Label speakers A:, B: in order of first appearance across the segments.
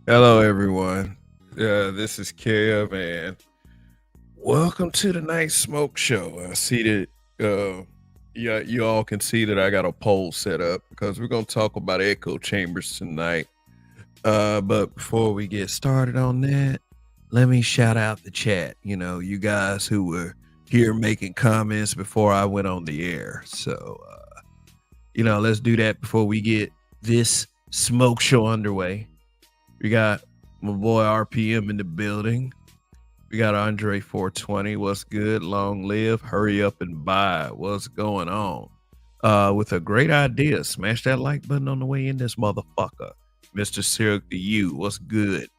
A: Hello, everyone. This is Kev, and welcome to the Night Smoke Show. I see that, yeah, you all can see that I got a poll set up because we're gonna talk about echo chambers tonight. But before we get started on that, let me shout out the chat. You guys who were here making comments before I went on the air. So, let's do that before we get this smoke show underway. We got my boy RPM in the building. We got Andre 420. What's good? Long live. Hurry up and buy. What's going on? With a great idea. Smash that like button on the way in this motherfucker. Mr. Silk to you. What's good?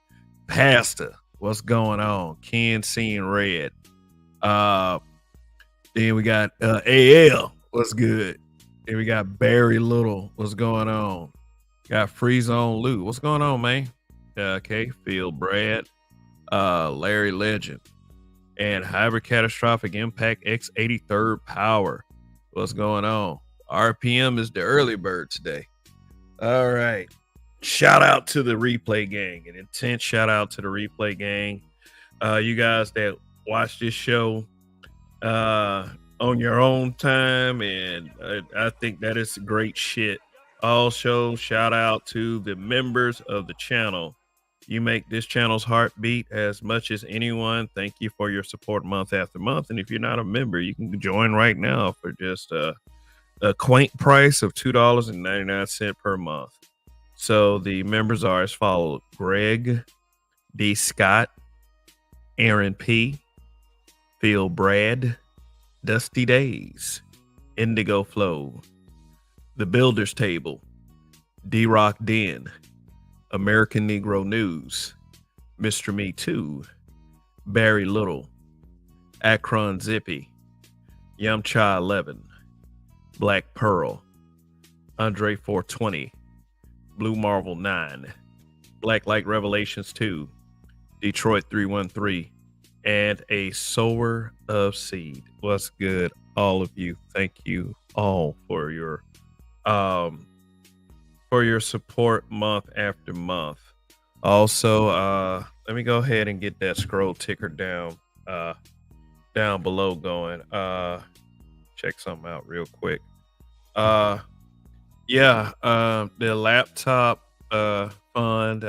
A: Pastor. What's going on? Ken seeing red. Uh then we got AL. What's good? Then we got Barry Little. What's going on? Got Freeze on Lou. What's going on, man? Okay, Phil Brad, Larry Legend, and Hyper Catastrophic Impact X83rd Power. What's going on? RPM is the early bird today. All right. Shout out to the replay gang. An intense shout out to the replay gang. You guys that watch this show on your own time, and I think that is great shit. Also, shout out to the members of the channel. You make this channel's heartbeat as much as anyone. Thank you for your support month after month. And if you're not a member, you can join right now for just a quaint price of $2.99 per month. So the members are as follows: Greg D. Scott, Aaron P., Phil Brad, Dusty Days, Indigo Flow, The Builder's Table, D Rock Den, American Negro News, Mr. Me Too, Barry Little, Akron Zippy, Yumcha 11, Black Pearl, Andre 420, Blue Marvel 9, Black Light Revelations 2, Detroit 313, and a sower of seed. What's good, all of you? Thank you all for your support month after month. Also, let me go ahead and get that scroll ticker down below going. Check something out real quick. Uh the laptop fund,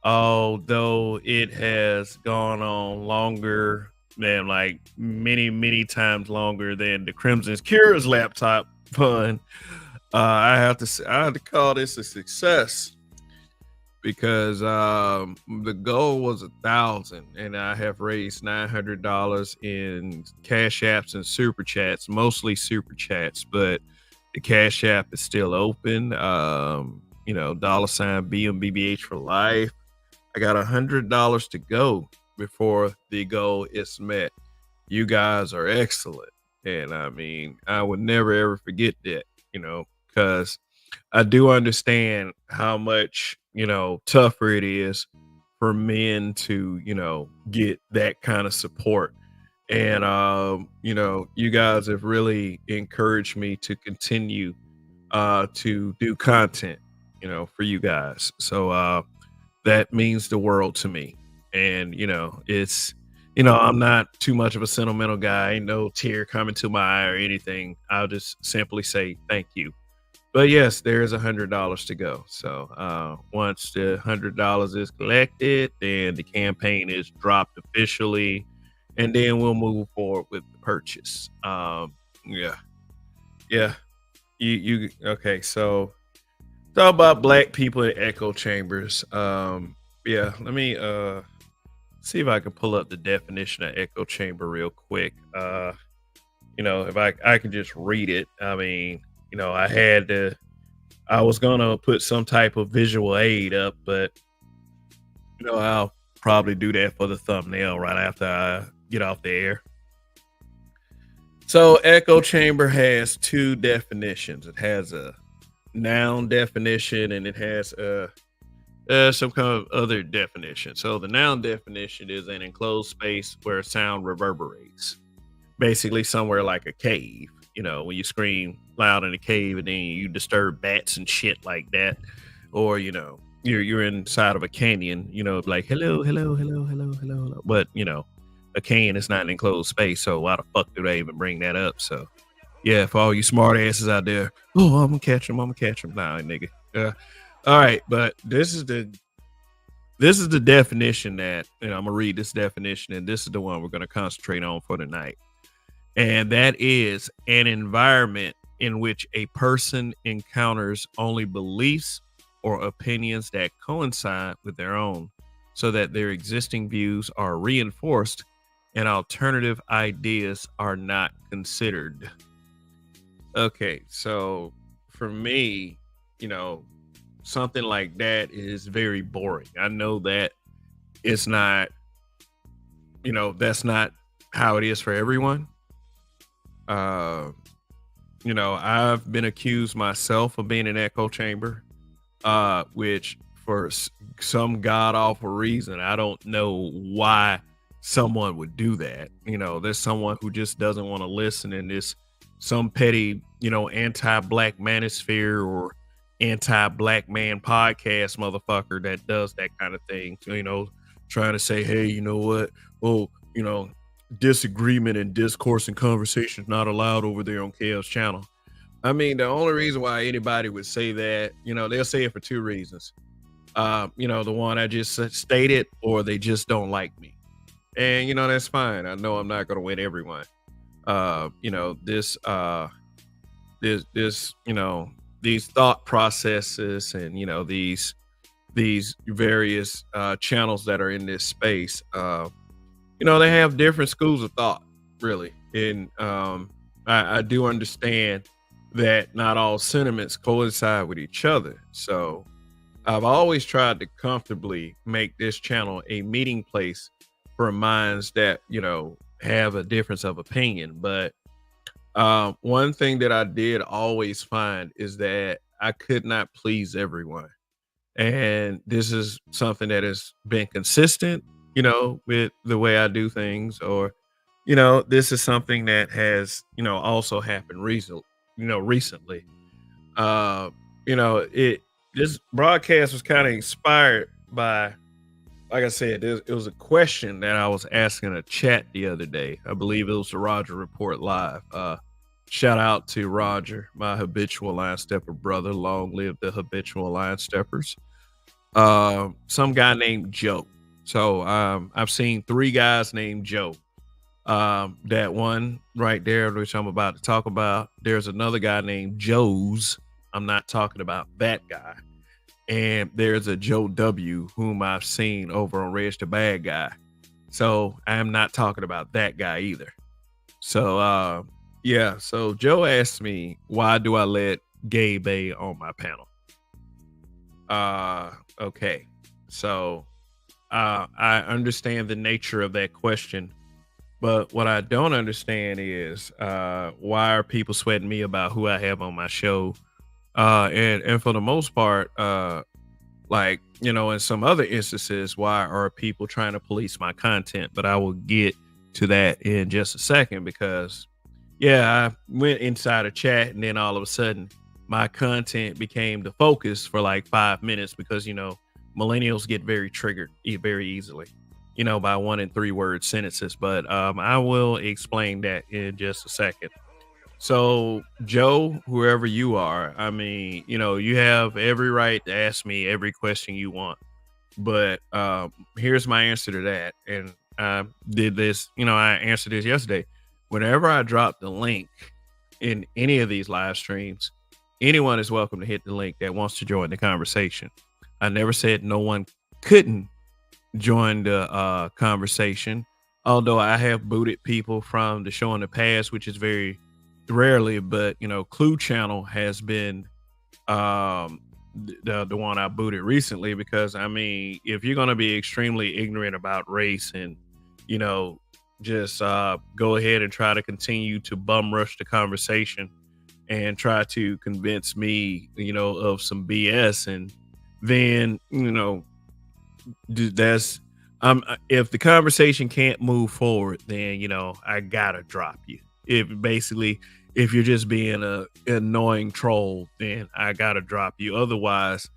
A: although it has gone on longer than, like, many times longer than the Crimson's Cures laptop fund, I have to call this a success because the goal was 1,000, and I have raised $900 in cash apps and super chats, mostly super chats, but the cash app is still open. $ BMBBH for life. I got $100 to go before the goal is met. You guys are excellent, and I mean, I would never ever forget that. Because I do understand how much, tougher it is for men to, get that kind of support. And, you guys have really encouraged me to continue to do content, for you guys. So that means the world to me. And, I'm not too much of a sentimental guy. Ain't no tear coming to my eye or anything. I'll just simply say thank you. But yes, there's $100 to go. So once the $100 is collected, then the campaign is dropped officially, and then we'll move forward with the purchase. Yeah, yeah. You okay? So talk about black people in echo chambers. Yeah. Let me see if I can pull up the definition of echo chamber real quick. If I can just read it. I mean, I was gonna put some type of visual aid up, but I'll probably do that for the thumbnail right after I get off the air. So echo chamber has two definitions. It has a noun definition, and it has some kind of other definition. So the noun definition is an enclosed space where sound reverberates, basically somewhere like a cave. When you scream loud in a cave and then you disturb bats and shit like that, or you're inside of a canyon, like hello, hello, hello, hello, hello, hello. But a canyon is not an enclosed space, so why the fuck do they even bring that up? So yeah, for all you smart asses out there, oh, I'm gonna catch him, I'm gonna catch him. Nah, nigga. All right, but this is the definition that, I'm gonna read this definition, and this is the one we're gonna concentrate on for tonight. And that is an environment in which a person encounters only beliefs or opinions that coincide with their own, so that their existing views are reinforced and alternative ideas are not considered. Okay, so for me, you know, something like that is very boring. I know that it's not, that's not how it is for everyone. Uh, I've been accused myself of being an echo chamber, which for some god awful reason, I don't know why someone would do that. There's someone who just doesn't want to listen, and this some petty, anti-black manosphere or anti-black man podcast motherfucker that does that kind of thing. Trying to say, hey, you know what? Oh, disagreement and discourse and conversation is not allowed over there on KL's channel. I mean, the only reason why anybody would say that, they'll say it for two reasons. The one I just stated, or they just don't like me. And that's fine. I know I'm not gonna win everyone. These thought processes and these various channels that are in this space, they have different schools of thought, really. And I do understand that not all sentiments coincide with each other. So I've always tried to comfortably make this channel a meeting place for minds that, have a difference of opinion. But one thing that I did always find is that I could not please everyone. And this is something that has been consistent, with the way I do things, or, this is something that has, also happened recently. Uh, it this broadcast was kind of inspired by, like I said, it was a question that I was asking a chat the other day. I believe it was the Roger Report Live. Shout out to Roger, my habitual line stepper brother. Long live the habitual line steppers. Some guy named Joe. So I've seen three guys named Joe. That one right there, which I'm about to talk about. There's another guy named Joe's. I'm not talking about that guy. And there's a Joe W, whom I've seen over on Reg the Bad Guy. So I am not talking about that guy either. So yeah, so Joe asked me, why do I let Gay Bay on my panel? Okay. So I understand the nature of that question, but what I don't understand is why are people sweating me about who I have on my show? And for the most part, like, in some other instances, why are people trying to police my content? But I will get to that in just a second, because yeah, I went inside a chat and then all of a sudden my content became the focus for like 5 minutes, because millennials get very triggered very easily, by 1 and 3 word sentences. But I will explain that in just a second. So Joe, whoever you are, I mean, you have every right to ask me every question you want. But here's my answer to that. And I did this, I answered this yesterday. Whenever I drop the link in any of these live streams, anyone is welcome to hit the link that wants to join the conversation. I never said no one couldn't join the conversation, although I have booted people from the show in the past, which is very rarely. But Clue Channel has been the one I booted recently, because I mean, if you're going to be extremely ignorant about race and just go ahead and try to continue to bum rush the conversation and try to convince me, of some BS, and then that's if the conversation can't move forward, then I gotta drop you. If you're just being a annoying troll, then I gotta drop you. Otherwise,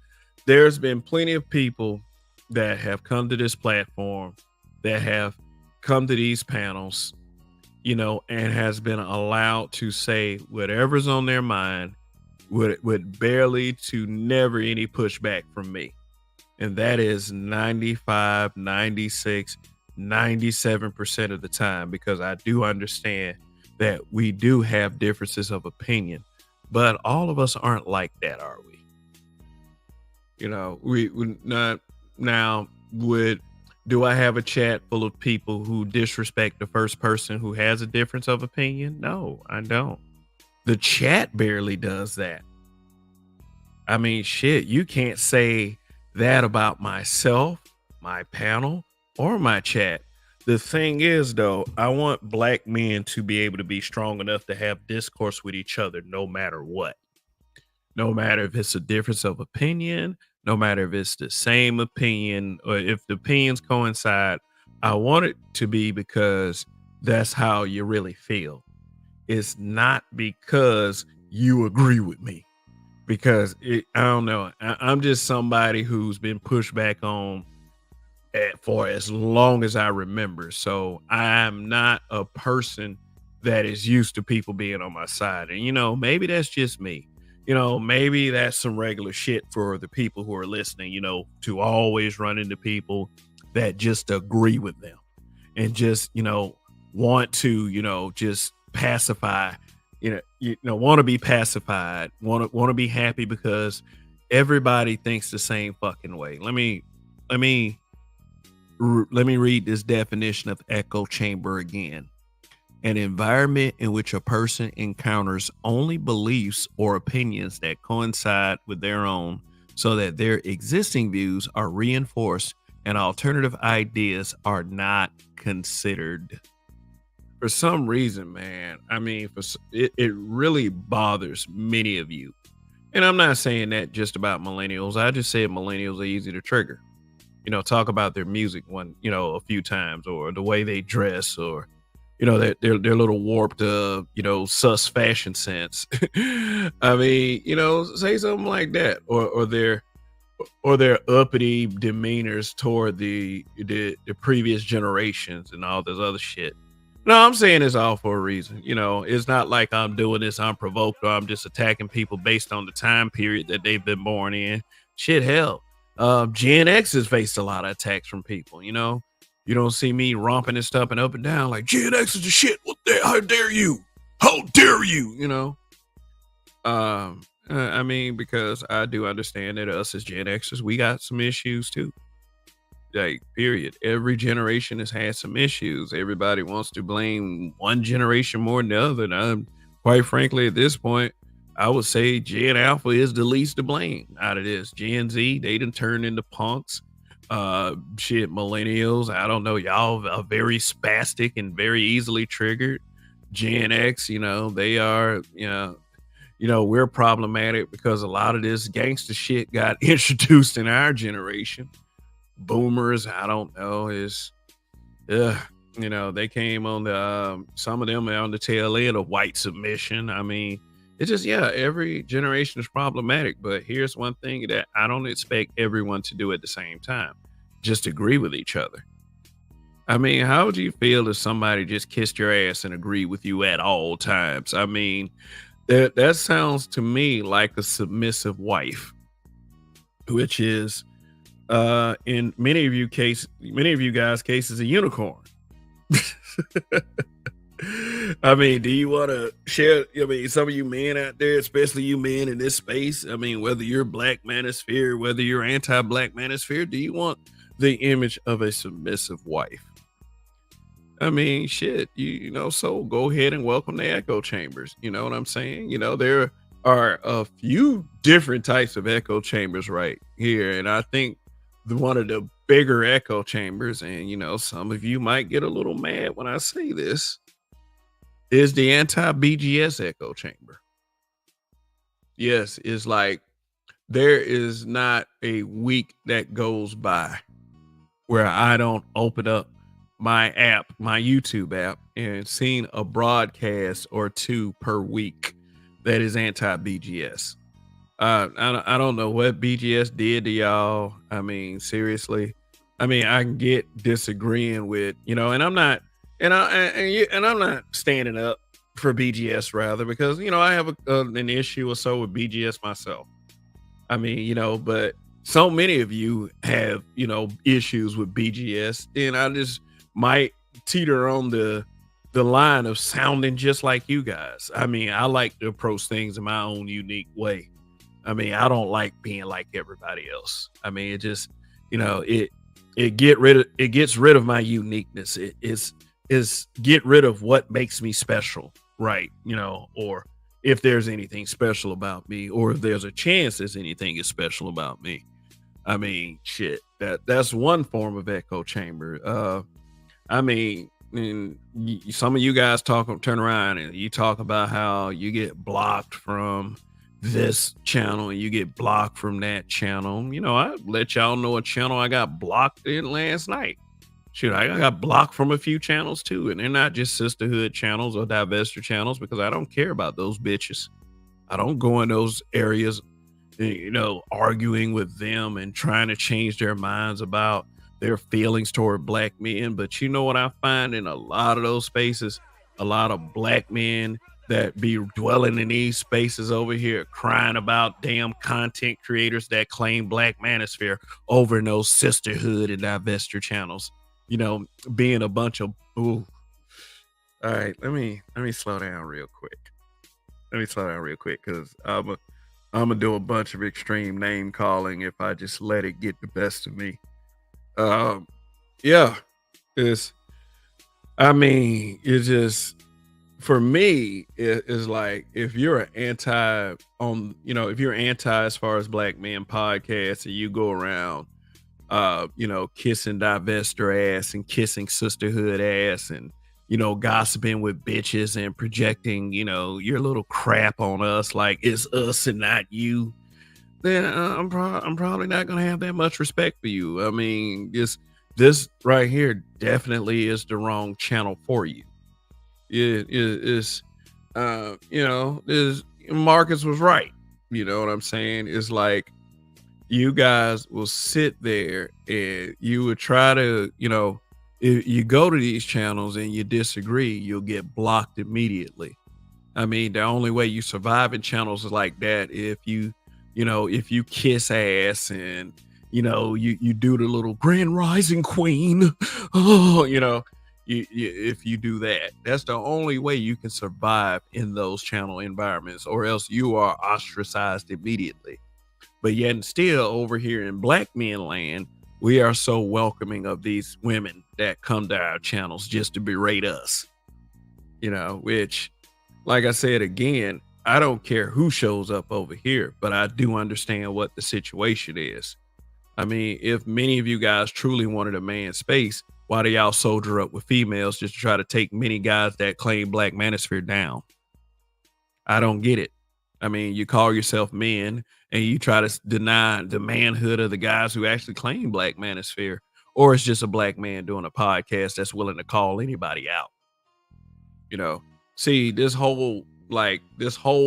A: there's been plenty of people that have come to this platform, that have come to these panels, and has been allowed to say whatever's on their mind with barely to never any pushback from me. And that is 95, 96, 97% of the time, because I do understand that we do have differences of opinion, but all of us aren't like that, are we? We would not. Now, would do I have a chat full of people who disrespect the first person who has a difference of opinion? No, I don't. The chat barely does that. I mean, shit, you can't say that about myself, my panel, or my chat. The thing is, though, I want black men to be able to be strong enough to have discourse with each other no matter what. No matter if it's a difference of opinion, no matter if it's the same opinion, or if the opinions coincide. I want it to be because that's how you really feel. It's not because you agree with me, because I don't know. I'm just somebody who's been pushed back on for as long as I remember. So I'm not a person that is used to people being on my side. And, maybe that's just me. Maybe that's some regular shit for the people who are listening, to always run into people that just agree with them and just, want to, just pacify, want to be pacified, want to be happy because everybody thinks the same fucking way. Let me read this definition of echo chamber again. An environment in which a person encounters only beliefs or opinions that coincide with their own, so that their existing views are reinforced and alternative ideas are not considered. For some reason, man, I mean, it really bothers many of you. And I'm not saying that just about millennials. I just said millennials are easy to trigger. Talk about their music a few times, or the way they dress, or their little warped sus fashion sense. I mean, say something like that, or their uppity demeanors toward the previous generations and all this other shit. No, I'm saying it's all for a reason. It's not like I'm doing this unprovoked, or I'm just attacking people based on the time period that they've been born in. Shit, hell, Gen X has faced a lot of attacks from people. You don't see me romping and stumping up and down like Gen X is the shit. How dare you? How dare you? I mean, because I do understand that us as Gen Xers, we got some issues too. Like, period. Every generation has had some issues. Everybody wants to blame one generation more than the other. And quite frankly, at this point, I would say Gen Alpha is the least to blame out of this. Gen Z, they done turned into punks. Shit, millennials, I don't know. Y'all are very spastic and very easily triggered. Gen X, they are, we're problematic because a lot of this gangster shit got introduced in our generation. Boomers, I don't know, they came on the some of them are on the tail end of white submission. I mean, it's just, every generation is problematic. But here's one thing that I don't expect everyone to do at the same time: just agree with each other. I mean, how would you feel if somebody just kissed your ass and agreed with you at all times? I mean, that sounds to me like a submissive wife, which is in many of you guys cases, a unicorn. I mean, do you want to share? I mean, some of you men out there, especially you men in this space, I mean, whether you're Black Manosphere, whether you're anti-Black Manosphere, do you want the image of a submissive wife? I mean, shit, so go ahead and welcome the echo chambers. You know what I'm saying? There are a few different types of echo chambers right here. And I think one of the bigger echo chambers, and some of you might get a little mad when I say this, is the anti-BGS echo chamber. Yes, it's like there is not a week that goes by where I don't open up my app, my YouTube app, and seen a broadcast or two per week that is anti-BGS. I don't know what BGS did to y'all. I mean, seriously. I mean, I can get disagreeing with, and I'm not, and I'm not standing up for BGS rather because I have an issue or so with BGS myself. I mean, but so many of you have, issues with BGS, and I just might teeter on the line of sounding just like you guys. I mean, I like to approach things in my own unique way. I mean, I don't like being like everybody else. I mean, it just, it gets rid of my uniqueness. Is get rid of what makes me special, right? Or if there's anything special about me, or if there's a chance there's anything is special about me. I mean, shit. That's one form of echo chamber. I mean, some of you guys turn around and you talk about how you get blocked from this channel and you get blocked from that channel. I let y'all know a channel I got blocked in last night. Shoot, I got blocked from a few channels too, and they're not just sisterhood channels or divestor channels because I don't care about those bitches. I don't go in those areas, arguing with them and trying to change their minds about their feelings toward black men. But you know what I find in a lot of those spaces? A lot of black men that be dwelling in these spaces over here crying about damn content creators that claim black manosphere over in those sisterhood and divestor channels, being a bunch of ooh. All right, let me slow down real quick. Let me slow down real quick because I'm gonna do a bunch of extreme name calling if I just let it get the best of me. Um, yeah, it's. I mean, it's just for me. It's like if you're an anti if you're anti as far as black men podcasts and you go around, kissing divestor ass and kissing sisterhood ass and gossiping with bitches and projecting, your little crap on us like it's us and not you, then I'm probably not gonna have that much respect for you. I mean, this right here definitely is the wrong channel for you. Is is Marcus was right. You know what I'm saying? It's like you guys will sit there and you would try to, if you go to these channels and you disagree, you'll get blocked immediately. I mean, the only way you survive in channels is like that if you kiss ass and you do the little Grand Rising Queen. Oh, if you do that, that's the only way you can survive in those channel environments, or else you are ostracized immediately. But yet and still over here in black men land, we are so welcoming of these women that come to our channels just to berate us, which, like I said again, I don't care who shows up over here, but I do understand what the situation is. I mean, if many of you guys truly wanted a man space, why do y'all soldier up with females just to try to take many guys that claim black manosphere down? I don't get it. I mean, you call yourself men and you try to deny the manhood of the guys who actually claim black manosphere, or it's just a black man doing a podcast that's willing to call anybody out. See, this whole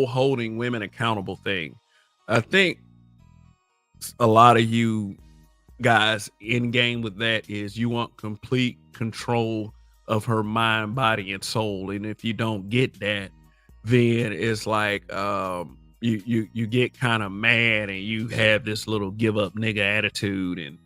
A: holding women accountable thing. I think a lot of you guys in game with that is you want complete control of her mind, body, and soul. And if you don't get that, then it's like you get kind of mad and you have this little give up nigga attitude, and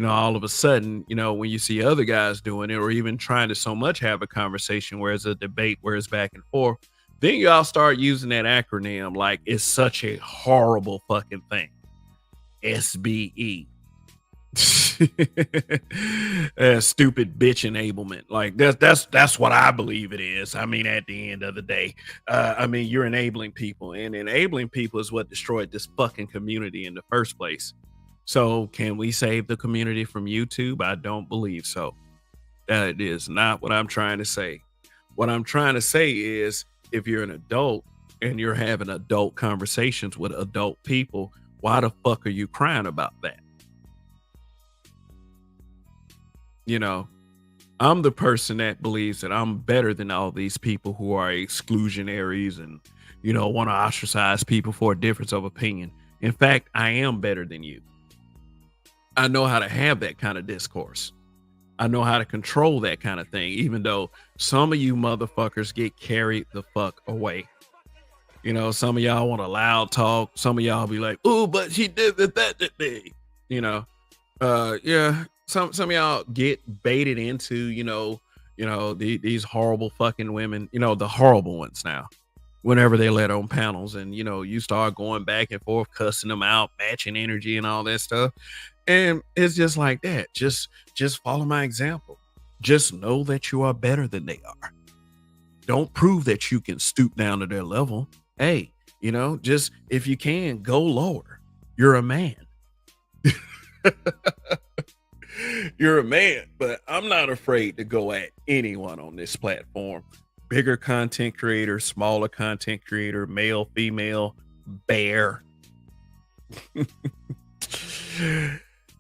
A: all of a sudden, when you see other guys doing it or even trying to so much have a conversation where it's a debate where it's back and forth, then y'all start using that acronym like it's such a horrible fucking thing. SBE. Stupid bitch enablement. Like that's what I believe it is. I mean, at the end of the day, I mean, you're enabling people, and enabling people is what destroyed this fucking community in the first place. So can we save the community from YouTube? I don't believe so. That is not what I'm trying to say. What I'm trying to say is if you're an adult and you're having adult conversations with adult people, why the fuck are you crying about that? I'm the person that believes that I'm better than all these people who are exclusionaries and, want to ostracize people for a difference of opinion. In fact, I am better than you. I know how to have that kind of discourse. I know how to control that kind of thing, even though some of you motherfuckers get carried the fuck away. You know, some of y'all want to loud talk. Some of y'all be like, "Oh, but she did that day." You know, yeah. Some of y'all get baited into, these horrible fucking women. You know, the horrible ones now. Whenever they let on panels, and you start going back and forth, cussing them out, matching energy, and all that stuff. And it's just like that. Just follow my example. Just know that you are better than they are. Don't prove that you can stoop down to their level. Hey, just if you can, go lower. You're a man. You're a man, but I'm not afraid to go at anyone on this platform. Bigger content creator, smaller content creator, male, female, bear.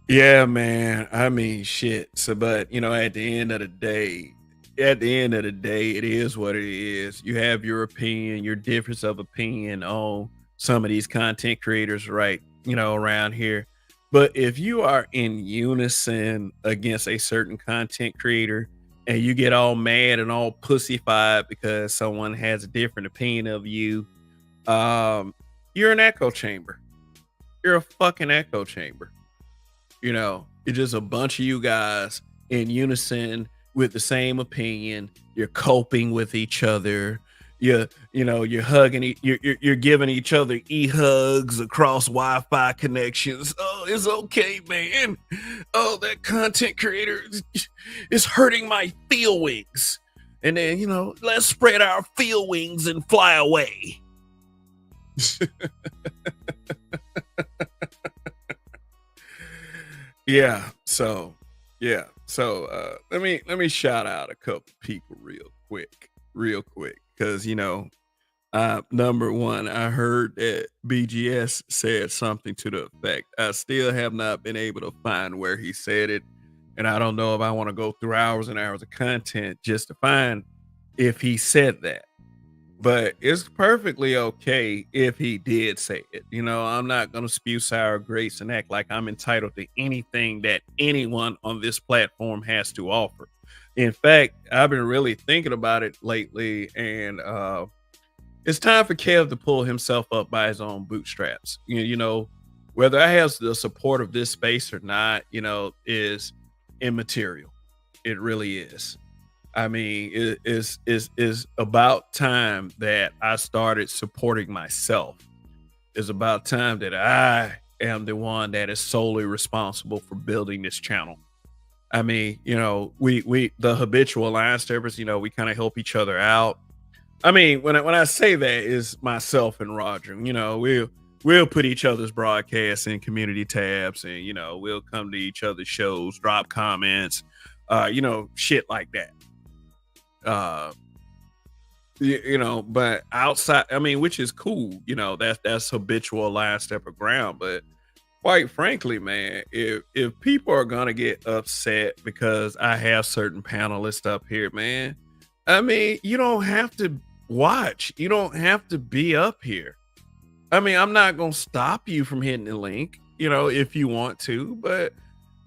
A: Yeah, man. I mean, shit. So, but at the end of the day, it is what it is. You have your opinion, your difference of opinion on some of these content creators, right? Around here. But if you are in unison against a certain content creator and you get all mad and all pussyfied because someone has a different opinion of you, you're an echo chamber. You're a fucking echo chamber. It's just a bunch of you guys in unison with the same opinion. You're coping with each other. You're hugging, you're giving each other hugs across Wi-Fi connections. Oh, it's okay, man. Oh, that content creator is hurting my feel wings. And then, let's spread our feel wings and fly away. Yeah. So let me shout out a couple people real quick, because number one, I heard that BGS said something to the effect. I still have not been able to find where he said it, and I don't know if I want to go through hours and hours of content just to find if he said that. But it's perfectly okay if he did say it. I'm not going to spew sour grapes and act like I'm entitled to anything that anyone on this platform has to offer. In fact, I've been really thinking about it lately, and it's time for Kev to pull himself up by his own bootstraps. Whether I have the support of this space or not, is immaterial. It really is. I mean, it is about time that I started supporting myself. It's about time that I am the one that is solely responsible for building this channel. I mean, we the habitual line steppers, we kind of help each other out. I mean, when I say that, is myself and Roger. We'll put each other's broadcasts in community tabs, and we'll come to each other's shows, drop comments, shit like that. But outside, I mean, which is cool, that's habitual line stepper ground. But quite frankly, man, if people are gonna get upset because I have certain panelists up here, man, I mean, you don't have to watch, you don't have to be up here. I mean, I'm not gonna stop you from hitting the link, if you want to, but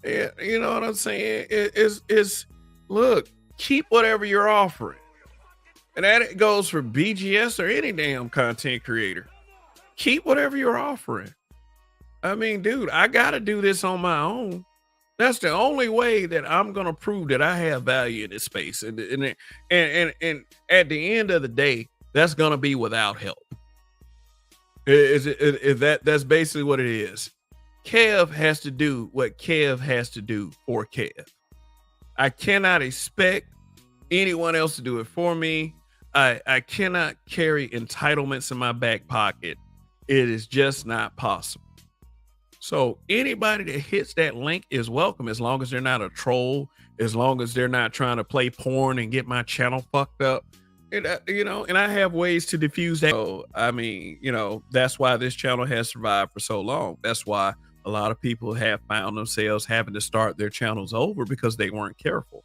A: yeah, you know what I'm saying? It's look, keep whatever you're offering. And that goes for BGS or any damn content creator. Keep whatever you're offering. I mean, dude, I got to do this on my own. That's the only way that I'm going to prove that I have value in this space. And at the end of the day, that's going to be without help. That's basically what it is. Kev has to do what Kev has to do for Kev. I cannot expect anyone else to do it for me. I cannot carry entitlements in my back pocket. It is just not possible. So anybody that hits that link is welcome, as long as they're not a troll, as long as they're not trying to play porn and get my channel fucked up. And and I have ways to diffuse that. So, I mean, that's why this channel has survived for so long. That's why a lot of people have found themselves having to start their channels over, because they weren't careful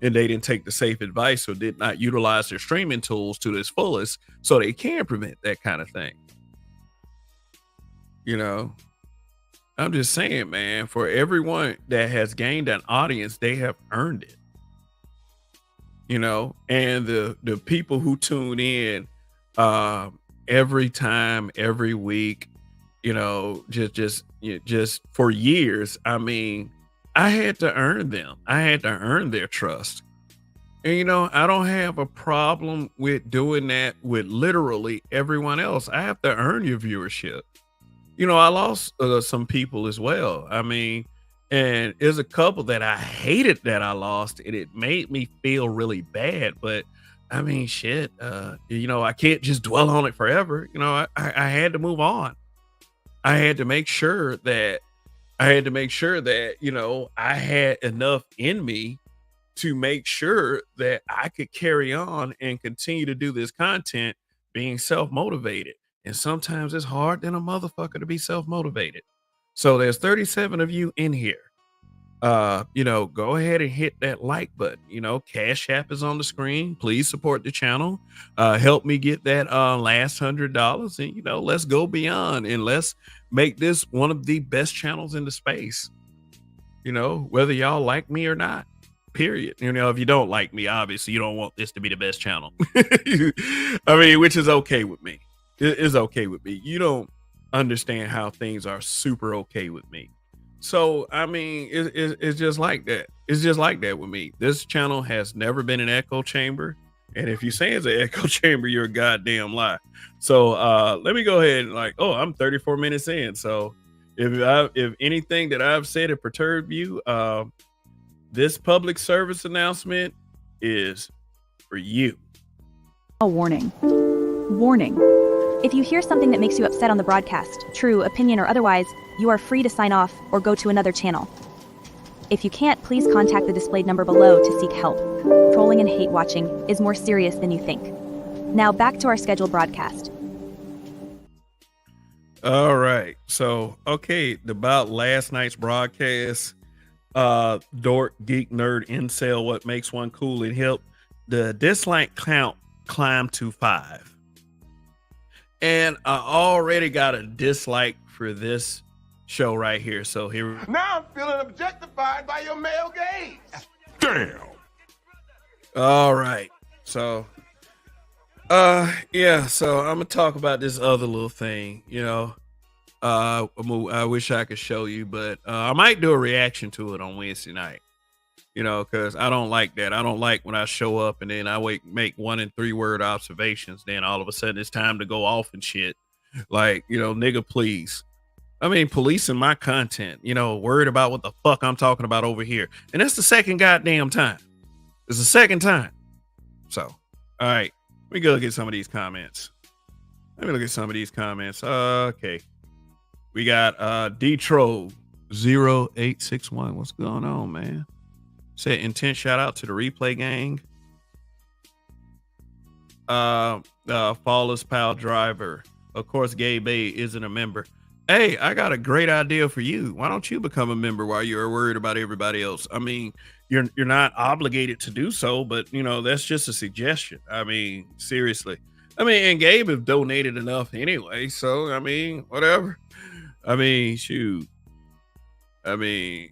A: and they didn't take the safe advice, or did not utilize their streaming tools to its fullest, so they can prevent that kind of thing. You know, I'm just saying, man, for everyone that has gained an audience, they have earned it, and the people who tune in every time, every week, just for years. I mean, I had to earn them. I had to earn their trust. And I don't have a problem with doing that with literally everyone else. I have to earn your viewership. I lost some people as well. I mean, and there's a couple that I hated that I lost, and it made me feel really bad. But I mean, shit, I can't just dwell on it forever. I had to move on. I had to make sure that I had enough in me to make sure that I could carry on and continue to do this content being self motivated. And sometimes it's hard than a motherfucker to be self motivated. So there's 37 of you in here. Go ahead and hit that like button. Cash App is on the screen. Please support the channel. Help me get that last $100, and let's go beyond and let's make this one of the best channels in the space. Whether y'all like me or not. Period. If you don't like me, obviously you don't want this to be the best channel. I mean, which is okay with me. It is okay with me. You don't understand how things are super okay with me. So, I mean, it's just like that. It's just like that with me. This channel has never been an echo chamber. And if you say it's an echo chamber, you're a goddamn lie. So let me go ahead and I'm 34 minutes in. So if anything that I've said it perturbed you, this public service announcement is for you.
B: A warning. Warning. If you hear something that makes you upset on the broadcast, true, opinion, or otherwise, you are free to sign off or go to another channel. If you can't, please contact the displayed number below to seek help. Trolling and hate watching is more serious than you think. Now back to our scheduled broadcast.
A: All right. So, about last night's broadcast, dork, geek, nerd, incel, what makes one cool and hip, the dislike count climbed to 5. And I already got a dislike for this show right here. So here.
C: Now I'm feeling objectified by your male gaze.
A: Damn. All right. So, so I'm gonna talk about this other little thing. I wish I could show you, but I might do a reaction to it on Wednesday night. Because I don't like that. I don't like when I show up and then I make 1 and 3 word observations. Then all of a sudden it's time to go off and shit. Nigga, please. I mean, policing my content, worried about what the fuck I'm talking about over here. And that's the second goddamn time. It's the second time. So, all right. Let me go look at some of these comments. Okay. We got Detro 0861. What's going on, man? Said intense shout out to the replay gang. Flawless Pal Driver. Of course, Gay Bay isn't a member. Hey, I got a great idea for you. Why don't you become a member while you're worried about everybody else? I mean, you're not obligated to do so, but that's just a suggestion. I mean, seriously. I mean, and Gabe have donated enough anyway, so I mean, whatever. I mean, shoot. I mean,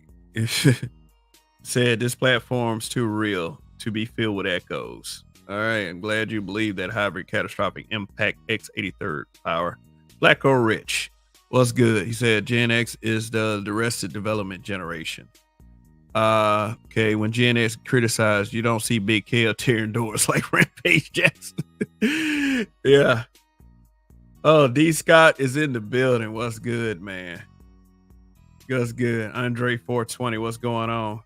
A: said this platform's too real to be filled with echoes. All right, I'm glad you believe that hybrid catastrophic impact X83rd power. Black or rich. What's good? He said Gen X is the arrested development generation. Okay, when Gen X criticized, you don't see Big K tearing doors like Rampage Jackson. Yeah. Oh, D Scott is in the building. What's good, man? What's good? Andre 420, what's going on?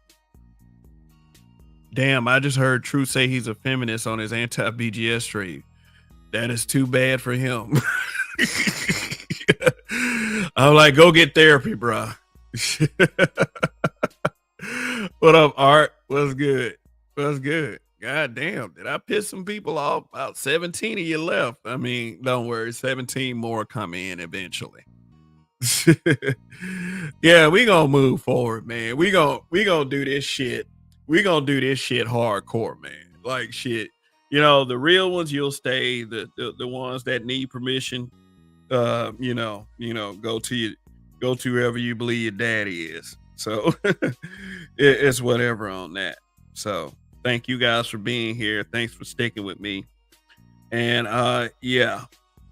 A: Damn, I just heard True say he's a feminist on his anti-BGS stream. That is too bad for him. I'm like, go get therapy, bro. What up, Art? What's good? What's good? God damn, did I piss some people off? About 17 of you left. I mean, don't worry, 17 more come in eventually. Yeah, we gonna move forward, man. We gonna do this shit. We gonna do this shit hardcore, man. Like shit. The real ones, you'll stay. The ones that need permission, go to wherever you believe your daddy is. So it's whatever on that. So thank you guys for being here. Thanks for sticking with me. And yeah,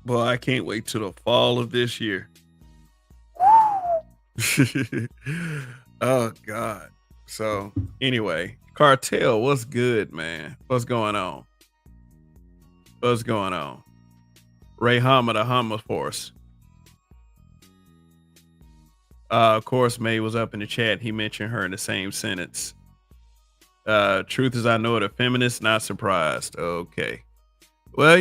A: boy, I can't wait till the fall of this year. Oh God. So anyway, Cartel, what's good, man? What's going on? What's going on? Ray Hama, the Hama Force. Of course, May was up in the chat. He mentioned her in the same sentence. Truth is, I know it. A feminist, not surprised. Okay. Well,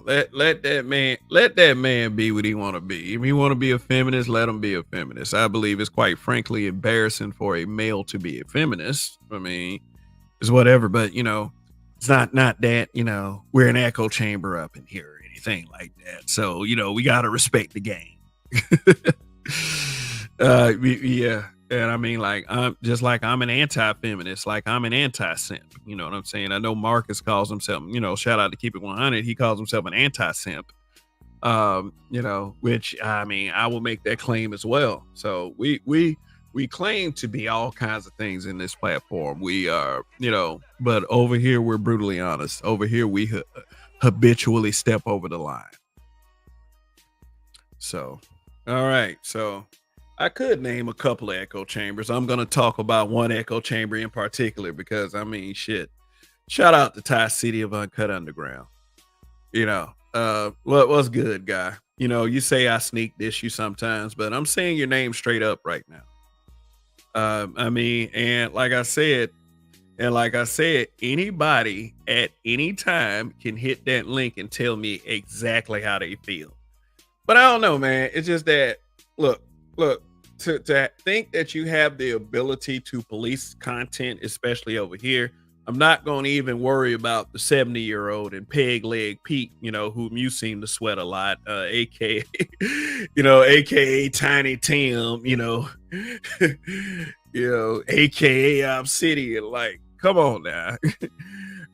A: let that man be what he want to be. If he want to be a feminist, let him be a feminist. I believe it's quite frankly embarrassing for a male to be a feminist. I mean, it's whatever, but it's not that, we're an echo chamber up in here or anything like that. So, we got to respect the game. Yeah. And I mean, like, I'm an anti-feminist, like I'm an anti-simp. You know what I'm saying? I know Marcus calls himself, shout out to Keep It 100. He calls himself an anti-simp. Which I mean, I will make that claim as well. So we claim to be all kinds of things in this platform. We are, but over here we're brutally honest. Over here we habitually step over the line. So, all right. So I could name a couple of echo chambers. I'm going to talk about one echo chamber in particular because I mean, shit. Shout out to Thai City of Uncut Underground. What's good, guy? You say I sneak dish you sometimes, but I'm saying your name straight up right now. I mean, and like I said, anybody at any time can hit that link and tell me exactly how they feel. But I don't know, man. It's just that, look, to think that you have the ability to police content, especially over here, I'm not going to even worry about the 70-year-old and peg leg Pete, whom you seem to sweat a lot, aka, aka Tiny Tim, aka Obsidian. Like, come on now.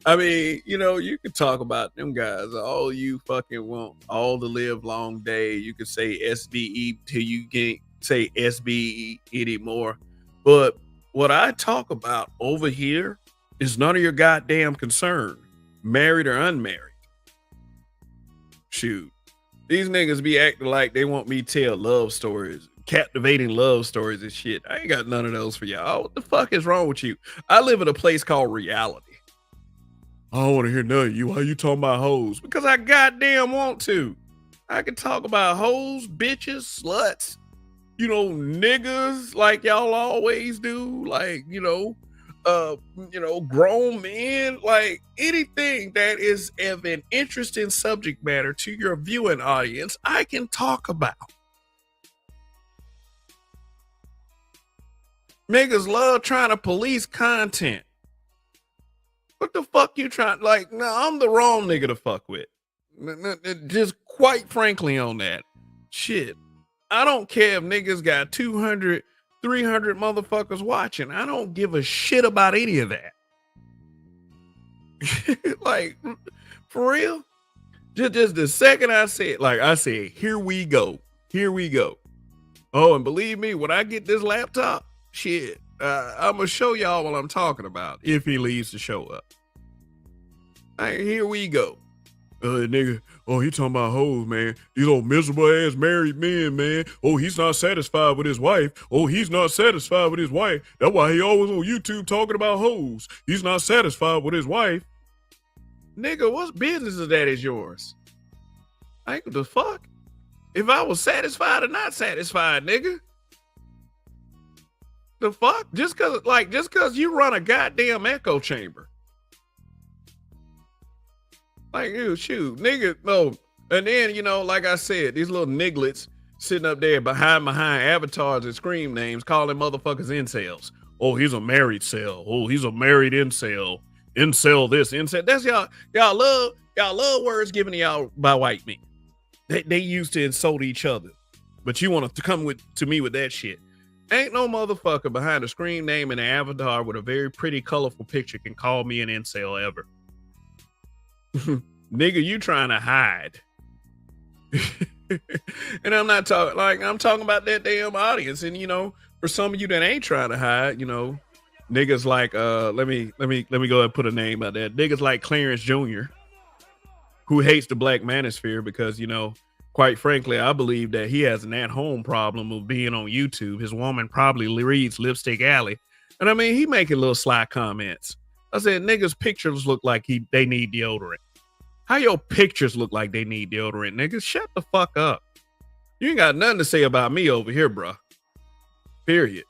A: I mean, you can talk about them guys all you fucking want, all the live long day. You could say SBE till you can't say SBE anymore. But what I talk about over here is none of your goddamn concern, married or unmarried. Shoot. These niggas be acting like they want me to tell love stories, captivating love stories and shit. I ain't got none of those for y'all. What the fuck is wrong with you? I live in a place called reality. I don't want to hear none of you. Why you talking about hoes? Because I goddamn want to. I can talk about hoes, bitches, sluts, niggas like y'all always do. Like, grown men, like anything that is of an interesting subject matter to your viewing audience, I can talk about. Niggas love trying to police content. What the fuck you trying? Like, no, I'm the wrong nigga to fuck with. Just quite frankly on that. Shit. I don't care if niggas got 200, 300 motherfuckers watching. I don't give a shit about any of that. Like, for real? Just the second I said, here we go. Here we go. Oh, and believe me, when I get this laptop, shit, I'm going to show y'all what I'm talking about if he leaves to show up. Right, here we go. Nigga, oh, he talking about hoes, man. These old miserable ass married men, man. Oh, he's not satisfied with his wife. Oh, he's not satisfied with his wife. That's why he always on YouTube talking about hoes. He's not satisfied with his wife. Nigga, what business is that is yours? Like, what the fuck? If I was satisfied or not satisfied, nigga. The fuck? Just cause you run a goddamn echo chamber. Like, shoot, nigga, no. And then, like I said, these little nigglets sitting up there behind avatars and scream names, calling motherfuckers incels. Oh, he's a married cell. Oh, he's a married incel. Incel this, incel. That's y'all love words given to y'all by white men. They used to insult each other. But you want to come to me with that shit. Ain't no motherfucker behind a screen name and an avatar with a very pretty, colorful picture can call me an incel ever. Nigga, you trying to hide. And I'm not talking like I'm talking about that damn audience. And for some of you that ain't trying to hide, niggas like let me go and put a name out there. Niggas like Clarence Jr., who hates the black manosphere because, quite frankly, I believe that he has an at-home problem of being on YouTube. His woman probably reads Lipstick Alley. And I mean, he making little sly comments. I said, niggas' pictures look like they need deodorant. How your pictures look like they need deodorant, niggas? Shut the fuck up. You ain't got nothing to say about me over here, bruh. Period.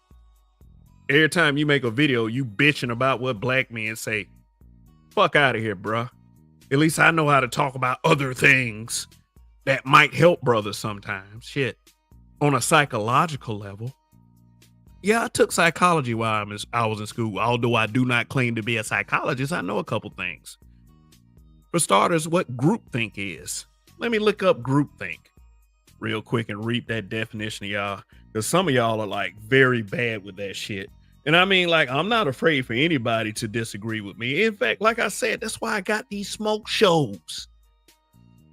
A: Every time you make a video, you bitching about what black men say. Fuck out of here, bruh. At least I know how to talk about other things that might help brothers sometimes. Shit. On a psychological level. Yeah, I took psychology while I was in school. Although I do not claim to be a psychologist, I know a couple things. For starters, what groupthink is. Let me look up groupthink real quick and read that definition of y'all. Because some of y'all are like very bad with that shit. And I mean, like, I'm not afraid for anybody to disagree with me. In fact, like I said, that's why I got these smoke shows.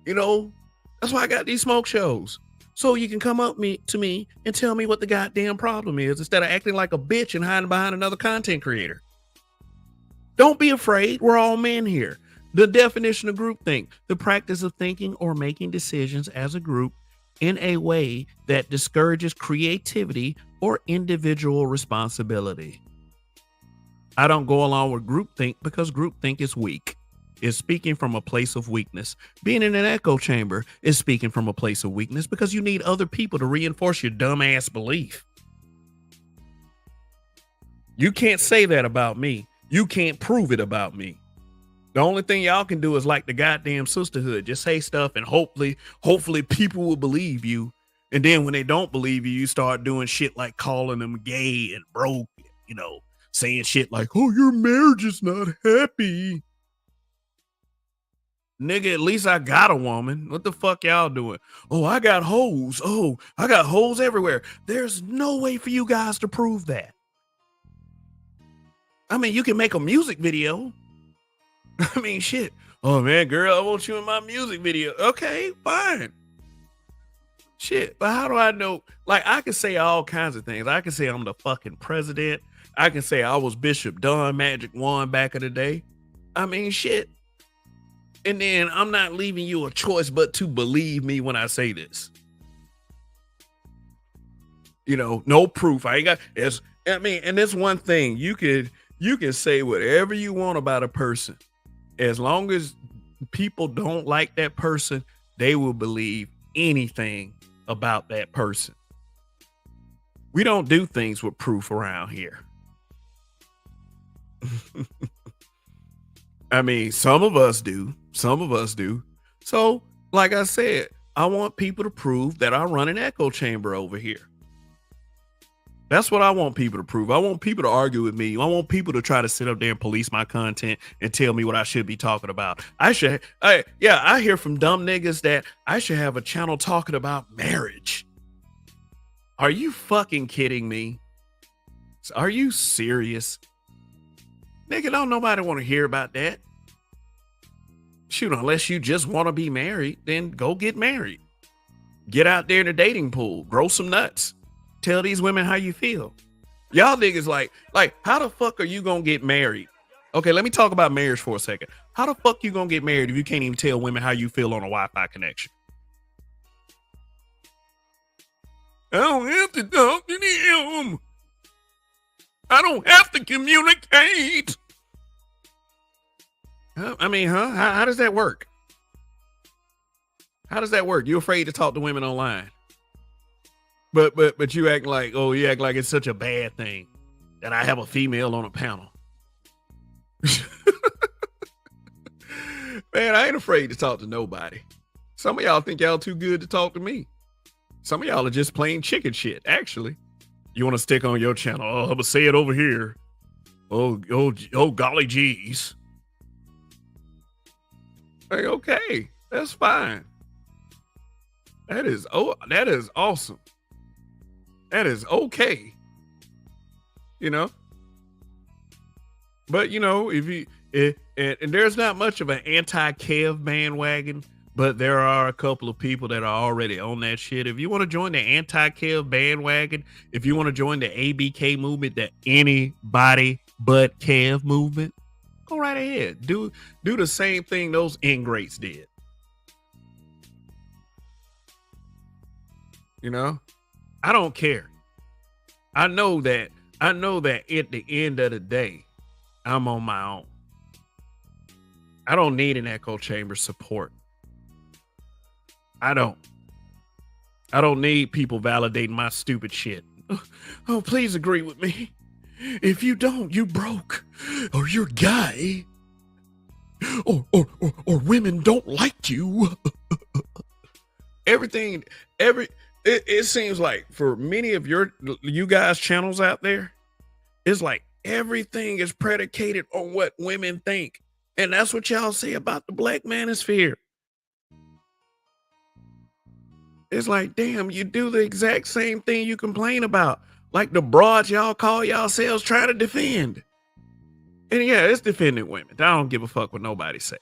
A: That's why I got these smoke shows. So you can come up to me and tell me what the goddamn problem is instead of acting like a bitch and hiding behind another content creator. Don't be afraid. We're all men here. The definition of groupthink, the practice of thinking or making decisions as a group in a way that discourages creativity or individual responsibility. I don't go along with groupthink because groupthink is weak. It's speaking from a place of weakness. Being in an echo chamber is speaking from a place of weakness because you need other people to reinforce your dumbass belief. You can't say that about me. You can't prove it about me. The only thing y'all can do is like the goddamn sisterhood. Just say stuff and hopefully people will believe you. And then when they don't believe you, you start doing shit like calling them gay and broke, saying shit like, oh, your marriage is not happy. Nigga, at least I got a woman. What the fuck y'all doing? Oh, I got hoes. Oh, I got hoes everywhere. There's no way for you guys to prove that. I mean, you can make a music video. I mean, shit. Oh, man, girl, I want you in my music video. Okay, fine. Shit, but how do I know? Like, I can say all kinds of things. I can say I'm the fucking president. I can say I was Bishop Don Magic Wand back in the day. I mean, shit. And then I'm not leaving you a choice but to believe me when I say this. No proof. I ain't got. And that's one thing. You can say whatever you want about a person. As long as people don't like that person, they will believe anything about that person. We don't do things with proof around here. I mean, some of us do. So, like I said, I want people to prove that I run an echo chamber over here. That's what I want people to prove. I want people to argue with me. I want people to try to sit up there and police my content and tell me what I should be talking about. I hear from dumb niggas that I should have a channel talking about marriage. Are you fucking kidding me? Are you serious? Nigga, don't nobody want to hear about that. Shoot, unless you just want to be married, then go get married. Get out there in the dating pool. Grow some nuts. Tell these women how you feel. Y'all niggas like, how the fuck are you gonna get married? Okay, let me talk about marriage for a second. How the fuck you gonna get married if you can't even tell women how you feel on a Wi-Fi connection? I don't have to talk to them. I don't have to communicate. I mean, how does that work? How does that work? You afraid to talk to women online? But you act like, you act like it's such a bad thing that I have a female on a panel. Man, I ain't afraid to talk to nobody. Some of y'all think y'all too good to talk to me. Some of y'all are just plain chicken shit, actually. You want to stick on your channel. Oh, I'm going to say it over here. Oh, golly geez. Like, okay, that's fine. That is awesome. That is okay. But and there's not much of an anti-Kev bandwagon but there are a couple of people that are already on that shit. If you want to join the anti-Kev bandwagon, if you want to join the ABK movement, the anybody but Kev movement, go right ahead. Do the same thing those ingrates did. You know, I don't care. I know that at the end of the day, I'm on my own. I don't need an echo chamber support. I don't need people validating my stupid shit. Oh, please agree with me. If you don't, you broke, or you're gay, or women don't like you. It seems like for many of you guys channels out there, it's like everything is predicated on what women think. And that's what y'all say about the Black manosphere. It's like, damn, you do the exact same thing you complain about. Like the broads y'all call yourselves trying to defend. And yeah, it's defending women. I don't give a fuck what nobody say.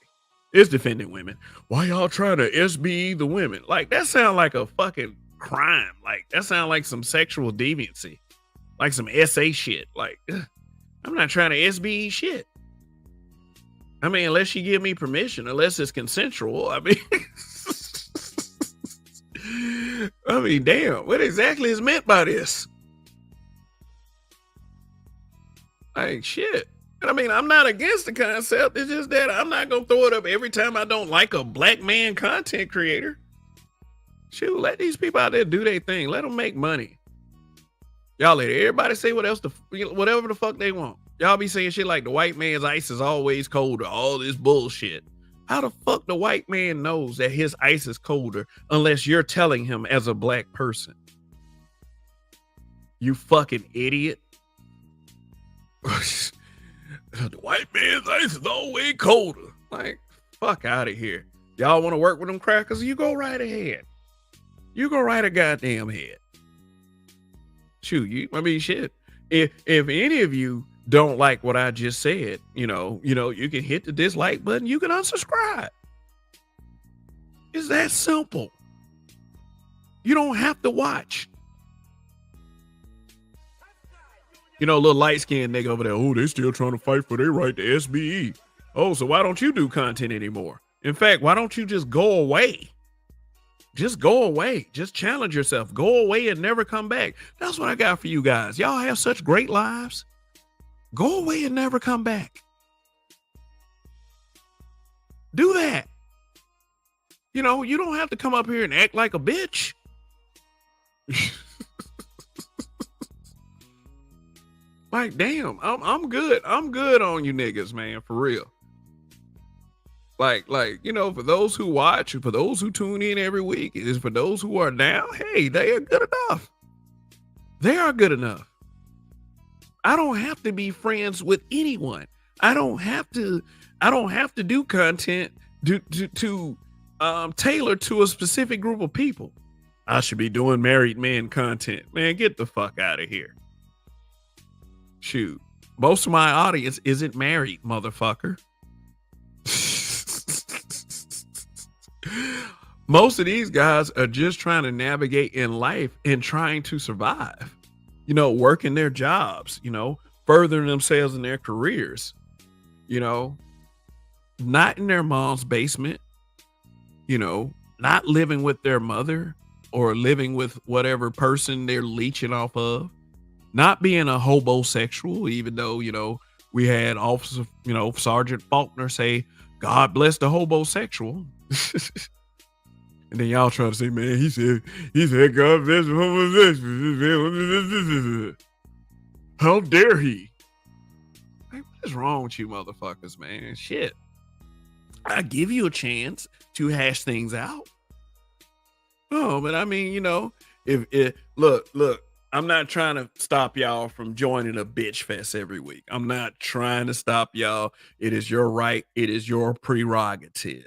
A: It's defending women. Why y'all trying to SBE the women? Like, that sound like a fucking crime. Like, that sound like some sexual deviancy. Like some SA shit. Like, I'm not trying to SBE shit. I mean, unless you give me permission, unless it's consensual. I mean, damn, what exactly is meant by this? Like, shit. I mean, I'm not against the concept. It's just that I'm not going to throw it up every time I don't like a Black man content creator. Shoot, let these people out there do their thing. Let them make money. Y'all let everybody say whatever the fuck they want. Y'all be saying shit like the white man's ice is always colder, all this bullshit. How the fuck the white man knows that his ice is colder unless you're telling him as a Black person? You fucking idiot. The white man's ice is always colder. Like, fuck out of here. Y'all want to work with them crackers? You go right ahead. You go right a goddamn head. Shoot, shit. If any of you don't like what I just said, you can hit the dislike button. You can unsubscribe. It's that simple. You don't have to watch. Little light-skinned nigga over there. Oh, they still trying to fight for their right to SBE. Oh, so why don't you do content anymore? In fact, why don't you just go away? Just go away. Just challenge yourself. Go away and never come back. That's what I got for you guys. Y'all have such great lives. Go away and never come back. Do that. You don't have to come up here and act like a bitch. Like, damn, I'm good. I'm good on you niggas, man, for real. Like, for those who watch, for those who tune in every week, is for those who are down, hey, they are good enough. They are good enough. I don't have to be friends with anyone. I don't have to do content to tailor to a specific group of people. I should be doing married men content. Man, get the fuck out of here. Shoot. Most of my audience isn't married, motherfucker. Most of these guys are just trying to navigate in life and trying to survive. Working their jobs, furthering themselves in their careers, not in their mom's basement, not living with their mother or living with whatever person they're leeching off of, not being a hobosexual, even though, we had Officer, Sergeant Faulkner say, God bless the hobosexual. And then y'all trying to say, man, he said, God bless the homosexual. How dare he? Like, what is wrong with you motherfuckers, man? Shit. I give you a chance to hash things out. Oh, but I mean, look, I'm not trying to stop y'all from joining a bitch fest every week. I'm not trying to stop y'all. It is your right. It is your prerogative.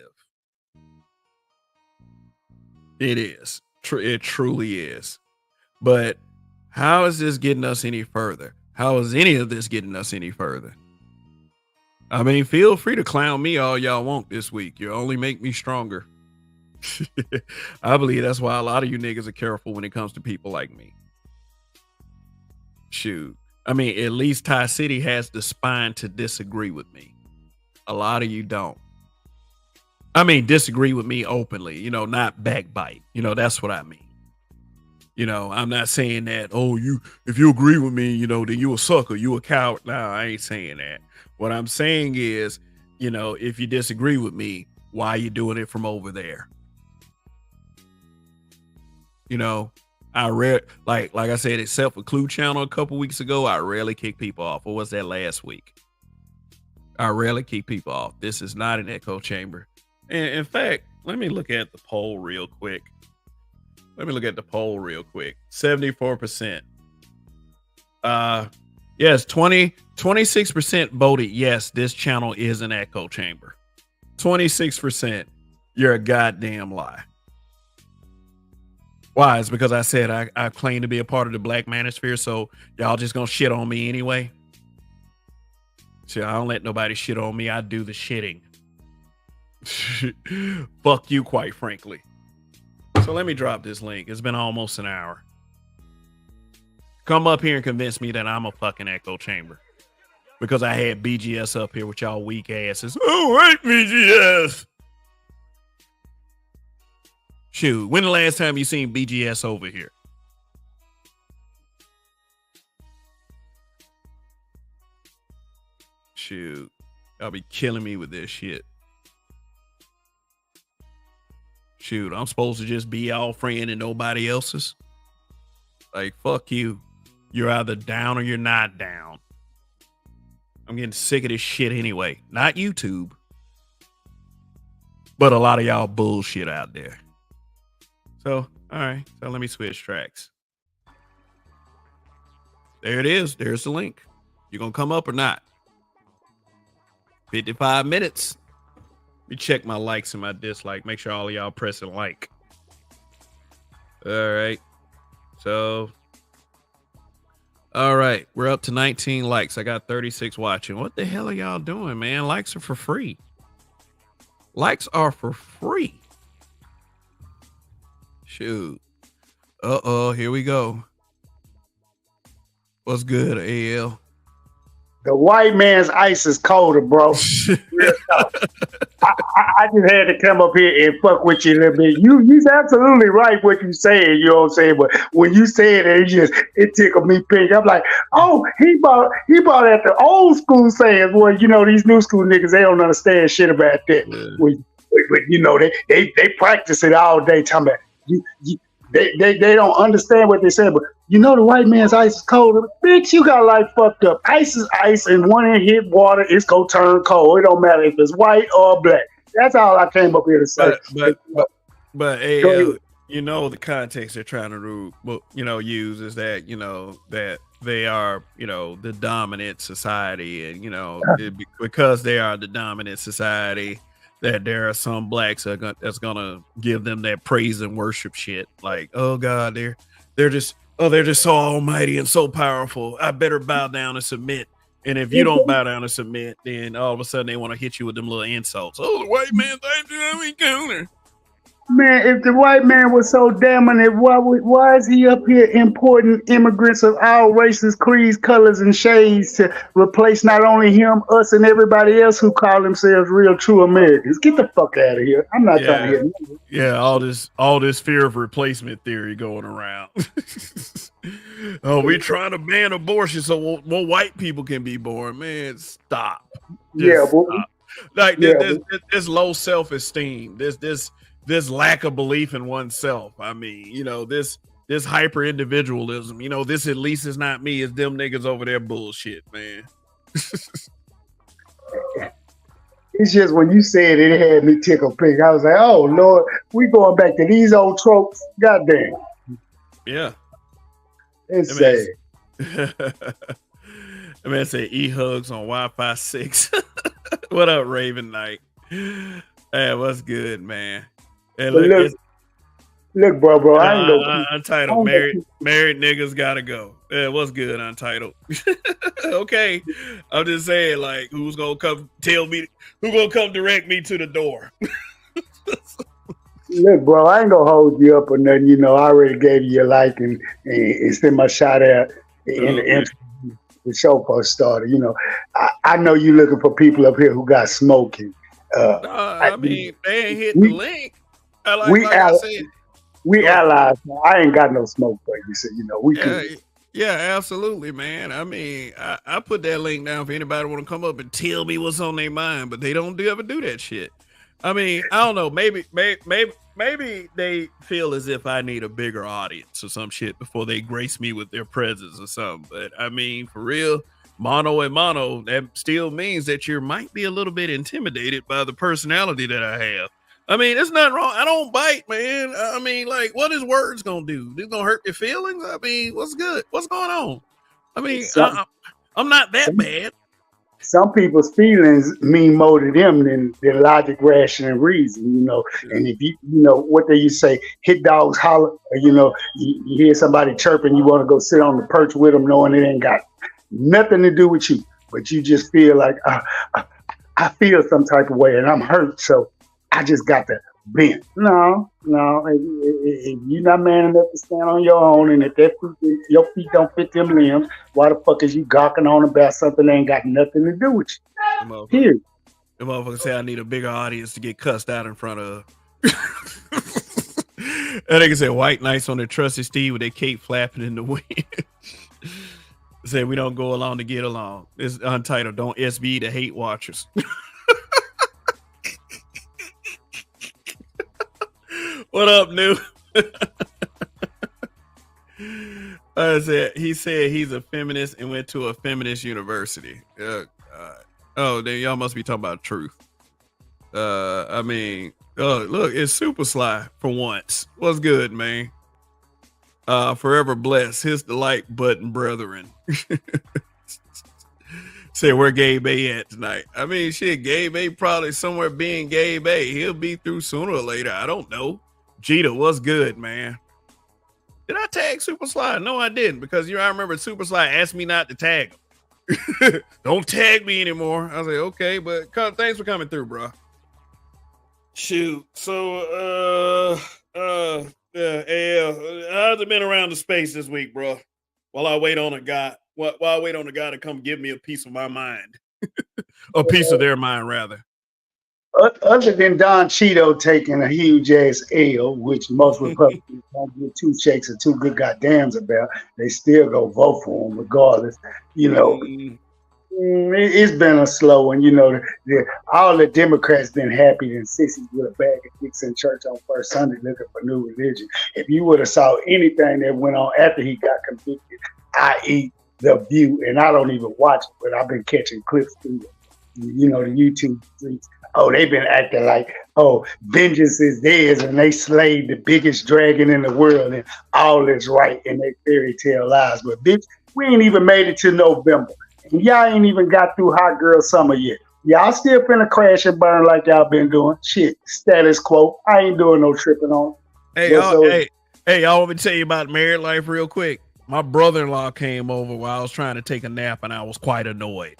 A: It is. It truly is. But how is this getting us any further? How is any of this getting us any further? I mean, feel free to clown me all y'all want this week. You only make me stronger. I believe that's why a lot of you niggas are careful when it comes to people like me. Shoot. I mean, at least Ty City has the spine to disagree with me. A lot of you don't. I mean, disagree with me openly, not backbite. That's what I mean. I'm not saying that, if you agree with me, then you a sucker, you a coward. No, I ain't saying that. What I'm saying is, if you disagree with me, why are you doing it from over there? I read like I said, except for Clue Channel a couple weeks ago, I rarely kick people off. Or was that last week? I rarely kick people off. This is not an echo chamber. And in fact, let me look at the poll real quick. 74%. Yes, 26% voted yes, this channel is an echo chamber. 26%. You're a goddamn lie. Why? It's because I said I claim to be a part of the Black manosphere, so y'all just gonna shit on me anyway. See, I don't let nobody shit on me. I do the shitting. Fuck you, quite frankly. So let me drop this link. It's been almost an hour. Come up here and convince me that I'm a fucking echo chamber. Because I had BGS up here with y'all weak asses. Oh, right, BGS. Shoot, when the last time you seen BGS over here? Shoot, y'all be killing me with this shit. Shoot, I'm supposed to just be y'all friend and nobody else's? Like, fuck you. You're either down or you're not down. I'm getting sick of this shit anyway. Not YouTube, but a lot of y'all bullshit out there. So, all right. So let me switch tracks. There it is. There's the link. You gonna come up or not? 55 minutes. Let me check my likes and my dislike. Make sure all of y'all pressing like. All right. So, all right. We're up to 19 likes. I got 36 watching. What the hell are y'all doing, man? Likes are for free. Likes are for free. Shoot. Uh-oh, here we go. What's good, AL?
D: The white man's ice is colder, bro. I just had to come up here and fuck with you a little bit. You're absolutely right what you saying, you know what I'm saying? But when you say it, it tickled me pink. I'm like, oh, he bought at the old school saying, well, these new school niggas, they don't understand shit about that. But they practice it all day, talking about they don't understand what they say, but the white man's ice is cold. Bitch, you got life fucked up. Ice is ice, and when it hit water, it's gonna turn cold. It don't matter if it's white or black. That's all I came up here to say.
A: But hey, the context they're trying to use is that that they are the dominant society, and because they are the dominant society, that there are some blacks that's gonna give them that praise and worship shit. Like, oh God, they're just so almighty and so powerful. I better bow down and submit. And if you don't bow down and submit, then all of a sudden they want to hit you with them little insults. Oh, the white man thinks you counter.
D: Man, if the white man was so dominant, why is he up here importing immigrants of all races, creeds, colors, and shades to replace not only him, us, and everybody else who call themselves real true Americans? Get the fuck out of here. I'm not trying to hear it.
A: Yeah, all this fear of replacement theory going around. Oh, we trying to ban abortion so more white people can be born. Man, stop. Stop. Like this low self-esteem. This lack of belief in oneself. I mean, this hyper individualism, this at least is not me, it's them niggas over there bullshit, man.
D: It's just when you said it had me tickle pink. I was like, oh Lord, we going back to these old tropes. Goddamn.
A: Yeah.
D: It's sad.
A: I mean, say e-hugs on Wi-Fi 6. What up, Raven Knight? Hey, what's good, man? Hey,
D: look, bro. I ain't no
A: Untitled. Married niggas gotta go. Yeah, what's good, Untitled? Okay, I'm just saying, like, who's gonna come tell me? Who gonna come direct me to the door?
D: Look, bro, I ain't gonna hold you up or nothing. You know, I already gave you your like and sent my shot out in the
A: Okay.
D: intro. The show first started. You know, I know you looking for people up here who got smoking.
A: Nah, I mean, they ain't hit the
D: we
A: link. Like
D: we
A: I
D: al-
A: said,
D: we
A: go ahead.
D: allies. Man. I ain't got no smoke for you, so you know we
A: Yeah,
D: could.
A: yeah, absolutely, man. I mean, I put that link down for anybody want to come up and tell me what's on their mind, but they don't ever do that shit. I mean, I don't know. Maybe they feel as if I need a bigger audience or some shit before they grace me with their presence or something. But I mean, for real, mono and mono, that still means that you might be a little bit intimidated by the personality that I have. I mean, there's nothing wrong. I don't bite, man. I mean, like, what is words gonna do? It's gonna hurt your feelings? I mean, what's good? What's going on? I mean,
D: Some,
A: I'm not that
D: some
A: bad.
D: some people's feelings mean more to them than logic, ration, and reason. You know, and if you know what they used to say, hit dogs holler. Or, you know, you hear somebody chirping, you want to go sit on the perch with them, knowing it ain't got nothing to do with you, but you just feel like I feel some type of way and I'm hurt, so I just got to vent. No, if you're not man enough to stand on your own, and if your feet don't fit them limbs, why the fuck is you gawking on about something that ain't got nothing to do with
A: The
D: you?
A: motherfucker,
D: Here,
A: the motherfucker say I need a bigger audience to get cussed out in front of. That nigga said white knights on their trusty steed with their cape flapping in the wind. Said we don't go along to get along. It's untitled. Don't SB the hate watchers. What up, new? He said he's a feminist and went to a feminist university. Oh, then y'all must be talking about truth. I mean, look, it's Super Sly for once. What's good, man? Forever blessed. His the like button, brethren. Say where Gabe A at tonight. I mean, shit, Gabe A probably somewhere being Gabe A. He'll be through sooner or later. I don't know. Jeter, what's good, man? Did I tag Super Sly? No, I didn't, because I remember Super Sly asked me not to tag him. Don't tag me anymore. I was like, okay, but thanks for coming through, bro. Shoot. So, how's it been around the space this week, bro? While I wait on a guy, to come give me a piece of my mind, a piece of their mind, rather.
D: other than Don Cheeto taking a huge ass L, which most Republicans don't give two shakes or two good goddams about, they still go vote for him regardless. You know, it's been a slow one. You know, all the Democrats been happy than sissies with a bag of dicks in church on first Sunday looking for new religion. If you would have saw anything that went on after he got convicted, i.e. The View, and I don't even watch it, but I've been catching clips through the YouTube streets. Oh, they've been acting like, oh, vengeance is theirs, and they slayed the biggest dragon in the world, and all is right in their fairy tale lies. But bitch, we ain't even made it to November, and y'all ain't even got through hot girl summer yet. Y'all still finna crash and burn like y'all been doing. Shit, status quo. I ain't doing no tripping on.
A: Hey, y'all want me to tell you about married life real quick? My brother-in-law came over while I was trying to take a nap, and I was quite annoyed.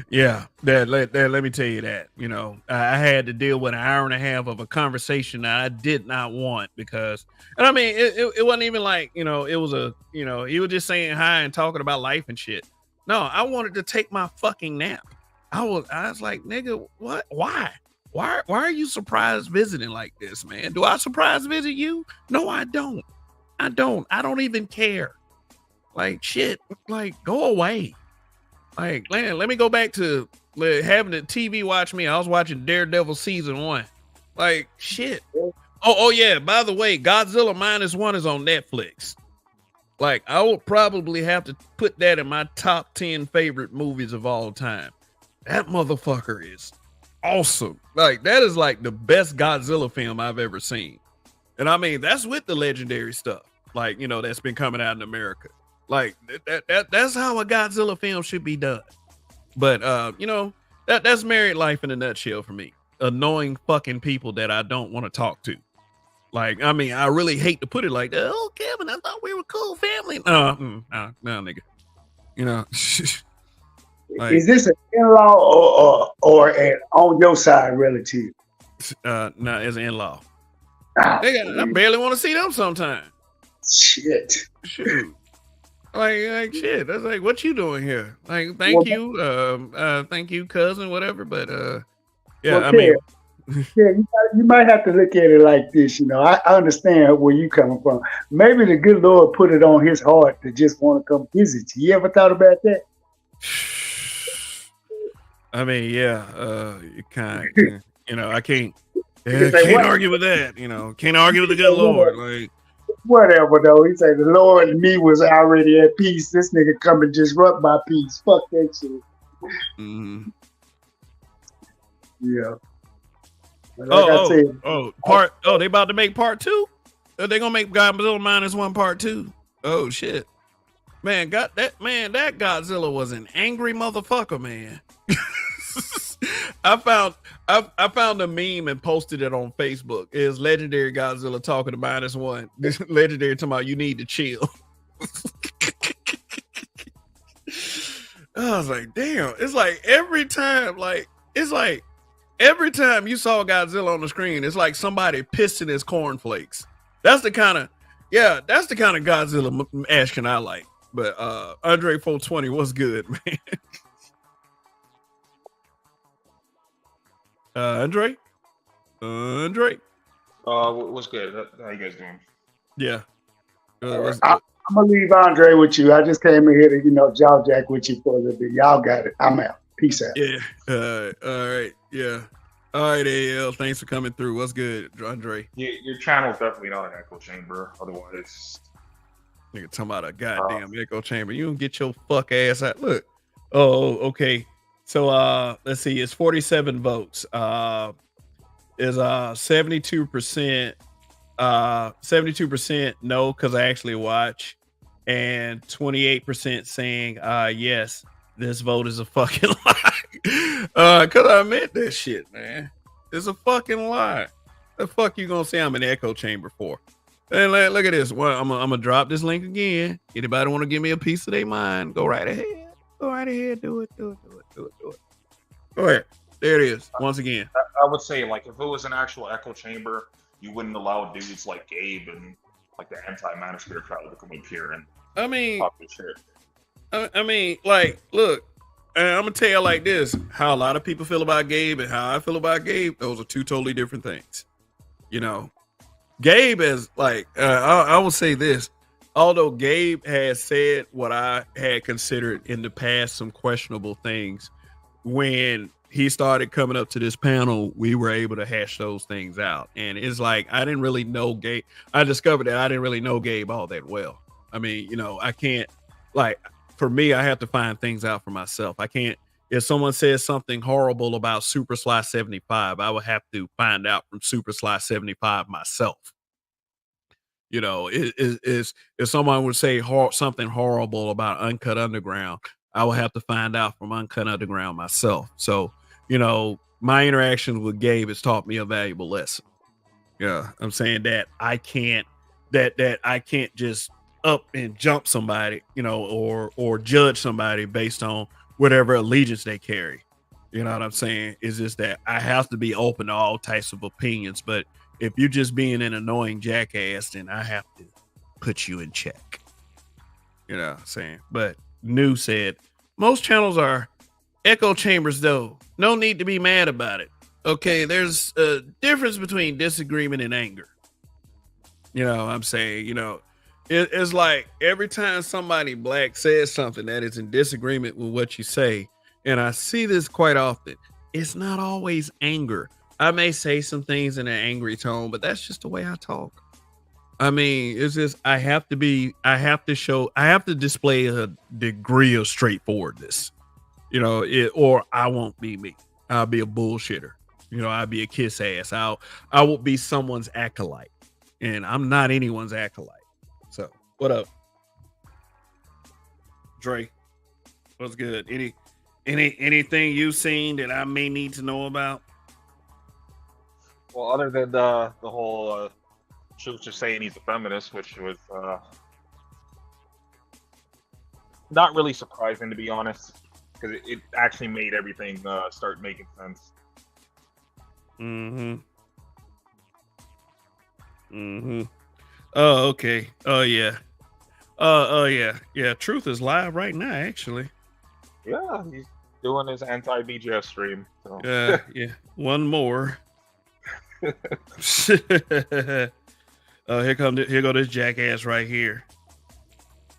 A: Yeah, let me tell you that. You know, I had to deal with an hour and a half of a conversation that I did not want, because, and I mean, it wasn't even like, it was he was just saying hi and talking about life and shit. No, I wanted to take my fucking nap. I was like, nigga, what? Why are you surprise visiting like this, man? Do I surprise visit you? No, I don't. I don't even care. Like, shit, like, go away. Like, man, let me go back to having the TV watch me. I was watching Daredevil season 1. Like, shit. Oh yeah. By the way, Godzilla -1 is on Netflix. Like, I would probably have to put that in my top 10 favorite movies of all time. That motherfucker is awesome. Like, that is like the best Godzilla film I've ever seen. And I mean, that's with the legendary stuff, like, that's been coming out in America. Like, that's how a Godzilla film should be done. But that's married life in a nutshell for me. Annoying fucking people that I don't want to talk to. Like, I mean, I really hate to put it like that. Oh, Kevin, I thought we were a cool family. No, nigga. Like,
D: is this an in-law or an on your side relative?
A: Not as an in-law.
D: Ah,
A: I barely want to see them sometimes.
D: shit.
A: Shoot. Like shit. That's like, what you doing here? Like, thank you, cousin, whatever. But yeah,
D: Well,
A: I mean,
D: yeah, you might have to look at it like this. I understand where you coming from. Maybe the good Lord put it on his heart to just want to come visit you. You ever thought about that?
A: I mean, yeah, you kind of, I can't
D: What?
A: argue with that. Can't argue with the good Lord. Like,
D: Whatever, though. He said the Lord and me was already at peace. This nigga come and disrupt my peace. Fuck that shit.
A: mm-hmm.
D: Yeah. Like
A: They about to make part 2? Are they gonna make Godzilla -1 part 2? Oh shit. Man, that Godzilla was an angry motherfucker, man. I found a meme and posted it on Facebook. It's Legendary Godzilla talking to -1. This Legendary talking about, you need to chill. I was like, damn. It's like every time you saw Godzilla on the screen, it's like somebody pissed in his cornflakes. That's the kind of Godzilla action I like. But Andre 420, what's good, man? Andre?
E: What's good? How you guys doing?
A: Yeah.
D: I'm gonna leave Andre with you. I just came in here to, jaw jack with you for a little bit. Y'all got it. I'm out. Peace out.
A: Yeah. All right. Yeah. All right, AL. Thanks for coming through. What's good, Andre?
E: Your channel's definitely not an echo chamber. Otherwise,
A: nigga talking about a goddamn echo chamber. You don't get your fuck ass out. Look. Oh, okay. So let's see. It's 47 votes. Is 72%. 72% no, because I actually watch, and 28% saying yes. This vote is a fucking lie. Cause I meant that shit, man. It's a fucking lie. The fuck you gonna say I'm an echo chamber for? And look at this. Well, I'm gonna drop this link again. Anybody want to give me a piece of their mind? Go right ahead. Go right ahead. Do it. Go ahead. There it is. Once again.
E: I would say, like, if it was an actual echo chamber, you wouldn't allow dudes like Gabe and like the anti-manosphere crowd to come up here and talk this shit.
A: I mean, like, look, I'm gonna tell you like this: how a lot of people feel about Gabe and how I feel about Gabe. Those are two totally different things. Gabe is like, I will say this: although Gabe has said what I had considered in the past some questionable things, when he started coming up to this panel, we were able to hash those things out. And it's like, I didn't really know Gabe. I discovered that I didn't really know Gabe all that well. I mean, I can't, like, for me, I have to find things out for myself. I can't, if someone says something horrible about Super Sly 75, I would have to find out from Super Sly 75 myself. If someone would say something horrible about Uncut Underground, I will have to find out from Uncut Underground myself. So, my interactions with Gabe has taught me a valuable lesson. Yeah, I'm saying that I can't just up and jump somebody, or judge somebody based on whatever allegiance they carry. You know what I'm saying? It's just that I have to be open to all types of opinions. But if you're just being an annoying jackass, then I have to put you in check. You know what I'm saying? But New said, most channels are echo chambers, though. No need to be mad about it. Okay, there's a difference between disagreement and anger. You know what I'm saying? It's like every time somebody black says something that is in disagreement with what you say, and I see this quite often, it's not always anger. I may say some things in an angry tone, but that's just the way I talk. I mean, it's just, I have to display a degree of straightforwardness, or I won't be me. I'll be a bullshitter. I'll be a kiss ass. I will be someone's acolyte, and I'm not anyone's acolyte. So what up, Dre? What's good? Anything you've seen that I may need to know about?
E: Well, other than the whole she was just saying he's a feminist, which was not really surprising, to be honest, because it actually made everything start making sense.
A: Mm-hmm. Mm-hmm. Oh, okay. Oh, yeah. Oh, yeah. Yeah. Truth is live right now, actually.
E: Yeah, he's doing his anti-BGS stream. So.
A: Yeah. One more. Here go this jackass right here.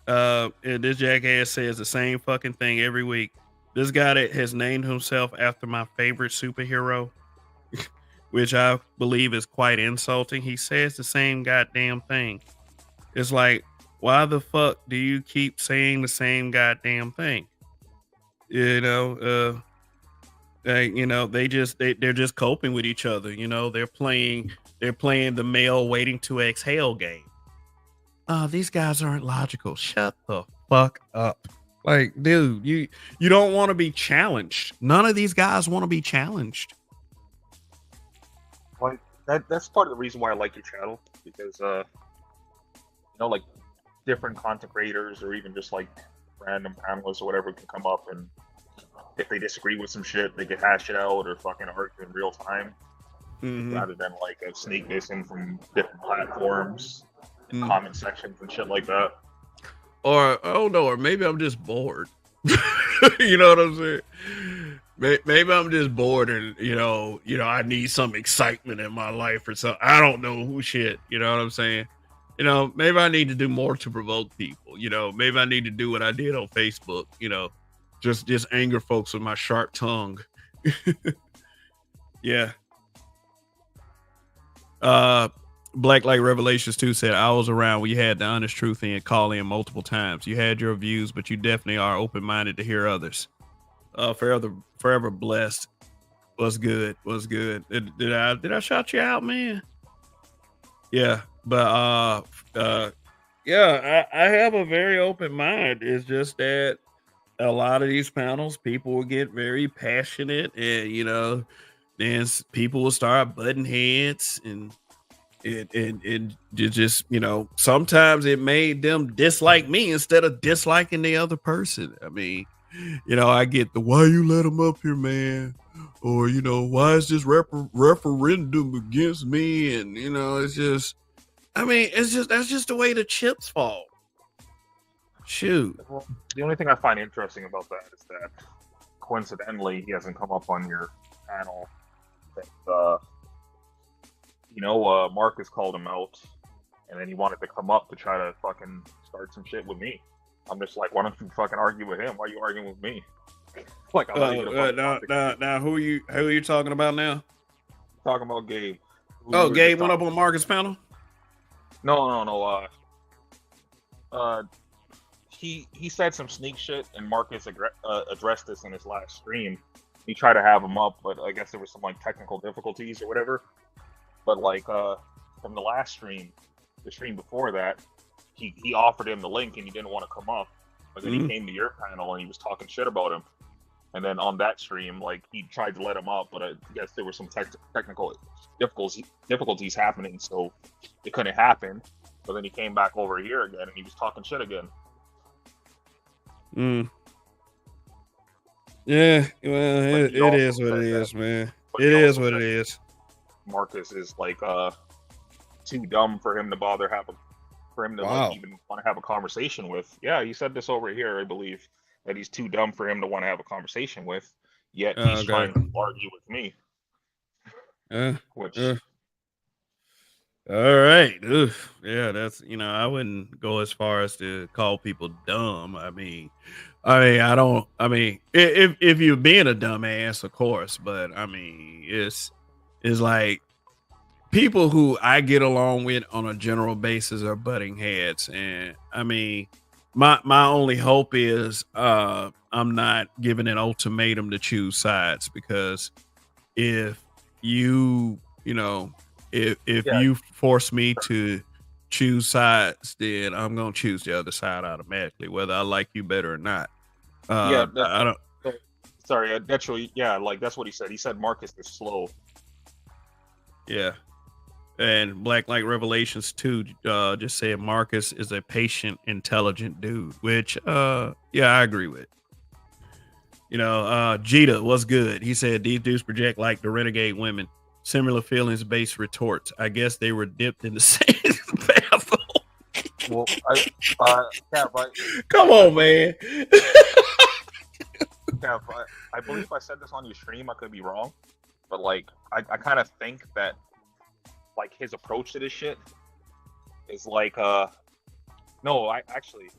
A: And this jackass says the same fucking thing every week. This guy that has named himself after my favorite superhero, which I believe is quite insulting. He says the same goddamn thing. It's like, why the fuck do you keep saying the same goddamn thing? You know, they're just coping with each other. You know, they're playing the male waiting to exhale game. These guys aren't logical. Shut the fuck up. Like, dude, you don't want to be challenged. None of these guys want to be challenged.
E: Like that's part of the reason why I like your channel, because like different content creators or even just like random panelists or whatever can come up, and if they disagree with some shit, they can hash it out or fucking argue in real time, rather than like a sneak this in from different platforms, comment sections and shit like that.
A: Or or maybe I'm just bored. You know what I'm saying? Maybe I'm just bored, and I need some excitement in my life or something. I don't know who shit. You know what I'm saying? Maybe I need to do more to provoke people. Maybe I need to do what I did on Facebook. Just anger folks with my sharp tongue. Yeah. Black Light Revelations 2 said, I was around when you had the honest truth and call in multiple times. You had your views, but you definitely are open-minded to hear others. Forever blessed. Was good. Did I shout you out, man? Yeah, but yeah, I have a very open mind. It's just that a lot of these panels, people will get very passionate, and then people will start butting heads, and it just sometimes it made them dislike me instead of disliking the other person. I mean, I get the why you let them up here, man, or why is this referendum against me, and it's just, that's just the way the chips fall. Shoot.
E: Well, the only thing I find interesting about that is that coincidentally he hasn't come up on your panel. That Marcus called him out, and then he wanted to come up to try to fucking start some shit with me. I'm just like, why don't you fucking argue with him? Why are you arguing with me? Like,
A: now who are you talking about now?
E: Talking about Gabe.
A: Gabe went up on Marcus' panel?
E: No. He said some sneak shit, and Marcus addressed this in his last stream. He tried to have him up, but I guess there was some like technical difficulties or whatever. But like from the last stream, the stream before that, he offered him the link and he didn't want to come up. But then he came to your panel and he was talking shit about him. And then on that stream, like, he tried to let him up, but I guess there were some technical difficulties happening, so it couldn't happen. But then he came back over here again and he was talking shit again.
A: Yeah, well, it is what it is, man. It is what it is.
E: Marcus is like too dumb for him to like, even want to have a conversation with. Yeah, he said this over here, I believe, that he's too dumb for him to want to have a conversation with. Yet he's trying to argue with me.
A: All right. Oof. Yeah, that's I wouldn't go as far as to call people dumb. I mean, if you're being a dumbass, of course, but I mean, it's like people who I get along with on a general basis are butting heads, and I mean, my only hope is I'm not giving an ultimatum to choose sides, because if you force me to choose sides, then I'm gonna choose the other side automatically, whether I like you better or not. I don't.
E: Sorry, naturally, yeah, like that's what he said. He said Marcus is slow.
A: Yeah, and Black Light Revelations 2 just said Marcus is a patient, intelligent dude, which I agree with. Jita, what's good? He said these dudes project like the renegade women. Similar feelings-based retorts. I guess they were dipped in the same bathroom.
E: Well, Cap,
A: Come on, man.
E: Cap, I believe I said this on your stream. I could be wrong, but like, I kind of think that like his approach to this shit is like, no, I actually,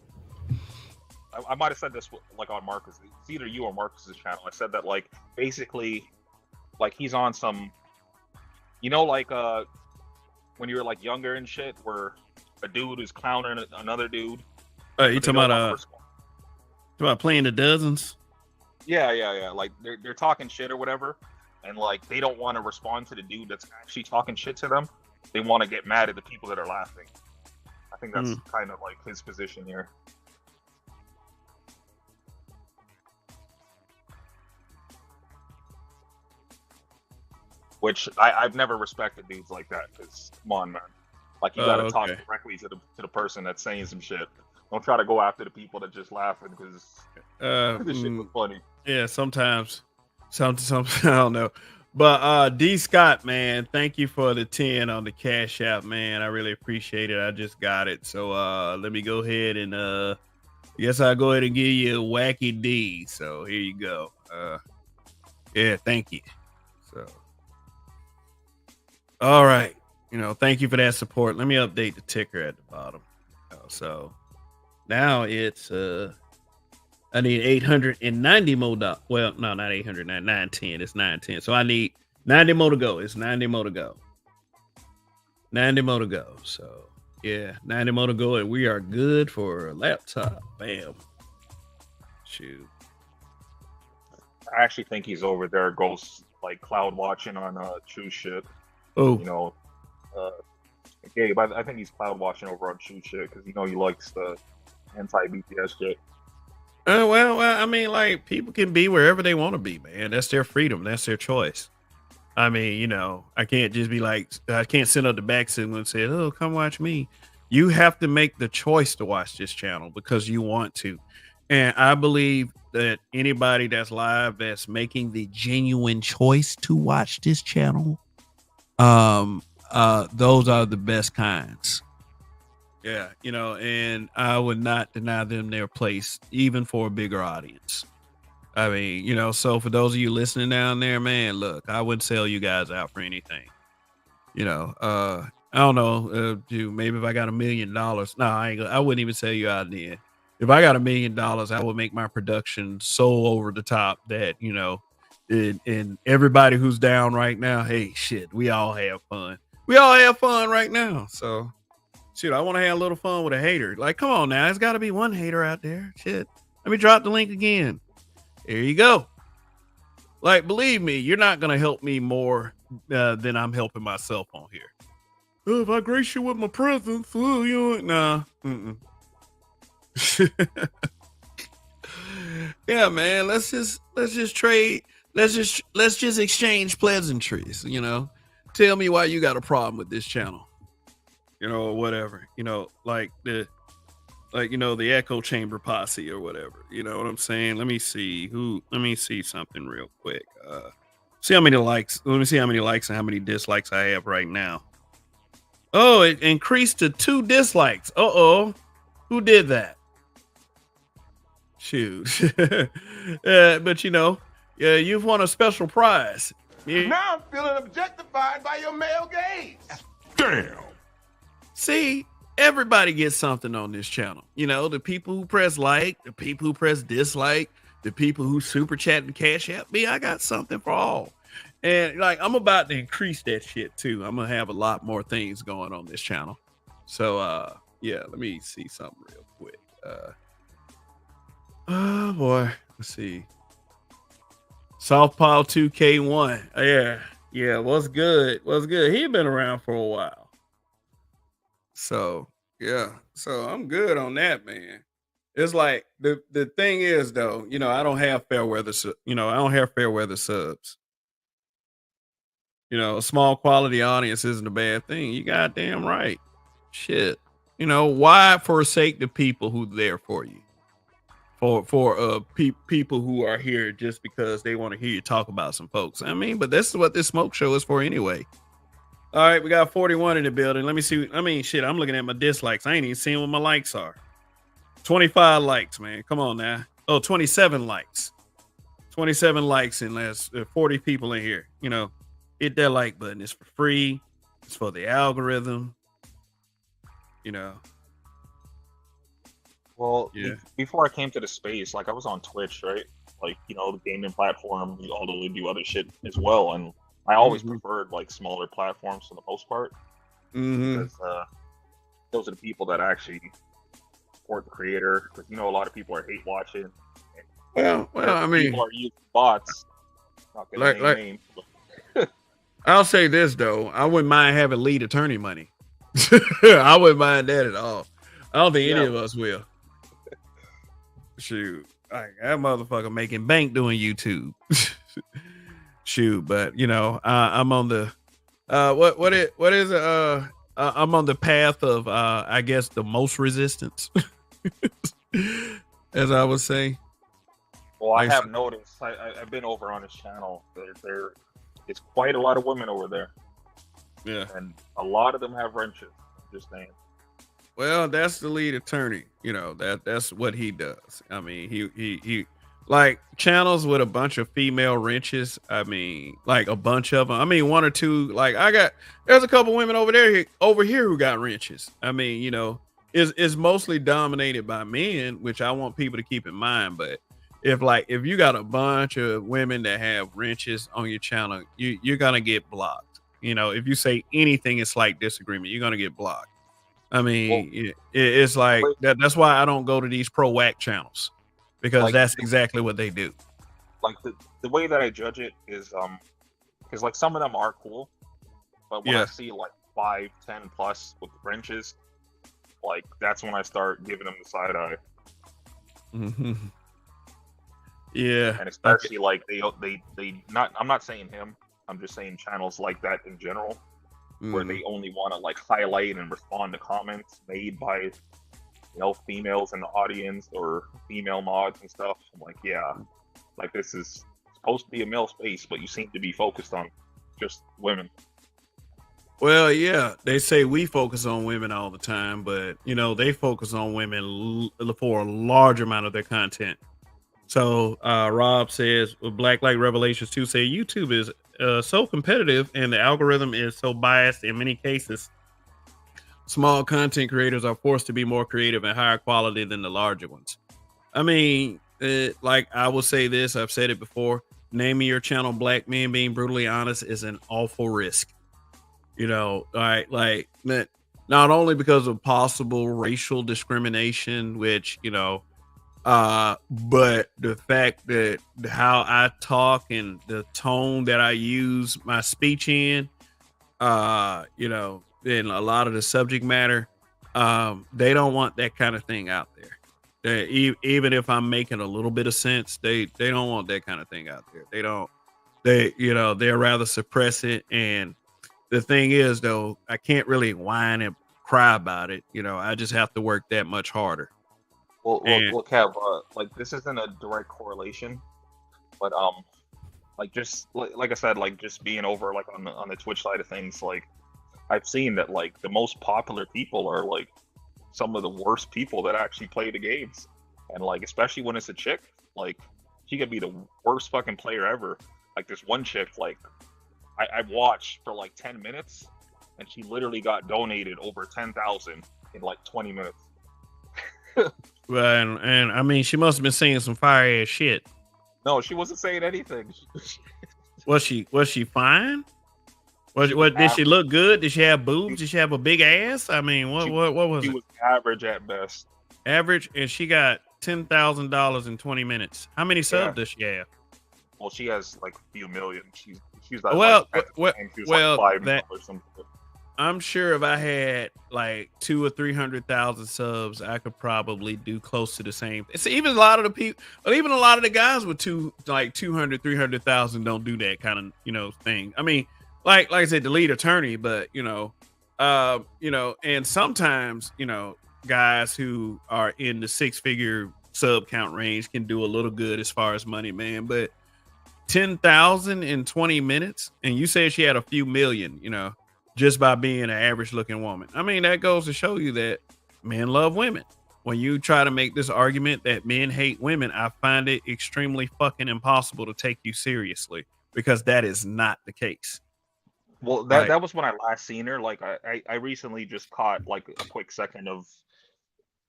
E: I might have said this like on Marcus. It's either you or Marcus's channel. I said that like basically, like he's on some, you know, like when you were like younger and shit, where a dude is clowning another dude.
A: You talking about playing the dozens?
E: Yeah. Like they're talking shit or whatever, and like they don't want to respond to the dude that's actually talking shit to them. They want to get mad at the people that are laughing. I think that's kind of like his position here. Which I've never respected dudes like that, because come on, man. Like, you gotta talk directly to the person that's saying some shit. Don't try to go after the people that just laughing, because this shit was funny.
A: Yeah, sometimes. Some I don't know. But D Scott, man, thank you for the 10 on the Cash App, man. I really appreciate it. I just got it. So let me go ahead and I guess I'll go ahead and give you a wacky D. So here you go. Yeah, thank you. So all right. You know, thank you for that support. Let me update the ticker at the bottom. So now it's I need 890 more dollars. Well, no, not 800, 910. It's 910. So I need 90 more to go. It's 90 more to go. 90 more to go. So yeah, 90 more to go, and we are good for a laptop. Bam. Shoot.
E: I actually think he's over there, ghost like cloud watching on True Shit.
A: Oh,
E: you know, Gabe, I think he's cloud watching over on True Shit, because you know he likes the anti-BTS shit.
A: Well, I mean, like, people can be wherever they want to be, man. That's their freedom. That's their choice. I mean, you know, I can't just be like, I can't send up the back signal and say, oh, come watch me. You have to make the choice to watch this channel because you want to. And I believe that anybody that's live that's making the genuine choice to watch this channel, those are the best kinds. Yeah, you know, and I would not deny them their place, even for a bigger audience. I mean, you know, so for those of you listening down there, man, look, I wouldn't sell you guys out for anything. You know, I don't know, maybe if I got $1 million, no, I wouldn't even sell you out then. If I got $1 million, I would make my production so over the top that, you know, and everybody who's down right now, hey, shit, we all have fun. We all have fun right now, so. Shoot, I want to have a little fun with a hater. Like, come on now. There's got to be one hater out there. Shit. Let me drop the link again. There you go. Like, believe me, you're not going to help me more than I'm helping myself on here. Oh, if I grace you with my presence, oh, you know, nah. Yeah, man. Let's just trade. Let's just exchange pleasantries, you know. Tell me why you got a problem with this channel. You know, or whatever, you know, the echo chamber posse or whatever, you know what I'm saying? Let me see something real quick. See how many likes. Let me see how many likes and how many dislikes I have right now. Oh, it increased to 2 dislikes. Who did that? Shoot. But you know, you've won a special prize. Yeah.
C: Now I'm feeling objectified by your male gaze.
A: Damn. See, everybody gets something on this channel. You know, the people who press like, the people who press dislike, the people who super chat and cash app me, I got something for all. And like, I'm about to increase that shit too. I'm going to have a lot more things going on this channel. So, yeah, let me see something real quick. Oh boy, let's see. Southpaw 2K1. Yeah, what's good? He been around for a while. So yeah, so I'm good on that, man. It's like the thing is though, you know, I don't have fair weather subs. You know, a small quality audience isn't a bad thing. You goddamn right. Shit. You know, why forsake the people who's there for you? for people who are here just because they want to hear you talk about some folks. I mean, but this is what this smoke show is for anyway. All right, we got 41 in the building. Let me see. I mean, shit, I'm looking at my dislikes. I ain't even seeing what my likes are. 25 likes, man. Come on now. Oh, 27 likes. 27 likes and less 40 people in here. You know, hit that like button. It's for free. It's for the algorithm. You know.
E: Well,
A: Yeah.
E: before I came to the space, like I was on Twitch, right? Like, you know, the gaming platform, although they do other shit as well. And I always preferred like smaller platforms for the most part. Because those are the people that actually support the creator. Because, you know, a lot of people are hate watching.
A: Well, I mean,
E: people are using bots. Not gonna name names, but
A: I'll say this though, I wouldn't mind having lead attorney money. I wouldn't mind that at all. I don't think any of us will. Shoot, like that motherfucker making bank doing YouTube. Shoot, but you know, I'm on the what is it? I'm on the path of I guess the most resistance, as I would say.
E: Well, I have noticed. I've been over on his channel. It's quite a lot of women over there.
A: Yeah,
E: and a lot of them have wrenches. Just saying.
A: Well, that's the lead attorney. You know that's what he does. I mean, he like channels with a bunch of female wrenches. I mean, like a bunch of them. I mean, one or two. Like there's a couple women over here who got wrenches. I mean, you know, it's mostly dominated by men, which I want people to keep in mind. But if you got a bunch of women that have wrenches on your channel, you're gonna get blocked. You know, if you say anything in slight disagreement, you're gonna get blocked. I mean, it's like that. That's why I don't go to these pro whack channels, because that's exactly what they do.
E: Like the way that I judge it is because like some of them are cool, but when I see like 5, 10 plus with wrenches, like that's when I start giving them the side eye.
A: Mm-hmm. Yeah,
E: and especially like they not. I'm not saying him. I'm just saying channels like that in general, where they only want to like highlight and respond to comments made by, you know, females in the audience or female mods and stuff. I'm like, yeah, like this is supposed to be a male space, but you seem to be focused on just women.
A: Well, yeah, they say we focus on women all the time, but you know, they focus on women for a large amount of their content. So Rob says, with Black Light Revelations 2 say YouTube is so competitive and the algorithm is so biased in many cases. Small content creators are forced to be more creative and higher quality than the larger ones. I mean, like I will say this, I've said it before, naming your channel Black Men Being Brutally Honest is an awful risk. You know, like not only because of possible racial discrimination, which, you know, but the fact that how I talk and the tone that I use my speech in, you know, and a lot of the subject matter, they don't want that kind of thing out there. Even if I'm making a little bit of sense, they don't want that kind of thing out there. They'd rather suppress it. And the thing is, though, I can't really whine and cry about it. You know, I just have to work that much harder.
E: Well, Kev, like this isn't a direct correlation, but like just like I said, like just being over like on the Twitch side of things, like I've seen that like the most popular people are like some of the worst people that actually play the games, and like especially when it's a chick, like she could be the worst fucking player ever. Like this one chick, like I watched for like 10 minutes, and she literally got donated over 10,000 in like 20 minutes.
A: Well, and I mean, she must have been saying some fire ass shit.
E: No, she wasn't saying anything.
A: Was she fine? What did she look good? Did she have boobs? Did she have a big ass? I mean, what was it?
E: She was average at best.
A: Average, and she got $10,000 in 20 minutes. How many subs does she have?
E: Well, she has like a few million. She's like,
A: well,
E: like 5 million or something.
A: I'm sure if I had like 200,000 or 300,000 subs, I could probably do close to the same. It's even a lot of the people, even a lot of the guys with 200,000, 300,000 don't do that kind of, you know, thing. I mean, like I said, the lead attorney, but you know, and sometimes, you know, guys who are in the 6-figure
F: sub count range can do a little good as far as money, man. But 10,000 in 20 minutes, and you said she had a few million, just by being an average looking woman. I mean, that goes to show you that men love women. When you try to make this argument that men hate women, I find it extremely fucking impossible to take you seriously, because that is not the case.
E: Well,
F: Like,
E: that was when I last seen her. Like I recently just caught like a quick second of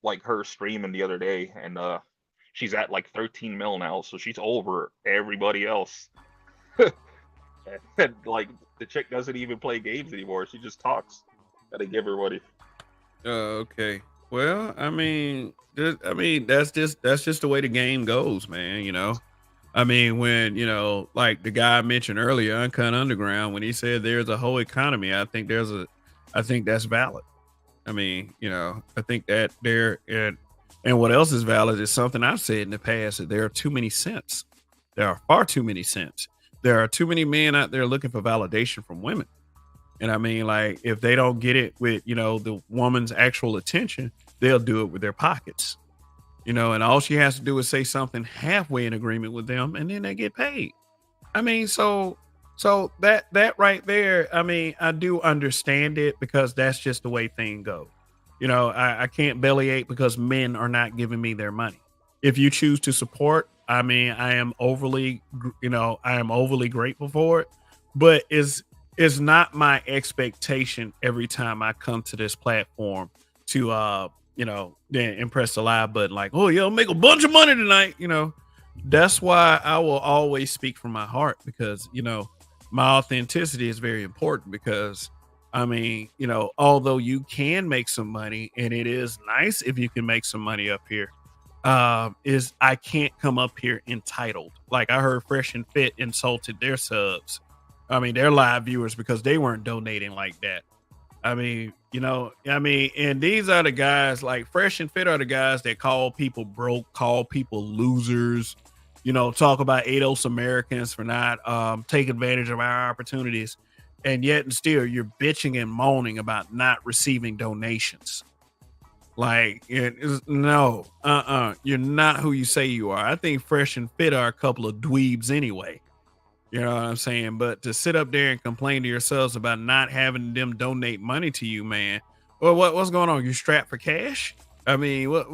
E: like her streaming the other day, and she's at like 13 mil now, so she's over everybody else. And like the chick doesn't even play games anymore; she just talks. Gotta give her money.
F: okay. Well, I mean, that's just the way the game goes, man. I mean, when, like the guy I mentioned earlier, Uncut Underground, when he said there's a whole economy, I think that's valid. I mean, I think that and what else is valid is something I've said in the past, that there are too many simps. There are far too many simps. There are too many men out there looking for validation from women. And I mean, like, if they don't get it with, the woman's actual attention, they'll do it with their pockets, and all she has to do is say something halfway in agreement with them, and then they get paid. I mean, so that right there, I mean, I do understand it, because that's just the way things go. I can't bellyache because men are not giving me their money. If you choose to support, I mean, I am overly grateful for it, but it's not my expectation every time I come to this platform to then impress the live button, like, oh, you'll make a bunch of money tonight. That's why I will always speak from my heart, because my authenticity is very important. Because I mean, although you can make some money, and it is nice if you can make some money up here, is I can't come up here entitled. Like, I heard Fresh and Fit insulted their subs, I mean, their live viewers, because they weren't donating like that. I mean, and these are the guys, like Fresh and Fit are the guys that call people broke, call people losers, talk about ADOS Americans for not taking advantage of our opportunities. And yet and still you're bitching and moaning about not receiving donations. Like, no, you're not who you say you are. I think Fresh and Fit are a couple of dweebs anyway. You know what I'm saying? But to sit up there and complain to yourselves about not having them donate money to you, man. Well, what's going on? You strapped for cash? I mean, what's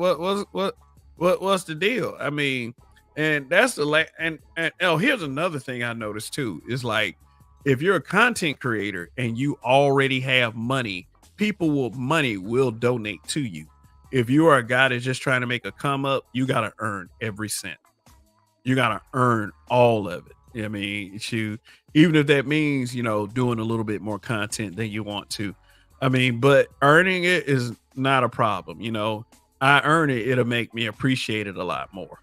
F: the deal? I mean, and that's and here's another thing I noticed too, is like, if you're a content creator and you already have money, people with money will donate to you. If you are a guy that's just trying to make a come up, you got to earn every cent. You got to earn all of it. I mean, even if that means, doing a little bit more content than you want to. I mean, but earning it is not a problem. I earn it. It'll make me appreciate it a lot more.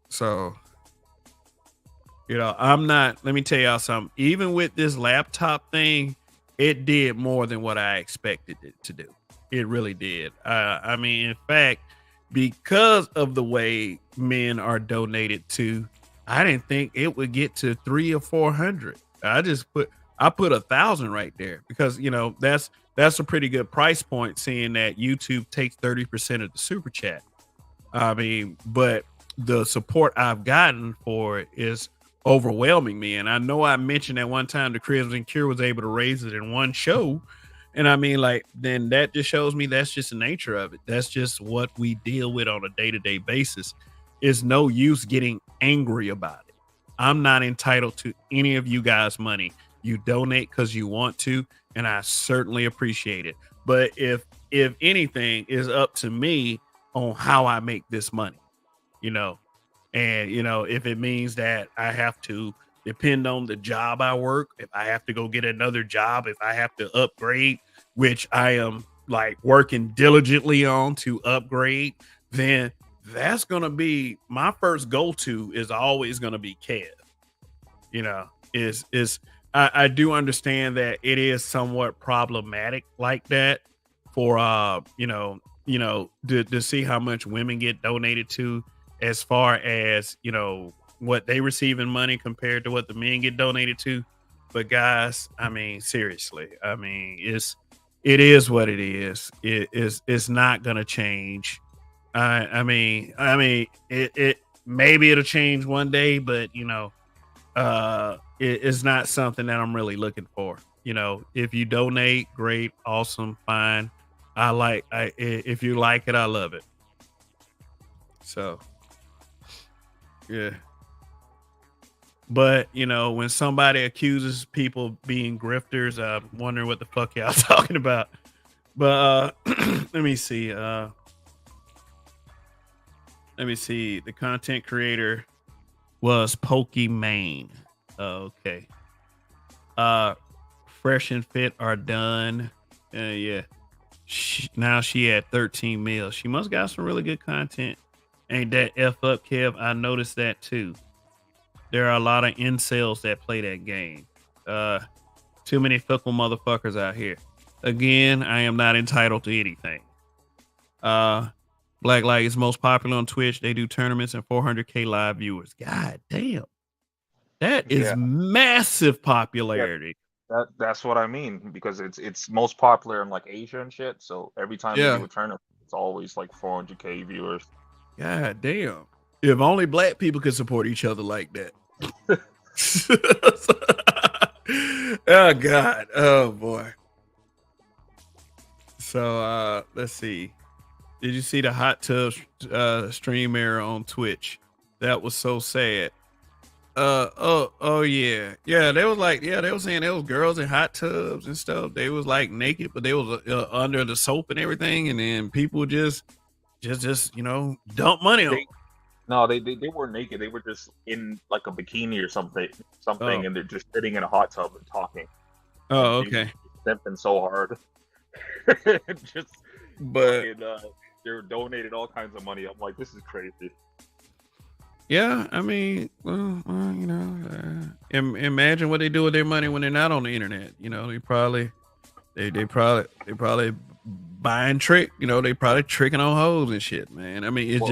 F: So, I'm not, let me tell y'all something. Even with this laptop thing, it did more than what I expected it to do. It really did. I mean, in fact, because of the way men are donated to, I didn't think it would get to 300 or 400. I put 1,000 right there, because that's a pretty good price point, seeing that YouTube takes 30% of the super chat. I mean, but the support I've gotten for it is overwhelming me. And I know I mentioned at one time the Crimson Cure was able to raise it in one show. And I mean, like, then that just shows me that's just the nature of it. That's just what we deal with on a day-to-day basis. It's no use getting angry about it. I'm not entitled to any of you guys' money. You donate because you want to, and I certainly appreciate it. But if anything is up to me on how I make this money, and if it means that I have to depend on the job I work, if I have to go get another job, if I have to upgrade, which I am like working diligently on to upgrade, then that's going to be my first go-to, is always going to be Kev. I do understand that it is somewhat problematic like that for, to see how much women get donated to, as far as, what they receive in money compared to what the men get donated to. But guys, I mean, seriously, I mean, it is what it is. It's not going to change. I mean, it maybe it'll change one day, but it's not something that I'm really looking for. If you donate, great, awesome, fine. If you like it, I love it. So yeah. But when somebody accuses people being grifters, I'm wondering what the fuck y'all talking about. But let me see. Let me see. The content creator was Pokimane. Okay. Uh, Fresh and Fit are done. Yeah. Now she had 13 mil. She must got some really good content. Ain't that F up, Kev? I noticed that too. There are a lot of incels that play that game. Too many fickle motherfuckers out here. Again, I am not entitled to anything. Black Light is most popular on Twitch. They do tournaments and 400K live viewers. God damn. That is massive popularity.
E: That's what I mean, because it's most popular in like Asia and shit. So every time they do a tournament, it's always like 400K viewers.
F: God damn. If only black people could support each other like that. Oh God. Oh boy. So let's see. Did you see the hot tub stream error on Twitch? That was so sad. Oh yeah. They were saying there was girls in hot tubs and stuff. They was like naked, but they was under the soap and everything, and then people just dump money on.
E: No, they weren't naked. They were just in like a bikini or something, and they're just sitting in a hot tub and talking.
F: Oh, okay.
E: Simping so hard. They're donated all kinds of money. I'm like, this is crazy.
F: Yeah, I mean, imagine what they do with their money when they're not on the internet. They probably buying trick. They probably tricking on hoes and shit, man. I mean, that's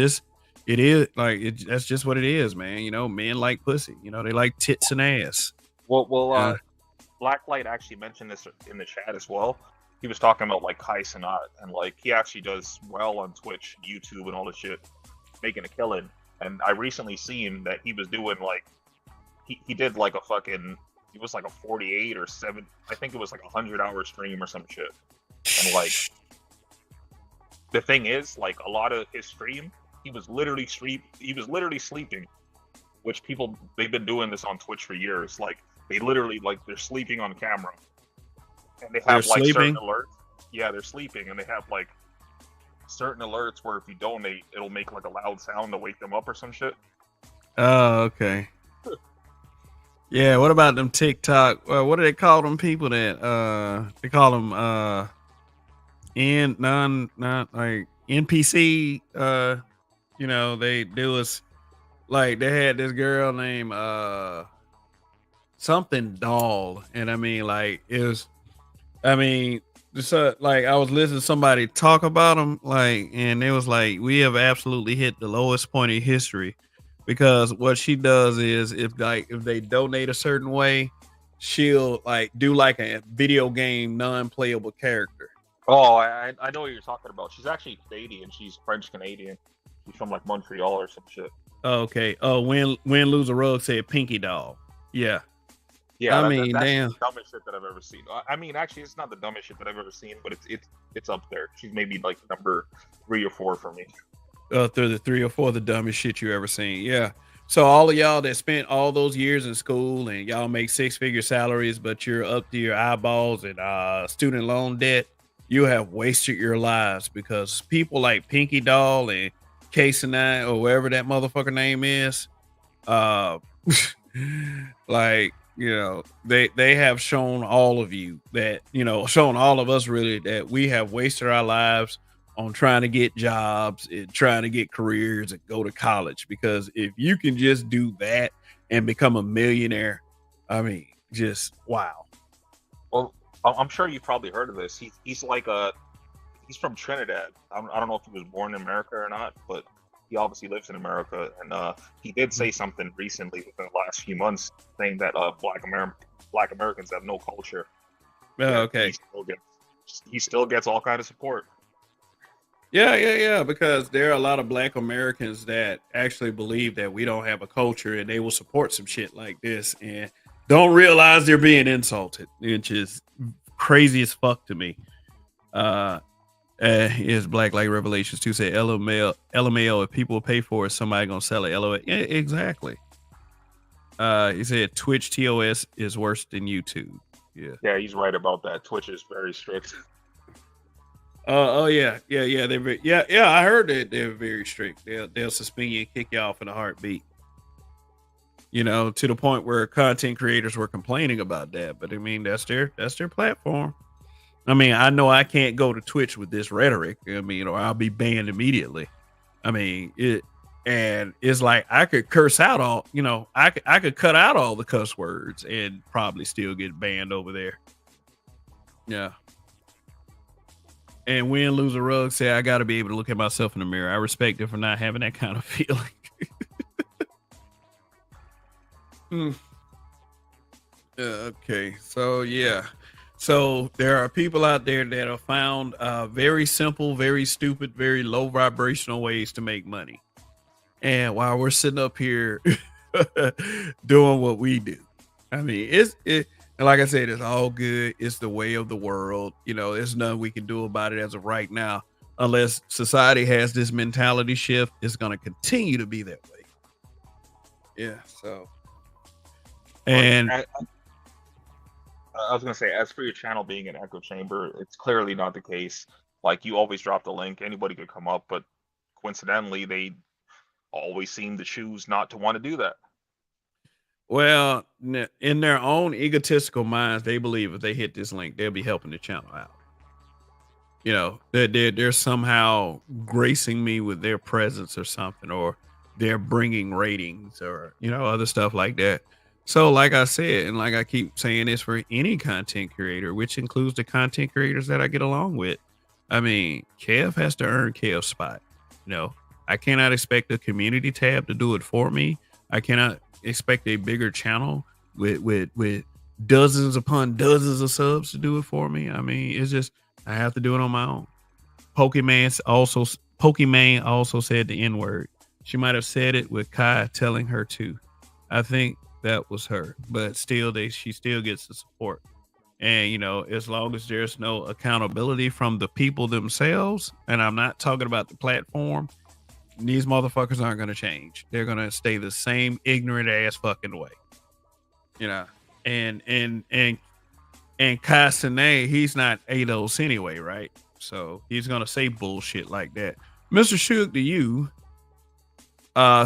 F: just what it is, man. Men like pussy. They like tits and ass.
E: Well, Blacklight actually mentioned this in the chat as well. He was talking about like Kai Cenat, and like he actually does well on Twitch, YouTube, and all this shit, making a killing. And I recently seen that he was doing like he did like a fucking, it was like a 48 or 7, I think it was like 100-hour stream or some shit. And like the thing is, like a lot of his stream, he was literally sleeping, which they've been doing this on Twitch for years. Like they literally they're sleeping on camera. And they have certain alerts. Yeah, they're sleeping, and they have like certain alerts where if you donate, it'll make like a loud sound to wake them up or some shit.
F: Oh, okay. Yeah, what about them TikTok? What do they call them people that they call them not like NPC? They do us like they had this girl named something doll, and I mean like it was. I mean, like I was listening to somebody talk about them, and it was like, we have absolutely hit the lowest point in history, because what she does is if they donate a certain way, she'll like do like a video game non-playable character.
E: Oh, I know what you're talking about. She's actually Canadian. She's French Canadian. She's from like Montreal or some shit.
F: Okay. Oh, win lose a rug said Pinky Doll. Yeah.
E: Yeah,
F: that's
E: damn. The dumbest shit that I've ever seen. I mean, actually, it's not the dumbest shit that I've ever seen, but it's up there. She's maybe like number 3 or 4 for me.
F: Through the 3 or 4, the dumbest shit you ever seen. Yeah. So all of y'all that spent all those years in school and y'all make 6-figure salaries, but you're up to your eyeballs in student loan debt, you have wasted your lives, because people like Pinky Doll and K9 or whatever that motherfucker name is, like. They have shown all of you that, shown all of us really that we have wasted our lives on trying to get jobs and trying to get careers and go to college. Because if you can just do that and become a millionaire, I mean, just wow.
E: Well, I'm sure you've probably heard of this. He's from Trinidad. I don't know if he was born in America or not, but he obviously lives in America, and he did say something recently within the last few months, saying that Black Americans have no culture.
F: Oh, okay.
E: He still gets all kind of support.
F: Yeah. Because there are a lot of Black Americans that actually believe that we don't have a culture, and they will support some shit like this and don't realize they're being insulted, which is crazy as fuck to me. Uh, is Black Light Revelations 2 say LMAO, if people pay for it, somebody gonna sell it. LOL. Yeah, exactly. He said Twitch TOS is worse than YouTube. Yeah.
E: Yeah, he's right about that. Twitch is very strict.
F: Oh yeah. They're I heard that they're very strict. They'll suspend you and kick you off in a heartbeat. You know, to the point where content creators were complaining about that. But I mean, that's their platform. I mean, I know I can't go to Twitch with this rhetoric. I mean, or I'll be banned immediately. I mean, it's like I could curse out all, I could cut out all the cuss words and probably still get banned over there. Yeah. And win, lose a rug, say I got to be able to look at myself in the mirror. I respect it for not having that kind of feeling. Okay, so yeah. So there are people out there that have found very simple, very stupid, very low vibrational ways to make money. And while we're sitting up here doing what we do, I mean, and like I said, it's all good. It's the way of the world. There's nothing we can do about it as of right now, unless society has this mentality shift. It's going to continue to be that way. Yeah. So, and
E: I was going to say, as for your channel being an echo chamber, it's clearly not the case. Like, you always drop the link. Anybody could come up, but coincidentally, they always seem to choose not to want to do that.
F: Well, in their own egotistical minds, they believe if they hit this link, they'll be helping the channel out. They're somehow gracing me with their presence or something, or they're bringing ratings or, other stuff like that. So like I said, and like I keep saying this for any content creator, which includes the content creators that I get along with. I mean, Kev has to earn Kev's spot. I cannot expect a community tab to do it for me. I cannot expect a bigger channel with dozens upon dozens of subs to do it for me. I mean, it's just, I have to do it on my own. Pokemon also said the N-word. She might have said it with Kai telling her to. I think that was her, but still she still gets the support. And as long as there's no accountability from the people themselves, and I'm not talking about the platform, these motherfuckers aren't going to change. They're going to stay the same ignorant ass fucking way. And Kai Cenat, he's not ADOS anyway, right? So he's going to say bullshit like that. Mr. Suge to you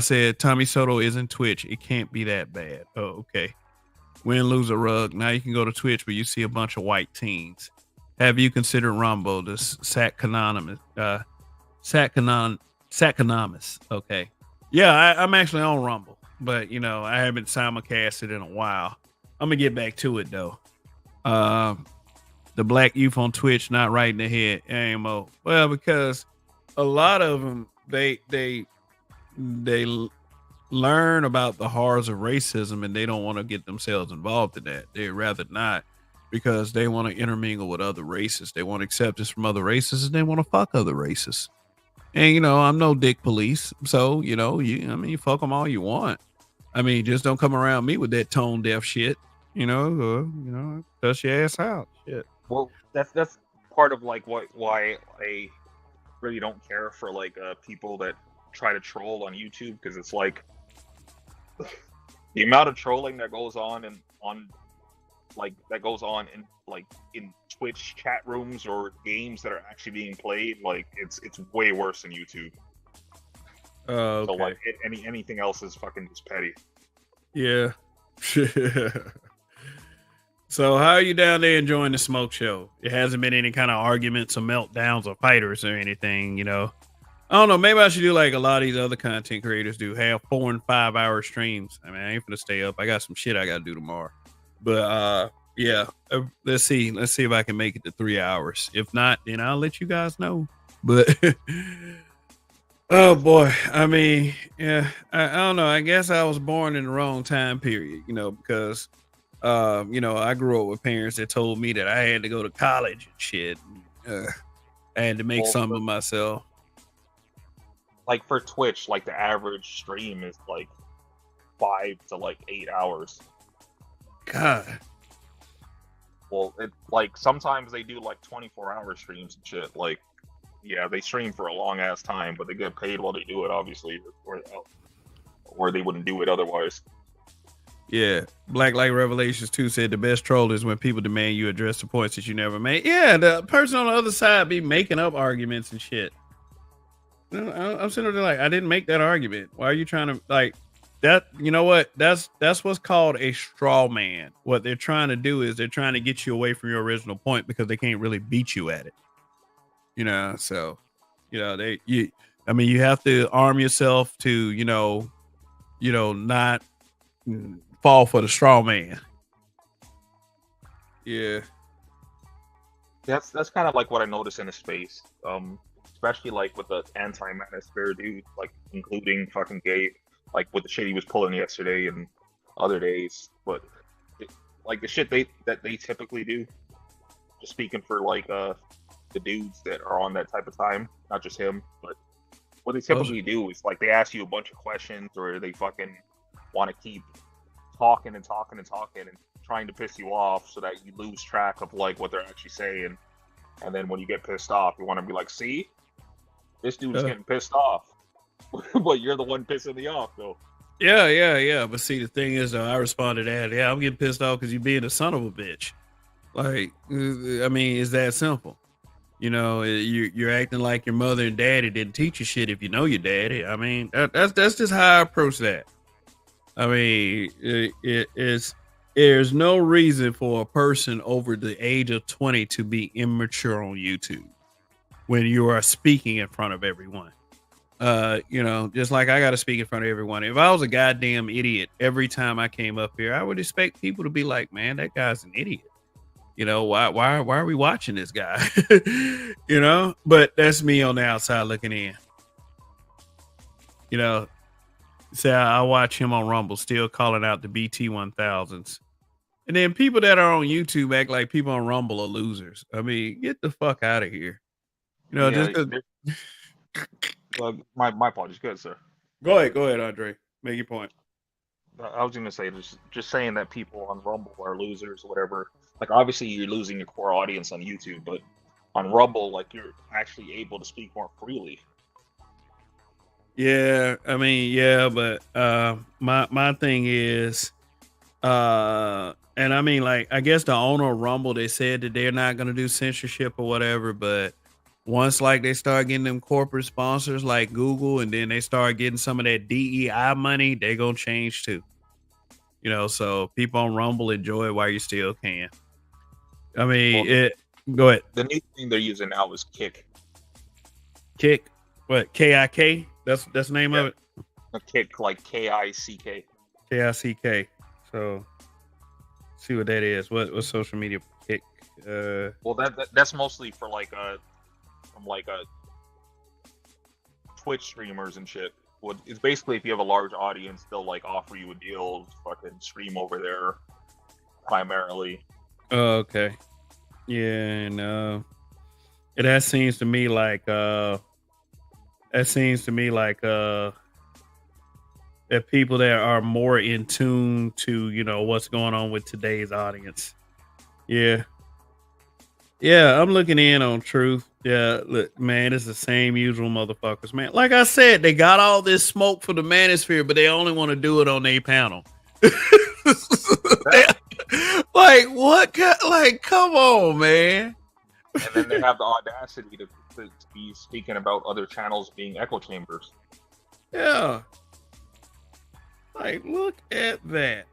F: said Tommy Soto isn't Twitch. It can't be that bad. Oh, okay. Win, lose a rug. Now you can go to Twitch, but you see a bunch of white teens. Have you considered Rumble, the Saconomus? Okay. Yeah, I'm actually on Rumble, but I haven't simulcasted in a while. I'm gonna get back to it though. The black youth on Twitch not right in the head. AMO. Well, because a lot of them they learn about the horrors of racism and they don't want to get themselves involved in that. They'd rather not, because they want to intermingle with other races. They want acceptance from other races and they want to fuck other races. And I'm no dick police, so you fuck them all you want. I mean, just don't come around me with that tone deaf shit. Cuss your ass out. Shit.
E: Well, that's part of like why I really don't care for like people that try to troll on YouTube, because it's like the amount of trolling that goes on in Twitch chat rooms or games that are actually being played, like it's way worse than YouTube.
F: Okay.
E: So like anything else is fucking just petty.
F: Yeah. So how are you down there enjoying the smoke show? It hasn't been any kind of arguments or meltdowns or fighters or anything, I don't know. Maybe I should do like a lot of these other content creators do, have 4 and 5 hour streams. I mean, I ain't gonna stay up. I got some shit I gotta do tomorrow. But yeah, let's see if I can make it to 3 hours. If not, then I'll let you guys know. But oh boy, I mean, yeah, I don't know. I guess I was born in the wrong time period, because I grew up with parents that told me that I had to go to college and shit. I had to make something of myself.
E: like for Twitch, like the average stream is like 5 to like 8 hours.
F: God.
E: Well, it like sometimes they do like 24-hour streams and shit. Like, yeah, they stream for a long ass time, but they get paid while they do it, obviously, or they wouldn't do it otherwise.
F: Yeah, Black Light Revelations 2 said the best troll is when people demand you address the points that you never made. Yeah, the person on the other side be making up arguments and shit. I'm sitting there like, I didn't make that argument. Why are you trying to like that? You know what? That's what's called a straw man. What they're trying to do is they're trying to get you away from your original point because they can't really beat you at it. You know, so you know you have to arm yourself to not fall for the straw man. Yeah.
E: That's kind of like what I noticed in the space. Especially like with the anti-manosphere dude, like including fucking Gay, like with the shit he was pulling yesterday and other days. But like the shit that they typically do, just speaking for like the dudes that are on that type of time, not just him, but what they typically do is like they ask you a bunch of questions, or they fucking want to keep talking and trying to piss you off so that you lose track of like what they're actually saying. And then when you get pissed off, you want to be like, see, this dude's getting pissed off. But you're the one pissing me off, though.
F: Yeah. But see, the thing is, though, I responded to that. Yeah, I'm getting pissed off because you're being a son of a bitch. Like, I mean, it's that simple. You know, you're acting like your mother and daddy didn't teach you shit if you know your daddy. I mean, that's just how I approach that. I mean, there's no reason for a person over the age of 20 to be immature on YouTube when you are speaking in front of everyone. Just like I got to speak in front of everyone. If I was a goddamn idiot every time I came up here, I would expect people to be like, man, that guy's an idiot. You know, why are we watching this guy? You know, but that's me on the outside looking in. You know, say I watch him on Rumble still calling out the BT 1000s. And then people that are on YouTube act like people on Rumble are losers. I mean, get the fuck out of here. You know,
E: well, my apologies. Good, sir.
F: Go ahead, Andre. Make your point.
E: I was going to say, just saying that people on Rumble are losers or whatever. Like, obviously, you're losing your core audience on YouTube, but on Rumble, like, you're actually able to speak more freely.
F: Yeah, I mean, yeah, but my thing is, and I mean, like, I guess the owner of Rumble, they said that they're not going to do censorship or whatever, but once like they start getting them corporate sponsors like Google, and then they start getting some of that DEI money, they're going to change too. You know, so people on Rumble enjoy it while you still can. I mean, go ahead.
E: The new thing they're using now is Kick.
F: Kick? What? KIK? That's the name of it?
E: A Kick, like KICK.
F: KICK. So, see what that is. What social media Kick?
E: Well, that's mostly for like Twitch streamers and shit. Well, it's basically if you have a large audience, they'll like offer you a deal, fucking stream over there primarily.
F: Oh, okay. Yeah, and that seems to me like that people that are more in tune to, you know, what's going on with today's audience. Yeah, I'm looking in on Truth. Yeah, look, man, it's the same usual motherfuckers, man. Like I said, they got all this smoke for the manosphere, but they only want to do it on their panel. Like, what? Like, come on, man.
E: And then they have the audacity to be speaking about other channels being echo chambers.
F: Yeah. Like, look at that.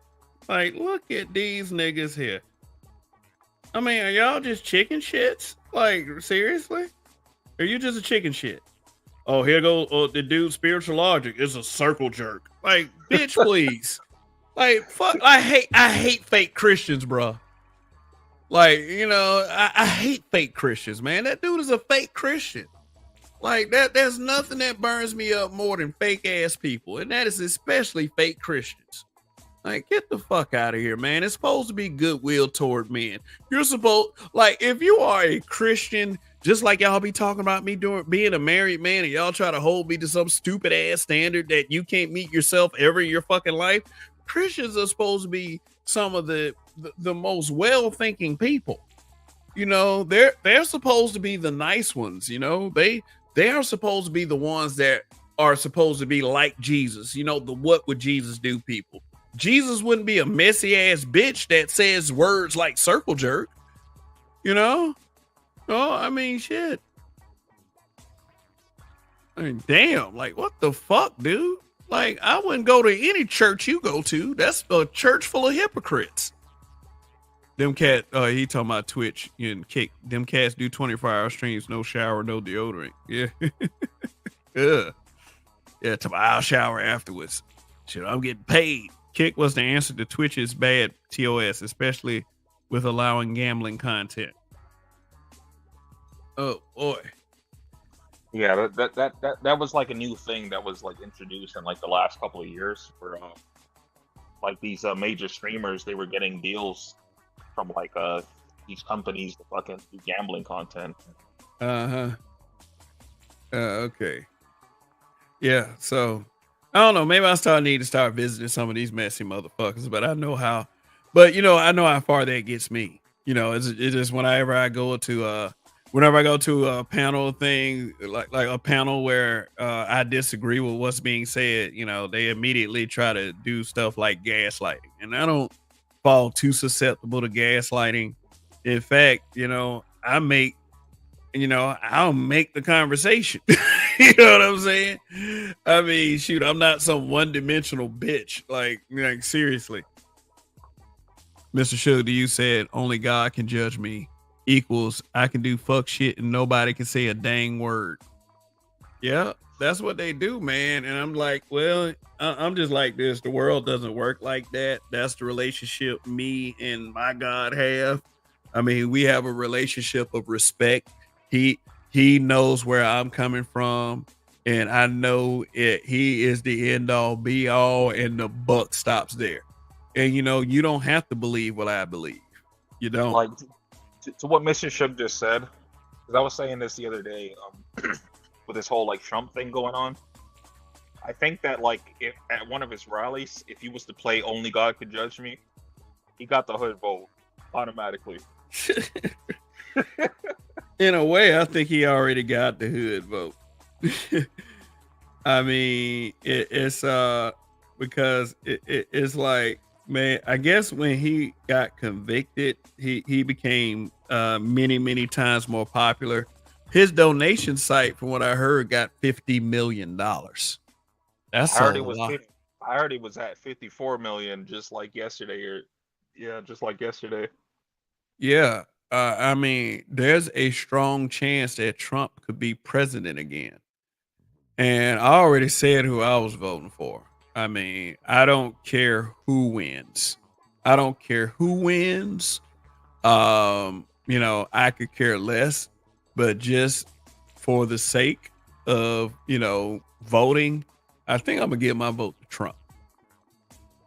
F: Like, look at these niggas here. I mean, are y'all just chicken shits? Like, seriously? Are you just a chicken shit? Oh, here goes the dude, spiritual logic is a circle jerk. Like, bitch, please. Like, fuck, I hate fake Christians, bro. Like, you know, I hate fake Christians, man. That dude is a fake Christian. Like, there's nothing that burns me up more than fake ass people, and that is especially fake Christians. Like, get the fuck out of here, man. It's supposed to be goodwill toward men. You're supposed, like, if you are a Christian, just like y'all be talking about me being a married man, and y'all try to hold me to some stupid ass standard that you can't meet yourself ever in your fucking life. Christians are supposed to be some of the most well-thinking people. You know, they're supposed to be the nice ones. You know, they are supposed to be the ones that are supposed to be like Jesus. You know, the what would Jesus do people. Jesus wouldn't be a messy ass bitch that says words like circle jerk. You know? Oh, I mean, shit. I mean, damn. Like, what the fuck, dude? Like, I wouldn't go to any church you go to. That's a church full of hypocrites. Them cat, he talking about Twitch and kick. Them cats do 24-hour streams, no shower, no deodorant. Yeah. Yeah, I'll shower afterwards. Shit, I'm getting paid. Kick was the answer to Twitch's bad TOS, especially with allowing gambling content. Oh boy.
E: Yeah, that was like a new thing that was like introduced in like the last couple of years, where like these major streamers, they were getting deals from like these companies to fucking do gambling content.
F: Okay. Yeah, so I don't know. Maybe I need to start visiting some of these messy motherfuckers, but I know how far that gets me. You know, it's just whenever I go to a panel thing, like a panel where I disagree with what's being said, you know, they immediately try to do stuff like gaslighting. And I don't fall too susceptible to gaslighting. In fact, you know, I'll make the conversation. You know what I'm saying? I mean, shoot, I'm not some one-dimensional bitch. Like seriously. Mr. Sugar, you said only God can judge me equals I can do fuck shit and nobody can say a dang word. Yeah, that's what they do, man. And I'm like, well, I'm just like this. The world doesn't work like that. That's the relationship me and my God have. I mean, we have a relationship of respect. He knows where I'm coming from, and I know it. He is the end all be all, and the buck stops there. And you know, you don't have to believe what I believe. You don't.
E: Like to what Mr. Shug just said, because I was saying this the other day with this whole like Trump thing going on. I think that like if at one of his rallies, if he was to play "Only God Could Judge Me," he got the hood vote automatically.
F: In a way, I think he already got the hood vote. I mean, it's because it's like, man, I guess when he got convicted, he became many times more popular. His donation site, from what I heard, got $50 million. That's
E: I already
F: a lot.
E: I already was at 54 million just like yesterday. Just like yesterday.
F: Yeah. I mean, there's a strong chance that Trump could be president again. And I already said who I was voting for. I mean, I don't care who wins. I don't care who wins. You know, I could care less, but just for the sake of, you know, voting, I think I'm gonna give my vote to Trump.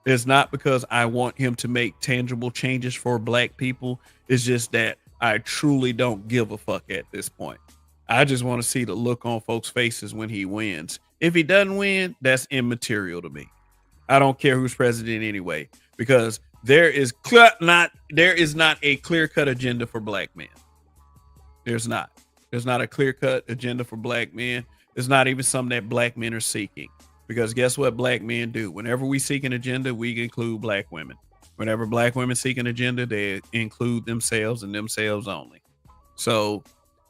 F: It's not because I want him to make tangible changes for black people. It's just that I truly don't give a fuck at this point. I just want to see the look on folks' faces when he wins. If he doesn't win, that's immaterial to me. I don't care who's president anyway, because there is not a clear-cut agenda for black men. There's not a clear-cut agenda for black men. There's not even something that black men are seeking. Because guess what black men do? Whenever we seek an agenda, we include black women. Whenever black women seek an agenda, they include themselves and themselves only. So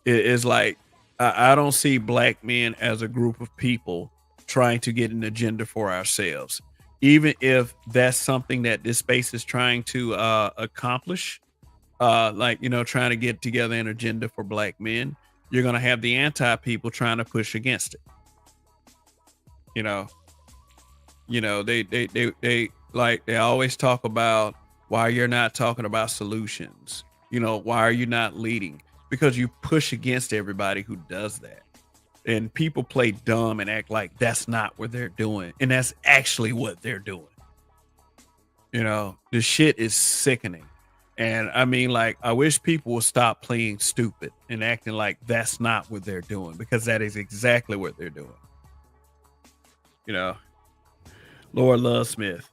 F: it's like, I don't see black men as a group of people trying to get an agenda for ourselves. Even if that's something that this space is trying to accomplish, like, you know, trying to get together an agenda for black men, you're going to have the anti-people trying to push against it. You know, they always talk about why you're not talking about solutions. You know, why are you not leading? Because you push against everybody who does that. And people play dumb and act like that's not what they're doing. And that's actually what they're doing. The shit is sickening. And I mean, like, I wish people would stop playing stupid and acting like that's not what they're doing, because that is exactly what they're doing. Lord Love Smith.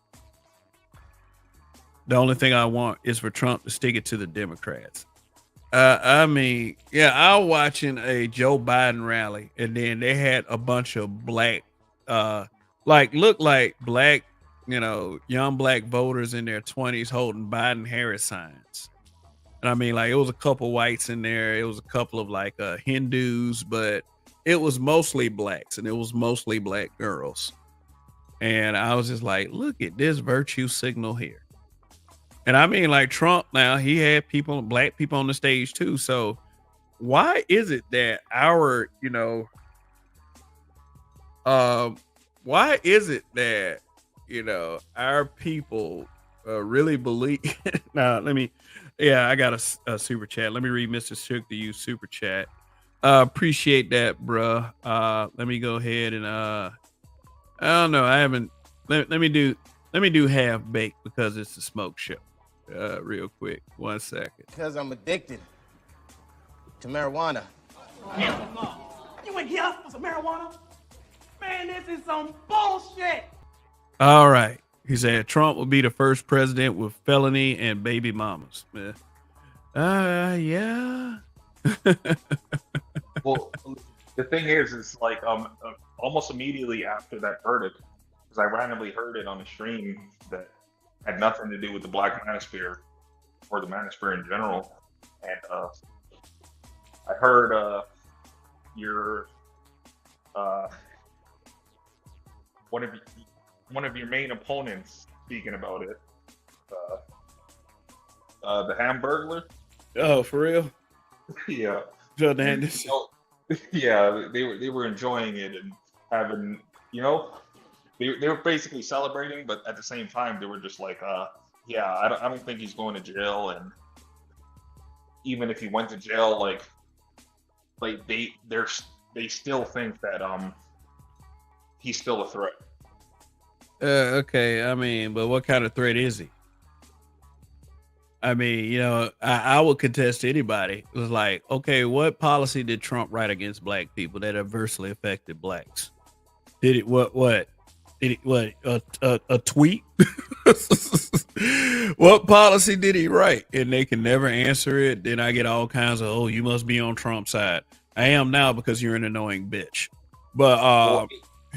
F: The only thing I want is for Trump to stick it to the Democrats. I mean, yeah, I was watching a Joe Biden rally, and then they had a bunch of black, looked like black, young black voters in their 20s holding Biden Harris signs. And I mean, like, it was a couple whites in there. It was a couple of like Hindus, but it was mostly blacks, and it was mostly black girls. And I was just like, look at this virtue signal here. And I mean, like, Trump now, he had black people on the stage too. So why is it that our people really believe? Now, I got a super chat. Let me read Mr. Shook to you super chat. Appreciate that, bruh. Let me go ahead and I don't know. I haven't. Let me do half baked because it's a smoke show. Real quick, 1 second.
G: Because I'm addicted to marijuana.
H: Hell no. You ain't here for some marijuana? Man, this is some bullshit.
F: All right. He said Trump will be the first president with felony and baby mamas. Yeah.
E: Well, the thing is, it's like almost immediately after that verdict, because I randomly heard it on a stream that had nothing to do with the Black Manosphere or the Manosphere in general, and I heard your one of your main opponents speaking about it, the Hamburglar.
F: Oh, for real?
E: Yeah.
F: John Anderson.
E: Yeah, they were enjoying it and having, they were basically celebrating, but at the same time they were just like, yeah, I don't think he's going to jail, and even if he went to jail, like they still think that he's still a threat.
F: Okay, I mean, but what kind of threat is he? I mean, I would contest to anybody. It was like, okay, what policy did Trump write against black people that adversely affected blacks? Did it what? Did it a tweet? What policy did he write? And they can never answer it. Then I get all kinds of, oh, you must be on Trump's side. I am now because you're an annoying bitch. But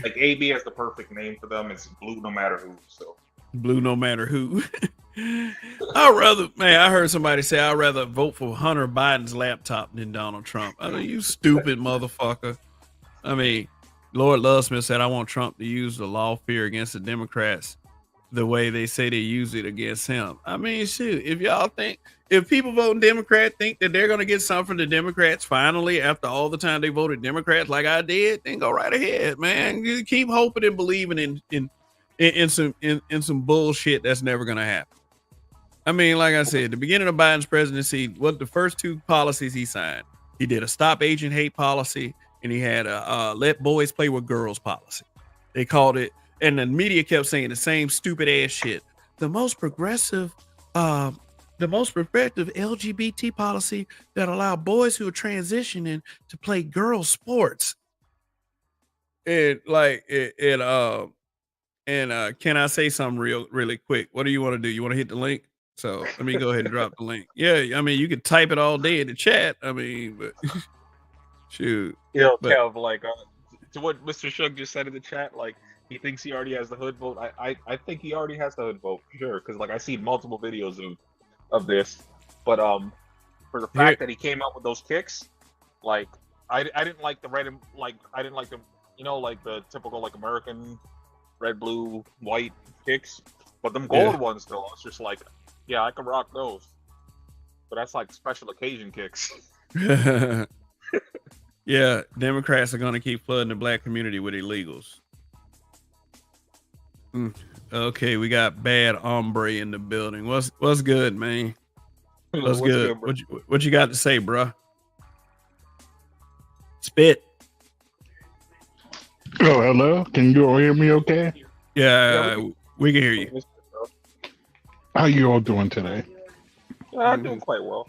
E: like AB has the perfect name for them. It's blue no matter who. So
F: blue no matter who. I heard somebody say I'd rather vote for Hunter Biden's laptop than Donald Trump. I mean, you stupid motherfucker. I mean, Lord Love Smith said I want Trump to use the lawfare against the Democrats the way they say they use it against him. I mean, shit, if people voting Democrat think that they're going to get something from the Democrats finally after all the time they voted Democrats like I did, then go right ahead, man. You keep hoping and believing in some bullshit that's never going to happen. I mean, like I said, the beginning of Biden's presidency, what the first two policies he signed, he did a stop agent hate policy, and he had a let boys play with girls policy. They called it, and the media kept saying the same stupid ass shit. The most progressive LGBT policy that allow boys who are transitioning to play girls sports. And can I say something really quick? What do you want to do? You want to hit the link? So let me go ahead and drop the link. Yeah, I mean, you could type it all day in the chat. I mean, but shoot.
E: Kev, like to what Mr. Shug just said in the chat, like he thinks he already has the hood vote. I think he already has the hood vote for sure, because like I see multiple videos of this. But for the fact that he came out with those kicks, like I didn't like the red and like I didn't like the like the typical like American red, blue, white kicks, but them gold ones though, it's just like, yeah, I can rock those. But that's like special occasion kicks.
F: Yeah, Democrats are going to keep flooding the black community with illegals. Okay, we got bad hombre in the building. What's good, man? What's good? What you got to say, bro? Spit.
I: Oh, hello. Can you all hear me okay?
F: Yeah, we can hear you.
I: How you all doing today?
E: Doing quite well.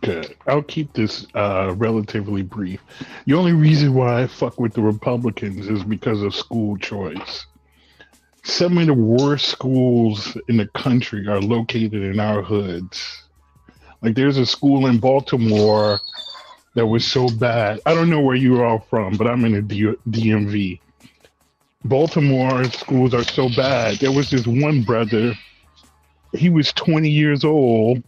I: Good. I'll keep this relatively brief. The only reason why I fuck with the Republicans is because of school choice. Some of the worst schools in the country are located in our hoods. Like there's a school in Baltimore that was so bad. I don't know where you're all from, but I'm in the DMV. Baltimore schools are so bad. There was this one brother, he was 20 years old,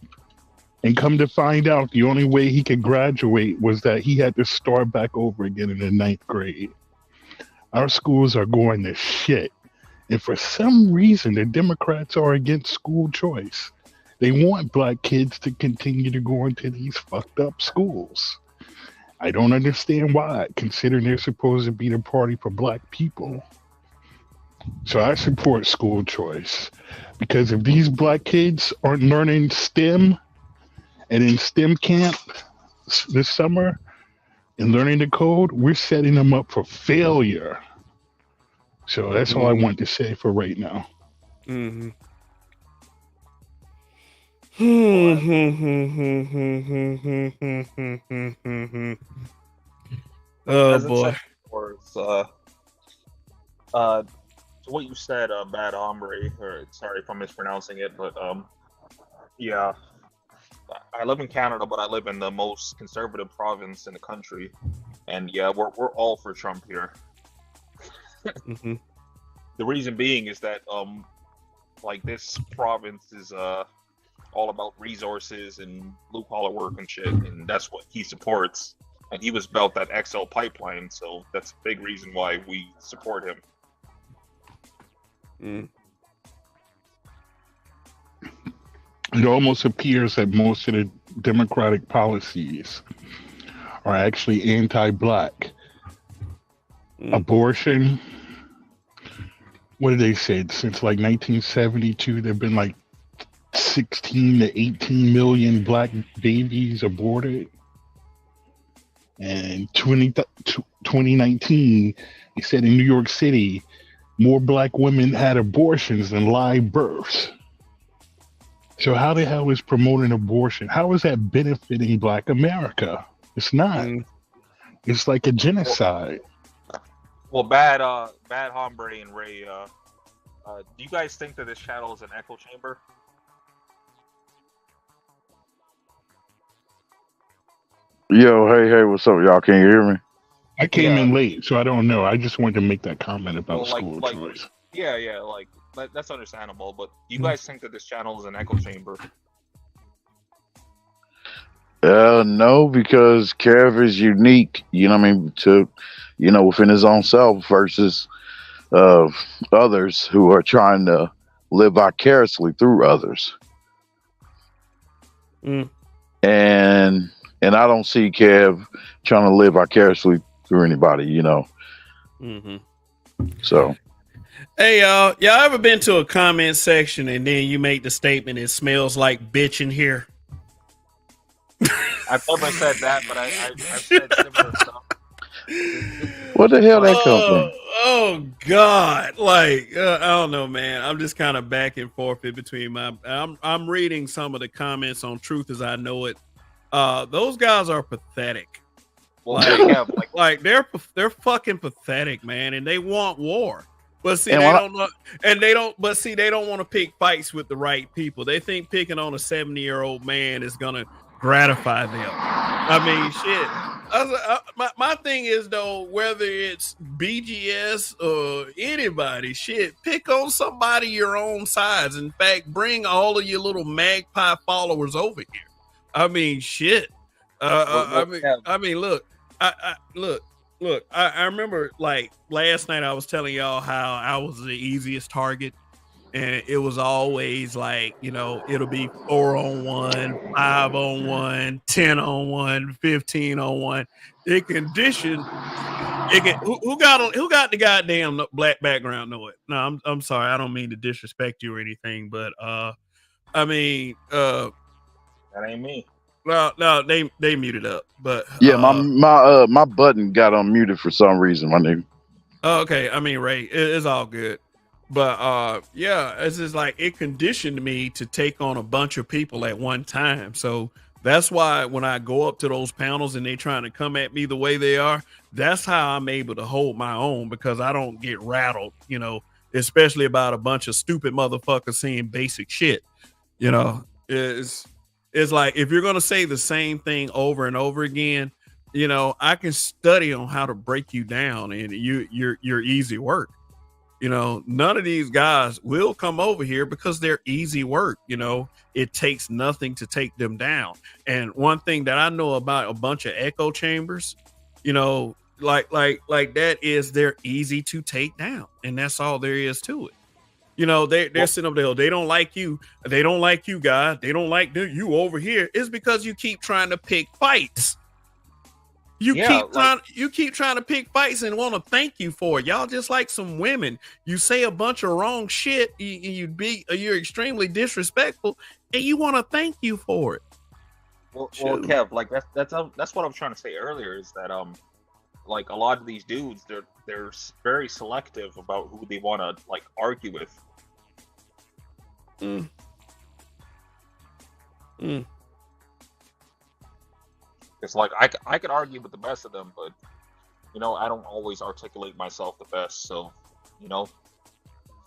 I: and come to find out the only way he could graduate was that he had to start back over again in the 9th grade. Our schools are going to shit. And for some reason, the Democrats are against school choice. They want black kids to continue to go into these fucked up schools. I don't understand why, considering they're supposed to be the party for black people. So I support school choice, because if these black kids aren't learning STEM and in STEM camp this summer and learning the code, we're setting them up for failure. So that's all I want to say for right now.
F: Mm-hmm. Oh boy.
E: To what you said, bad hombre, or sorry if I'm mispronouncing it, but yeah, I live in Canada, but I live in the most conservative province in the country, and yeah, we're all for Trump here.
F: Mm-hmm.
E: The reason being is that like this province is all about resources and blue collar work and shit, and that's what he supports. And he was built that XL pipeline, so that's a big reason why we support him.
I: It almost appears that most of the Democratic policies are actually anti-black. Abortion, what did they say? Since like 1972, there have been like 16 to 18 million black babies aborted. And 2019, he said in New York City, more black women had abortions than live births. So how the hell is promoting abortion? How is that benefiting black America? It's not. It's like a genocide.
E: Well, bad hombre and Ray, do you guys think that this channel is an echo chamber?
J: Yo, hey, what's up, y'all? Can you hear me?
I: I came in late, so I don't know. I just wanted to make that comment about school choice.
E: Yeah, like that's understandable. But do you guys think that this channel is an echo chamber?
J: No, because Kev is unique. You know what I mean? To within his own self versus others who are trying to live vicariously through others. And I don't see Kev trying to live vicariously through anybody, So,
F: hey y'all ever been to a comment section and then you make the statement, it smells like bitch in here?
E: I've never said that, but I've said similar stuff.
J: What the hell that come from?
F: Oh God! Like I don't know, man. I'm just kind of back and forth in between I'm reading some of the comments on Truth as I Know It. Those guys are pathetic.
E: Well,
F: they're fucking pathetic, man, and they want war. But see, they don't want to pick fights with the right people. They think picking on a 70-year-old man is gonna gratify them. I mean, shit. My thing is though, whether it's BGS or anybody, shit, pick on somebody your own size. In fact, bring all of your little magpie followers over here. I mean, shit. I mean, look. I remember like last night I was telling y'all how I was the easiest target, and it was always like, it'll be 4-on-1, 5-on-1, 10-on-1, 15-on-1. It condition. Who got the goddamn black background? Know it? No, I'm sorry. I don't mean to disrespect you or anything, but I mean,
E: that ain't me.
F: No, they muted up, but
J: yeah, my button got unmuted for some reason, my nigga.
F: Okay, I mean, Ray, it's all good. But yeah, it's just like it conditioned me to take on a bunch of people at one time. So that's why when I go up to those panels and they trying to come at me the way they are, that's how I'm able to hold my own, because I don't get rattled, especially about a bunch of stupid motherfuckers saying basic shit. It's like, if you're gonna say the same thing over and over again, I can study on how to break you down, and you're easy work. None of these guys will come over here because they're easy work. It takes nothing to take them down. And one thing that I know about a bunch of echo chambers, like that, is they're easy to take down, and that's all there is to it. They're sitting up there. They don't like you. They don't like you, guys. They don't like you over here. It's because you keep trying to pick fights. You keep trying to pick fights and want to thank you for it. Y'all just like some women. You say a bunch of wrong shit. You're extremely disrespectful, and you want to thank you for it.
E: Well, Kev, like that's what I was trying to say earlier, is that like a lot of these dudes, they're very selective about who they want to like argue with. It's like I could argue with the best of them, but I don't always articulate myself the best. So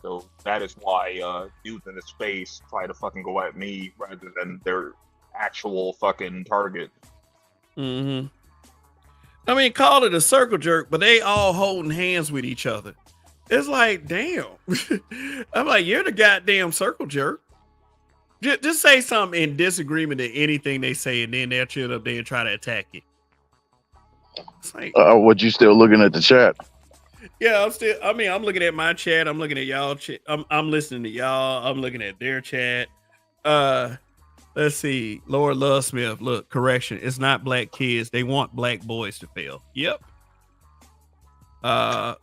E: so that is why dudes in the space try to fucking go at me rather than their actual fucking target.
F: I mean, call it a circle jerk, but they all holding hands with each other. It's like, damn. I'm like, you're the goddamn circle jerk. Just say something in disagreement to anything they say, and then they'll chill up there and try to attack you. It's like,
J: what, you still looking at the chat?
F: Yeah, I'm looking at my chat. I'm looking at y'all chat. I'm listening to y'all. I'm looking at their chat. Let's see. Lord Love Smith. Look, correction. It's not black kids. They want black boys to fail. Yep.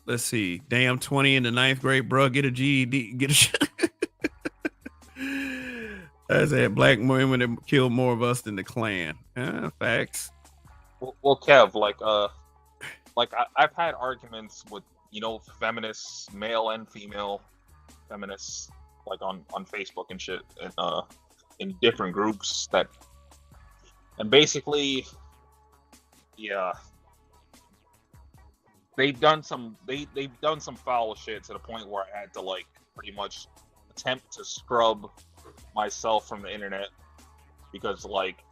F: Let's see. Damn, 20 in the 9th grade, bro. Get a GED. Get a I said black women that killed more of us than the Klan. Facts.
E: Well, Kev, I've had arguments with feminists, male and female feminists, like on Facebook and shit, and in different groups and basically, yeah, they've done some foul shit to the point where I had to like pretty much attempt to scrub myself from the internet, because like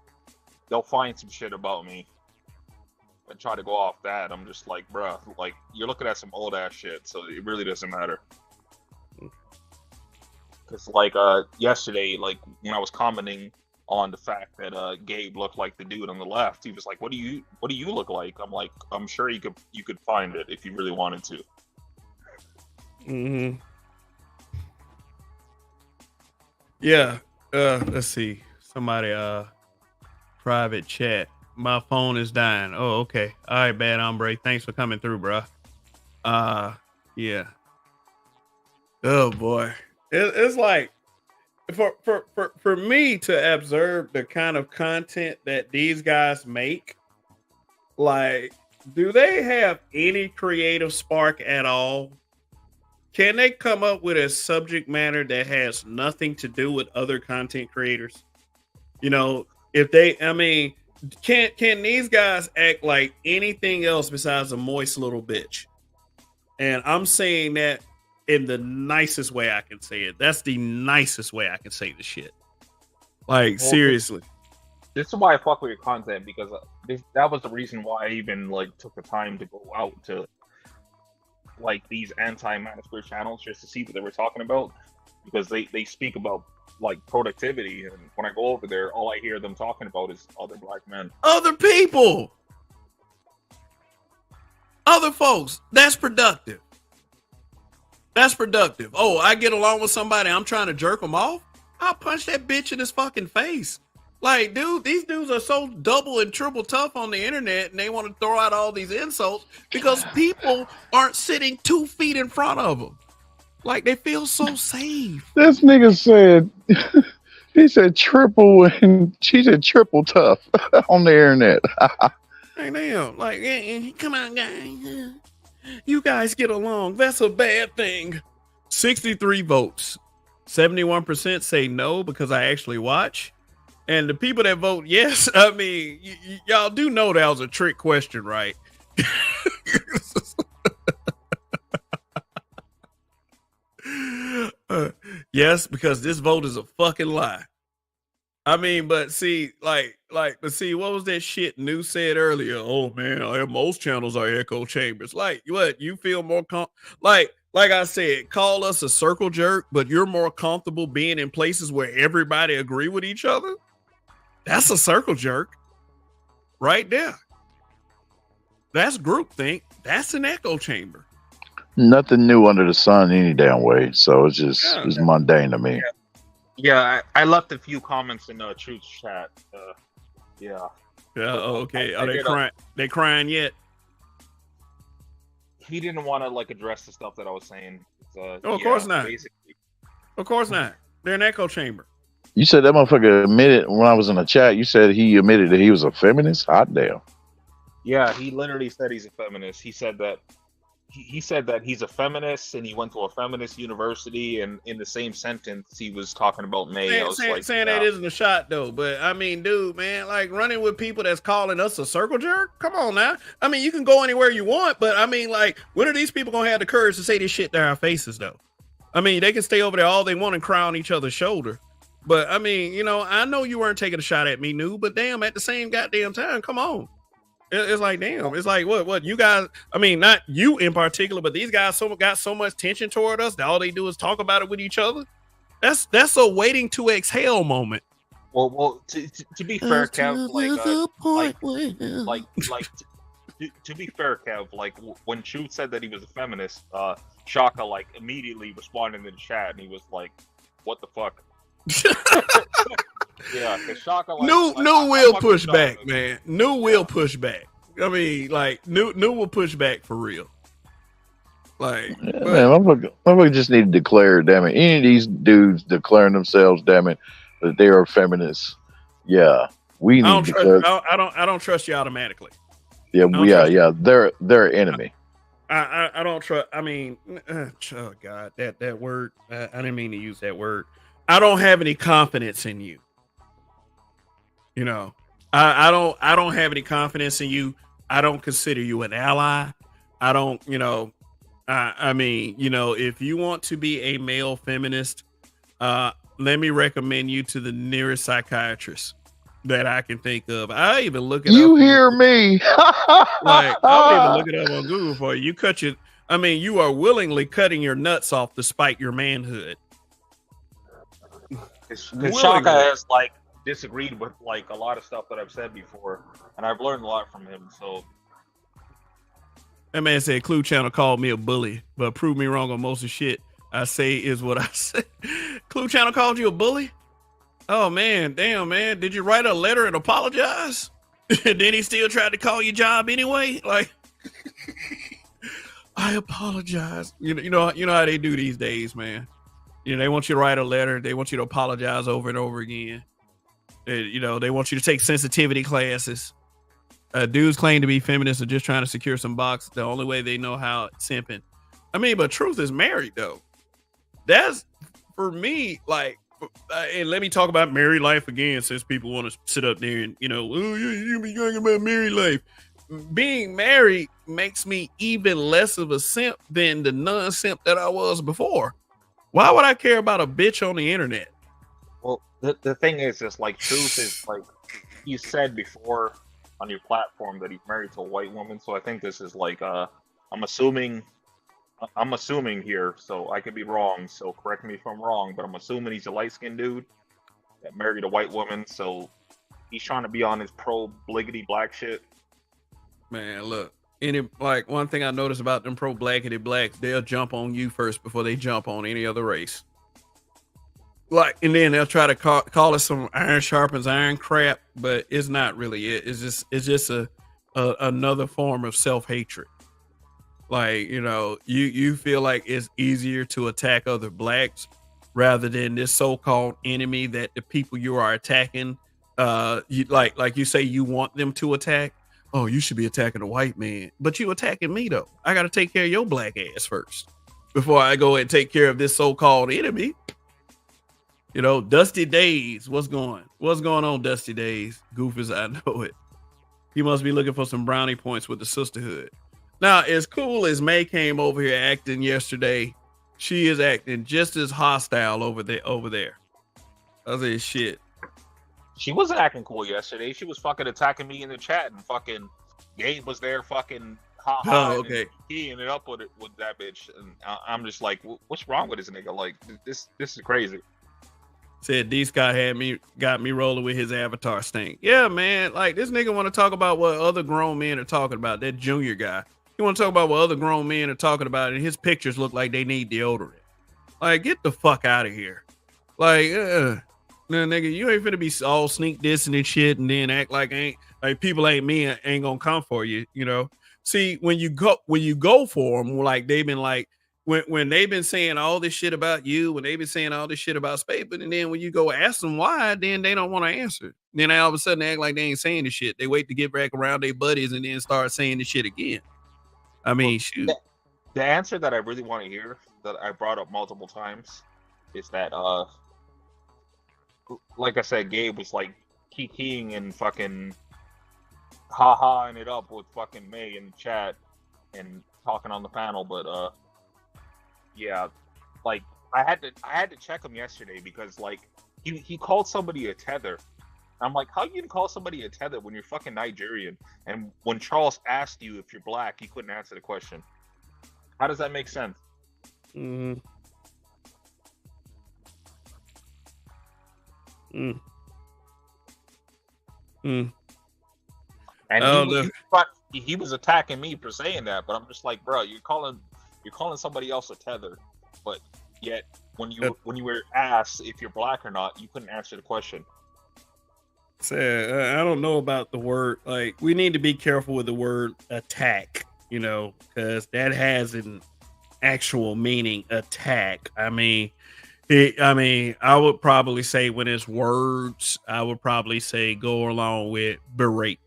E: they'll find some shit about me and try to go off that. I'm just like, bruh, like you're looking at some old ass shit, so it really doesn't matter. Because like yesterday, like when I was commenting on the fact that Gabe looked like the dude on the left, he was like, what do you look like? I'm like, I'm sure you could find it if you really wanted to.
F: Yeah. Let's see. Somebody private chat. My phone is dying. Oh, okay. All right, Bad Hombre. Thanks for coming through, bro. Yeah. Oh boy. It's like for me to observe the kind of content that these guys make, like, do they have any creative spark at all? Can they come up with a subject matter that has nothing to do with other content creators? If they, I mean, can these guys act like anything else besides a moist little bitch? And I'm saying that in the nicest way I can say it. That's the nicest way I can say the shit. Like, seriously.
E: This is why I fuck with your content, because that was the reason why I even like took the time to go out to like these anti-manosphere channels just to see what they were talking about, because they speak about like productivity, and when I go over there, all I hear them talking about is other black men,
F: other people, other folks. That's productive. Oh, I get along with somebody, I'm trying to jerk them off, I'll punch that bitch in his fucking face. Like, dude, these dudes are so double and triple tough on the internet, and they want to throw out all these insults because people aren't sitting 2 feet in front of them. Like, they feel so safe.
J: This nigga said, he said triple, and she said triple tough on the internet.
F: Hey, damn. Like, come on, guys. You guys get along. That's a bad thing. 63 votes. 71% say no because I actually watch. And the people that vote yes, I mean, y'all do know that was a trick question, right? Yes, because this vote is a fucking lie. I mean, but see, but see, what was that shit New said earlier? Oh man, most channels are echo chambers. Like, what? You feel more like I said, call us a circle jerk, but you're more comfortable being in places where everybody agree with each other? That's a circle jerk right there. That's groupthink. That's an echo chamber.
J: Nothing new under the sun any damn way. So it's just it's mundane to me.
E: Yeah, I left a few comments in Truth's chat. Yeah.
F: Yeah. Okay. Are they crying? They crying yet?
E: He didn't want to like address the stuff that I was saying.
F: Of course not. Basically. Of course not. They're an echo chamber.
J: You said that motherfucker admitted when I was in the chat. You said he admitted that he was a feminist. Hot damn.
E: Yeah, he literally said he's a feminist. He said that he's a feminist and he went to a feminist university, and in the same sentence he was talking about males.
F: Saying that isn't a shot though, but I mean, dude, man, like running with people that's calling us a circle jerk. Come on now. I mean, you can go anywhere you want, but I mean, like, when are these people gonna have the courage to say this shit to our faces though? I mean, they can stay over there all they want and cry on each other's shoulder. But I mean, you know, I know you weren't taking a shot at me, New, but damn, at the same goddamn time, come on. It's like, damn, it's like, what you guys, I mean, not you in particular, but these guys got so much tension toward us that all they do is talk about it with each other. That's a waiting to exhale moment.
E: Well, to be fair, Kev, to be fair, Kev, like when Truth said that he was a feminist, Shaka like immediately responded in the chat and he was like, "What the fuck?" Yeah, because Shaka
F: New will push back, man. New will push back. I mean, like New will push back for real. Like,
J: man, motherfucker just need to declare, damn it. Any of these dudes declaring themselves, damn it, that they are feminists. Yeah, we need to declare.
F: I don't trust you automatically.
J: Yeah, they're an enemy.
F: I don't trust. I mean, oh God, that word. I didn't mean to use that word. I don't have any confidence in you. You know, I don't have any confidence in you. I don't consider you an ally. I don't, you know, I mean, you know, if you want to be a male feminist, let me recommend you to the nearest psychiatrist that I can think of. I even look it up.
J: You hear me?
F: Like, I'll even look it up on Google for you. You are willingly cutting your nuts off despite your manhood.
E: Because Shaka has like disagreed with like a lot of stuff that I've said before, and I've learned a lot from him. So
F: that man said Clue Channel called me a bully, but proved me wrong on most of the shit I say is what I say. Clue Channel called you a bully? Oh man, damn man, did you write a letter and apologize? And then he still tried to call your job anyway? Like, I apologize. You know how they do these days, man. You know, they want you to write a letter. They want you to apologize over and over again. You know, they want you to take sensitivity classes. Dudes claim to be feminists are just trying to secure some box. The only way they know how, simping. I mean, but Truth is married, though. That's, for me, like, and let me talk about married life again, since people want to sit up there and, you know, oh, you be talking about married life. Being married makes me even less of a simp than the non-simp that I was before. Why would I care about a bitch on the internet?
E: Well, the thing is like Truth is like you said before on your platform that he's married to a white woman. So I think this is like I'm assuming here, so I could be wrong. So correct me if I'm wrong, but I'm assuming he's a light-skinned dude that married a white woman. So he's trying to be on his pro bliggity black shit.
F: Man, look. Like one thing I noticed about them pro blackity blacks, they'll jump on you first before they jump on any other race. Like, and then they'll try to call it some iron sharpens iron crap, but it's not really it. It's just another form of self-hatred. Like, you know, you feel like it's easier to attack other blacks rather than this so-called enemy that the people you are attacking, like you say you want them to attack. Oh, you should be attacking a white man, but you attacking me though. I got to take care of your black ass first. before I go and take care of this so-called enemy. You know, Dusty Days. What's going on, Dusty Days? Goof as I know it. He must be looking for some brownie points with the sisterhood. Now, as cool as May came over here acting yesterday, she is acting just as hostile over there. I say shit.
E: She wasn't acting cool yesterday. She was fucking attacking me in the chat, and fucking Gabe was there fucking
F: okay.
E: He ended up with that bitch, and I'm just like, what's wrong with this nigga? Like, this is crazy.
F: Said D Scott got me rolling with his avatar stink. Yeah, man. Like, this nigga want to talk about what other grown men are talking about. That junior guy. He want to talk about what other grown men are talking about, and his pictures look like they need deodorant. Like, get the fuck out of here. Like, no, nigga, you ain't finna be all sneak dissing and shit, and then act like people ain't gonna come for you. You know. See, when you go for them, like they've been like. When they've been saying all this shit about you, when they've been saying all this shit about Spade, and then when you go ask them why, then they don't want to answer. Then all of a sudden they act like they ain't saying the shit. They wait to get back around their buddies and then start saying the shit again. I mean, shoot.
E: The answer that I really want to hear, that I brought up multiple times, is that like I said, Gabe was like kikiing and fucking ha-haing it up with fucking May in the chat and talking on the panel, but yeah, like I had to check him yesterday because like he called somebody a tether. I'm like, how you gonna call somebody a tether when you're fucking Nigerian? And when Charles asked you if you're black, you couldn't answer the question. How does that make sense?
F: Mm. Mm. Mm.
E: And he was attacking me for saying that, but I'm just like, bro, you're calling somebody else a tether, but yet when you were asked if you're black or not, you couldn't answer the question.
F: I don't know about the word. Like, we need to be careful with the word attack, you know, because that has an actual meaning. Attack. I mean, I would probably say when it's words, I would probably say go along with beratement.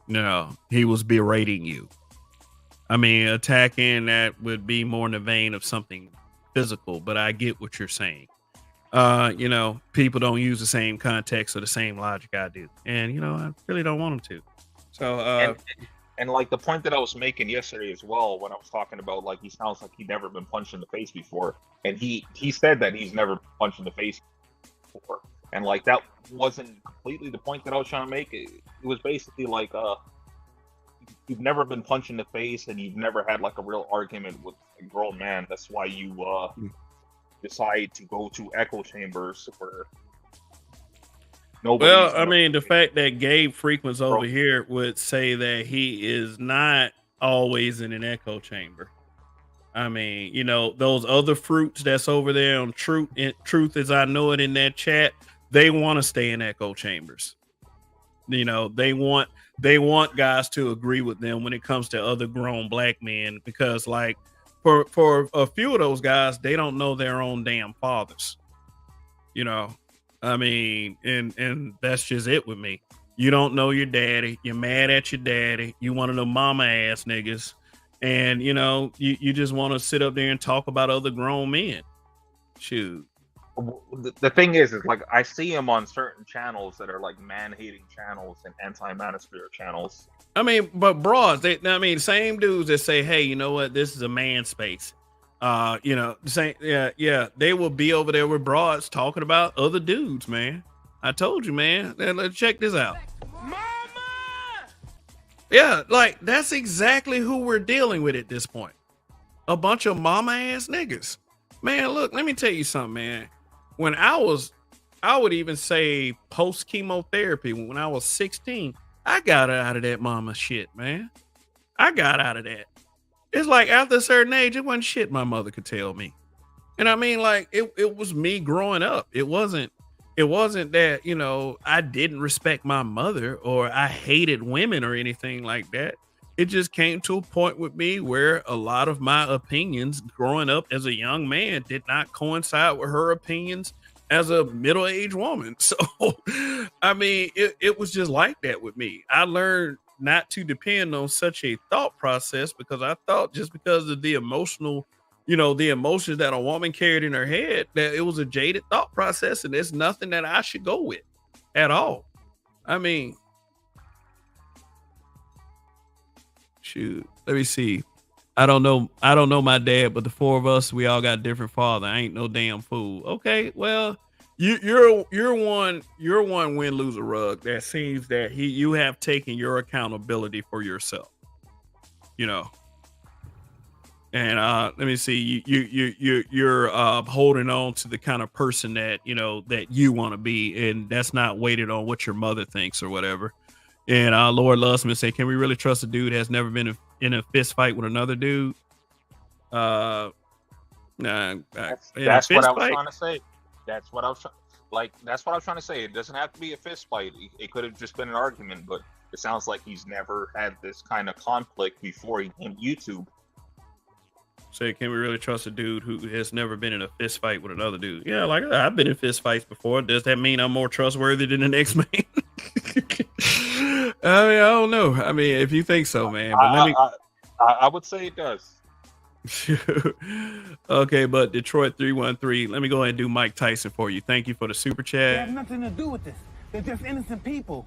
F: No, he was berating you. I mean, attacking, that would be more in the vein of something physical, but I get what you're saying. You know, people don't use the same context or the same logic I do. And, you know, I really don't want them to. So,
E: and like the point that I was making yesterday as well, when I was talking about like he sounds like he'd never been punched in the face before. And he said that he's never punched in the face before. And like that wasn't completely the point that I was trying to make. It was basically like you've never been punched in the face and you've never had like a real argument with a grown man. That's why you decide to go to echo chambers where nobody.
F: Well, I mean, the fact that Gabe Frequent's over here would say that he is not always in an echo chamber. I mean, you know, those other fruits that's over there on truth as I know it in that chat, they want to stay in echo chambers. You know, they want guys to agree with them when it comes to other grown black men, because like for a few of those guys, they don't know their own damn fathers. You know, I mean, and that's just it with me. You don't know your daddy. You're mad at your daddy. You one of them mama ass niggas. And, you know, you just want to sit up there and talk about other grown men. Shoot.
E: The thing is like I see him on certain channels that are like man-hating channels and anti-manosphere channels. I
F: mean, but broads, same dudes that say, hey, you know what, this is a man space. You know, same, yeah, they will be over there with broads talking about other dudes, man. I told you, man. Let's check this out. Mama! Yeah, like that's exactly who we're dealing with at this point. A bunch of mama ass niggas. Man, look, let me tell you something, man. When I would even say post chemotherapy, when I was 16, I got out of that mama shit, man. I got out of that. It's like after a certain age, it wasn't shit my mother could tell me. And I mean, like it was me growing up. It wasn't that, you know, I didn't respect my mother or I hated women or anything like that. It just came to a point with me where a lot of my opinions growing up as a young man did not coincide with her opinions as a middle-aged woman. So, I mean, it was just like that with me. I learned not to depend on such a thought process because I thought just because of the emotional, the emotions that a woman carried in her head, that it was a jaded thought process, and there's nothing that I should go with at all. I mean, shoot, let me see. I don't know my dad, but the four of us, we all got different father. I ain't no damn fool. Okay, well, you're one win loser rug that seems that you have taken your accountability for yourself. And let me see, you're holding on to the kind of person that that you want to be, and that's not weighted on what your mother thinks or whatever. And Lord loves me say, can we really trust a dude that's never been in a fist fight with another dude? Nah,
E: that's what I was trying to say. That's what I was trying to say. It doesn't have to be a fist fight. It could have just been an argument, but it sounds like he's never had this kind of conflict before he came to YouTube.
F: Say, can we really trust a dude who has never been in a fist fight with another dude? Yeah, like I've been in fist fights before. Does that mean I'm more trustworthy than the next man? I mean, I don't know. I mean, if you think so, man. But
E: I would say it does.
F: Okay, but Detroit 313. Let me go ahead and do Mike Tyson for you. Thank you for the super
H: It
F: chat.
H: has nothing to do with this. They're just innocent people.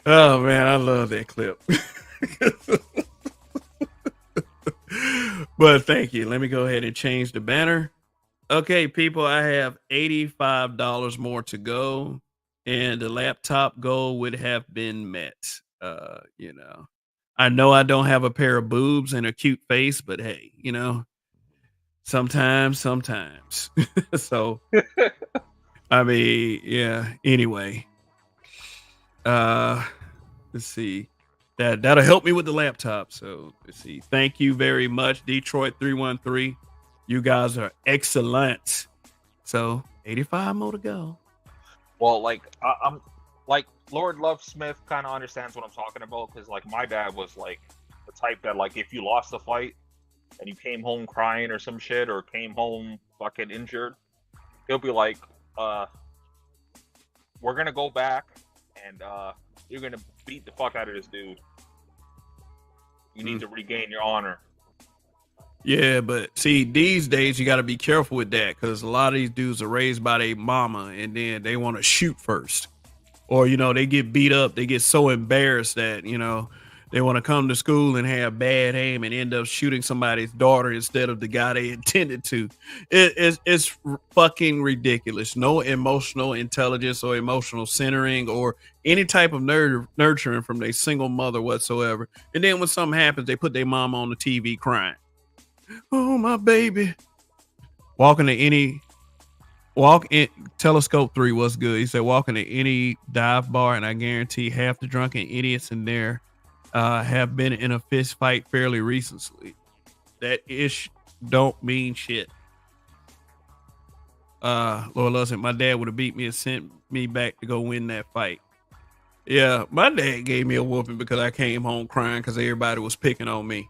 F: Oh man, I love that clip. But thank you. Let me go ahead and change the banner. Okay, people, I have $85 more to go, and the laptop goal would have been met. I know I don't have a pair of boobs and a cute face, but hey, sometimes. So, I mean, yeah. Anyway, let's see. That'll help me with the laptop. So let's see. Thank you very much, Detroit 313. You guys are excellent. So 85 more to go.
E: Well, I'm like Lord Love Smith kind of understands what I'm talking about, because like my dad was like the type that like if you lost a fight and you came home crying or some shit, or came home fucking injured, he'll be like, we're gonna go back and you're gonna beat the fuck out of this dude. You need to regain your honor.
F: Yeah, but see, these days you got to be careful with that, because a lot of these dudes are raised by their mama, and then they want to shoot first, or they get beat up, they get so embarrassed that they want to come to school and have bad aim and end up shooting somebody's daughter instead of the guy they intended to. It's fucking ridiculous. No emotional intelligence or emotional centering or any type of nurturing from their single mother whatsoever. And then when something happens, they put their mom on the TV crying. Oh, my baby. Walk in Telescope 3, what's good? He said, walk into any dive bar, and I guarantee half the drunken idiots in there have been in a fist fight fairly recently. That ish don't mean shit. Lord Lawson, my dad would have beat me and sent me back to go win that fight. Yeah, my dad gave me a whooping because I came home crying because everybody was picking on me.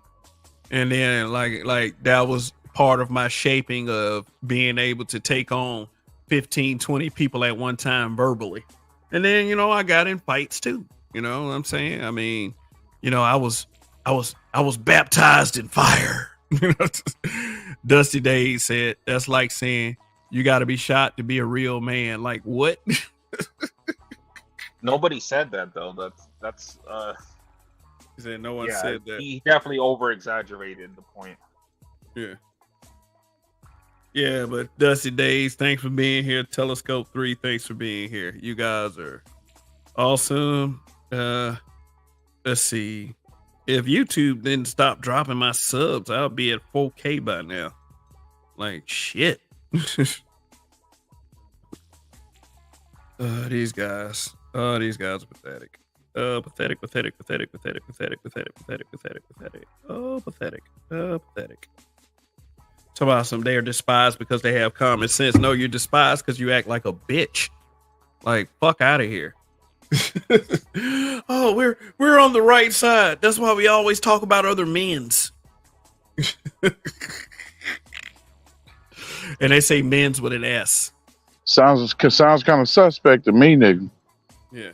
F: And then like that was part of my shaping of being able to take on 15, 20 people at one time verbally. And then, I got in fights too. You know what I'm saying? I mean, I was baptized in fire. Dusty Days said, that's like saying you got to be shot to be a real man. Like what?
E: Nobody said that though. That's
F: He said no one said that.
E: He definitely over exaggerated the point.
F: Yeah. Yeah, but Dusty Days, thanks for being here. Telescope 3, thanks for being here. You guys are awesome. Let's see. If YouTube didn't stop dropping my subs, I'll be at 4K by now. Like shit. These guys are pathetic. Pathetic. Oh, pathetic. Talk about some, they are despised because they have common sense. No, you're despised because you act like a bitch. Like, fuck out of here. Oh, we're on the right side. That's why we always talk about other men's. And they say men's with an S.
J: Sounds kind of suspect to me, nigga.
F: Yeah.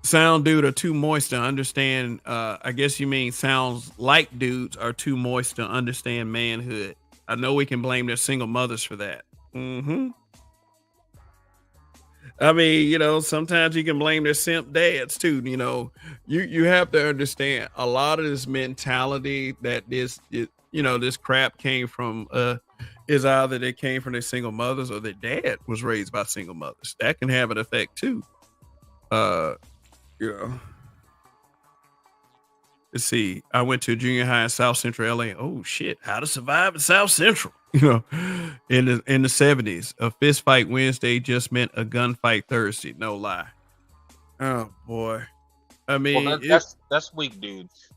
F: Sound dude are too moist to understand. I guess you mean sounds like dudes are too moist to understand manhood. I know we can blame their single mothers for that. Mm-hmm. I mean, sometimes you can blame their simp dads too. You have to understand a lot of this mentality that this crap came from is either they came from their single mothers or their dad was raised by single mothers. That can have an effect too. You know. Let's see. I went to junior high in South Central LA. Oh shit! How to survive in South Central? In the 70s, a fist fight Wednesday just meant a gunfight Thursday. No lie. Oh boy. I mean,
E: Well, that's weak dudes.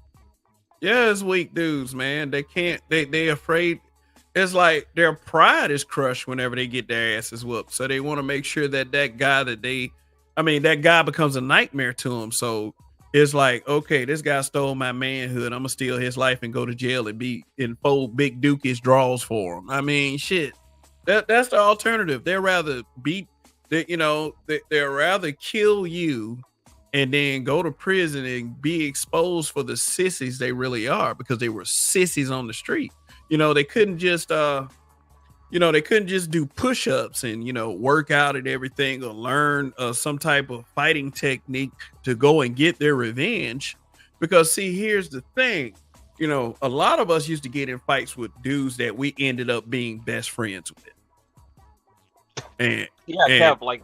F: Yeah, it's weak dudes, man. They can't. They afraid. It's like their pride is crushed whenever they get their asses whooped. So they want to make sure that that guy becomes a nightmare to them. So it's like, okay, this guy stole my manhood. I'm gonna steal his life and go to jail and be in fold big dookies draws for him. I mean, shit. That's the alternative. They'd rather they'd rather kill you and then go to prison and be exposed for the sissies they really are, because they were sissies on the street. They couldn't just do push-ups and work out and everything, or learn some type of fighting technique to go and get their revenge. Because see, here's the thing, a lot of us used to get in fights with dudes that we ended up being best friends with.
E: Kev, like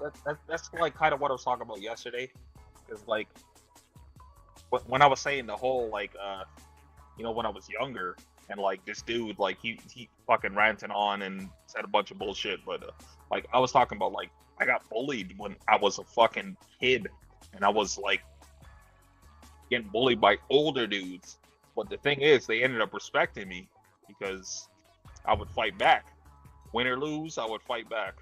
E: that's like kind of what I was talking about yesterday. Because like when I was saying the whole when I was younger, and like this dude, like he fucking ranting on and said a bunch of bullshit, but like I was talking about, like, I got bullied when I was a fucking kid, and I was like getting bullied by older dudes. But the thing is, they ended up respecting me because I would fight back. Win or lose, I would fight back.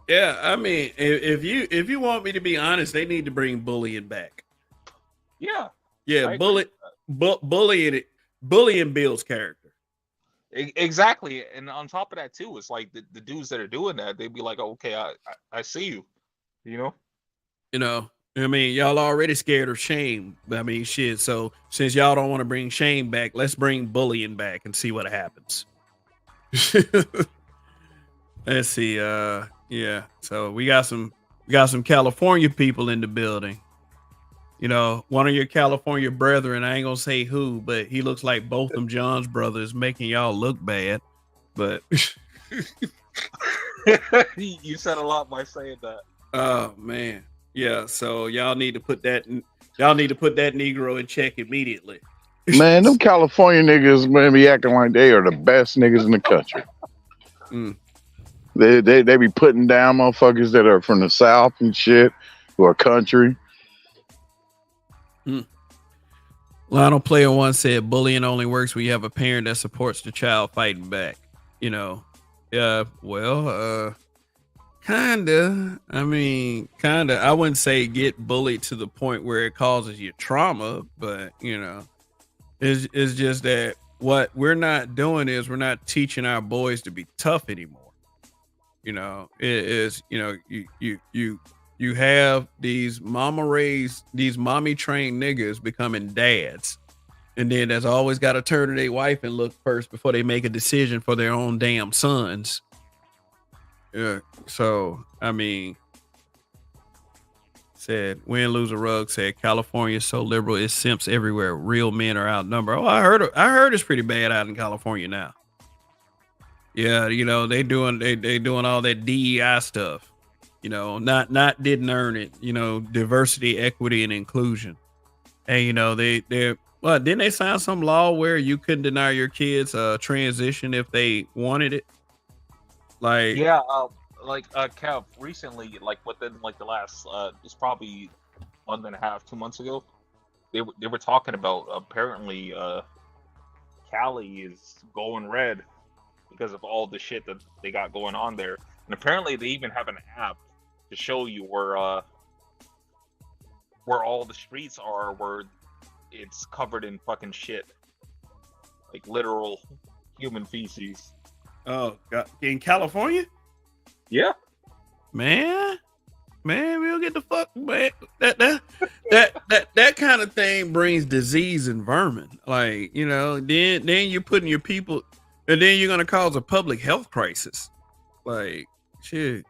F: Yeah, I mean, if you want me to be honest, they need to bring bullying back.
E: Yeah.
F: Yeah, bullying builds character.
E: Exactly. And on top of that too, it's like the dudes that are doing that, they'd be like, oh, okay, I see you.
F: I mean, y'all already scared of shame. I mean, shit. So since y'all don't want to bring shame back, let's bring bullying back and see what happens. Let's see. Yeah. So we got some California people in the building. One of your California brethren, I ain't gonna say who, but he looks like both them John's brothers, making y'all look bad. But
E: you said a lot by saying that.
F: Oh man. Yeah, so y'all need to put that Negro in check immediately.
J: Man, them California niggas, man, be acting like they are the best niggas in the country.
F: Mm.
J: They be putting down motherfuckers that are from the South and shit, who are country.
F: Lionel Player One said bullying only works when you have a parent that supports the child fighting back. Kinda. I mean, kinda. I wouldn't say get bullied to the point where it causes you trauma, but it's just that what we're not doing is we're not teaching our boys to be tough anymore. It is, you have these mommy trained niggas becoming dads, and then there's always got to turn to their wife and look first before they make a decision for their own damn sons. Yeah. So, I mean, said win, lose a rug, said California is so liberal, it's simps everywhere. Real men are outnumbered. Oh, I heard it's pretty bad out in California now. Yeah, they doing all that DEI stuff. Not didn't earn it. Diversity, equity, and inclusion. And didn't they sign some law where you couldn't deny your kids transition if they wanted it? Like,
E: yeah, Kev, recently, like within like the last it's probably month and a half, 2 months ago, they were talking about apparently Cali is going red because of all the shit that they got going on there. And apparently they even have an app to show you where all the streets are, where it's covered in fucking shit, like literal human feces.
F: Oh God. In California?
E: Yeah.
F: Man, man. We don't get the fuck, man. That kind of thing brings disease and vermin. Like, you know, then you're putting your people, and then you're gonna cause a public health crisis. Like, shit.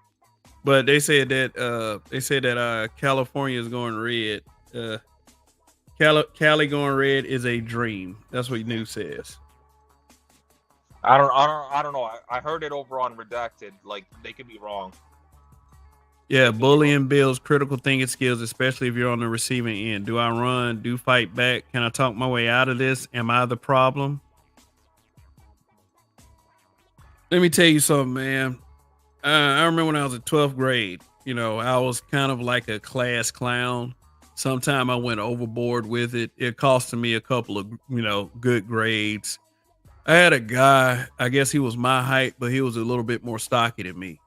F: But they said that California is going red. Cali going red is a dream. That's what news says.
E: I don't know. I heard it over on Redacted. Like, they could be wrong.
F: Yeah, bullying builds critical thinking skills, especially if you're on the receiving end. Do I run? Do fight back? Can I talk my way out of this? Am I the problem? Let me tell you something, man. I remember when I was in 12th grade, you know, I was kind of like a class clown. Sometime I went overboard with it. It costed me a couple of, you know, good grades. I had a guy, I guess he was my height, but he was a little bit more stocky than me.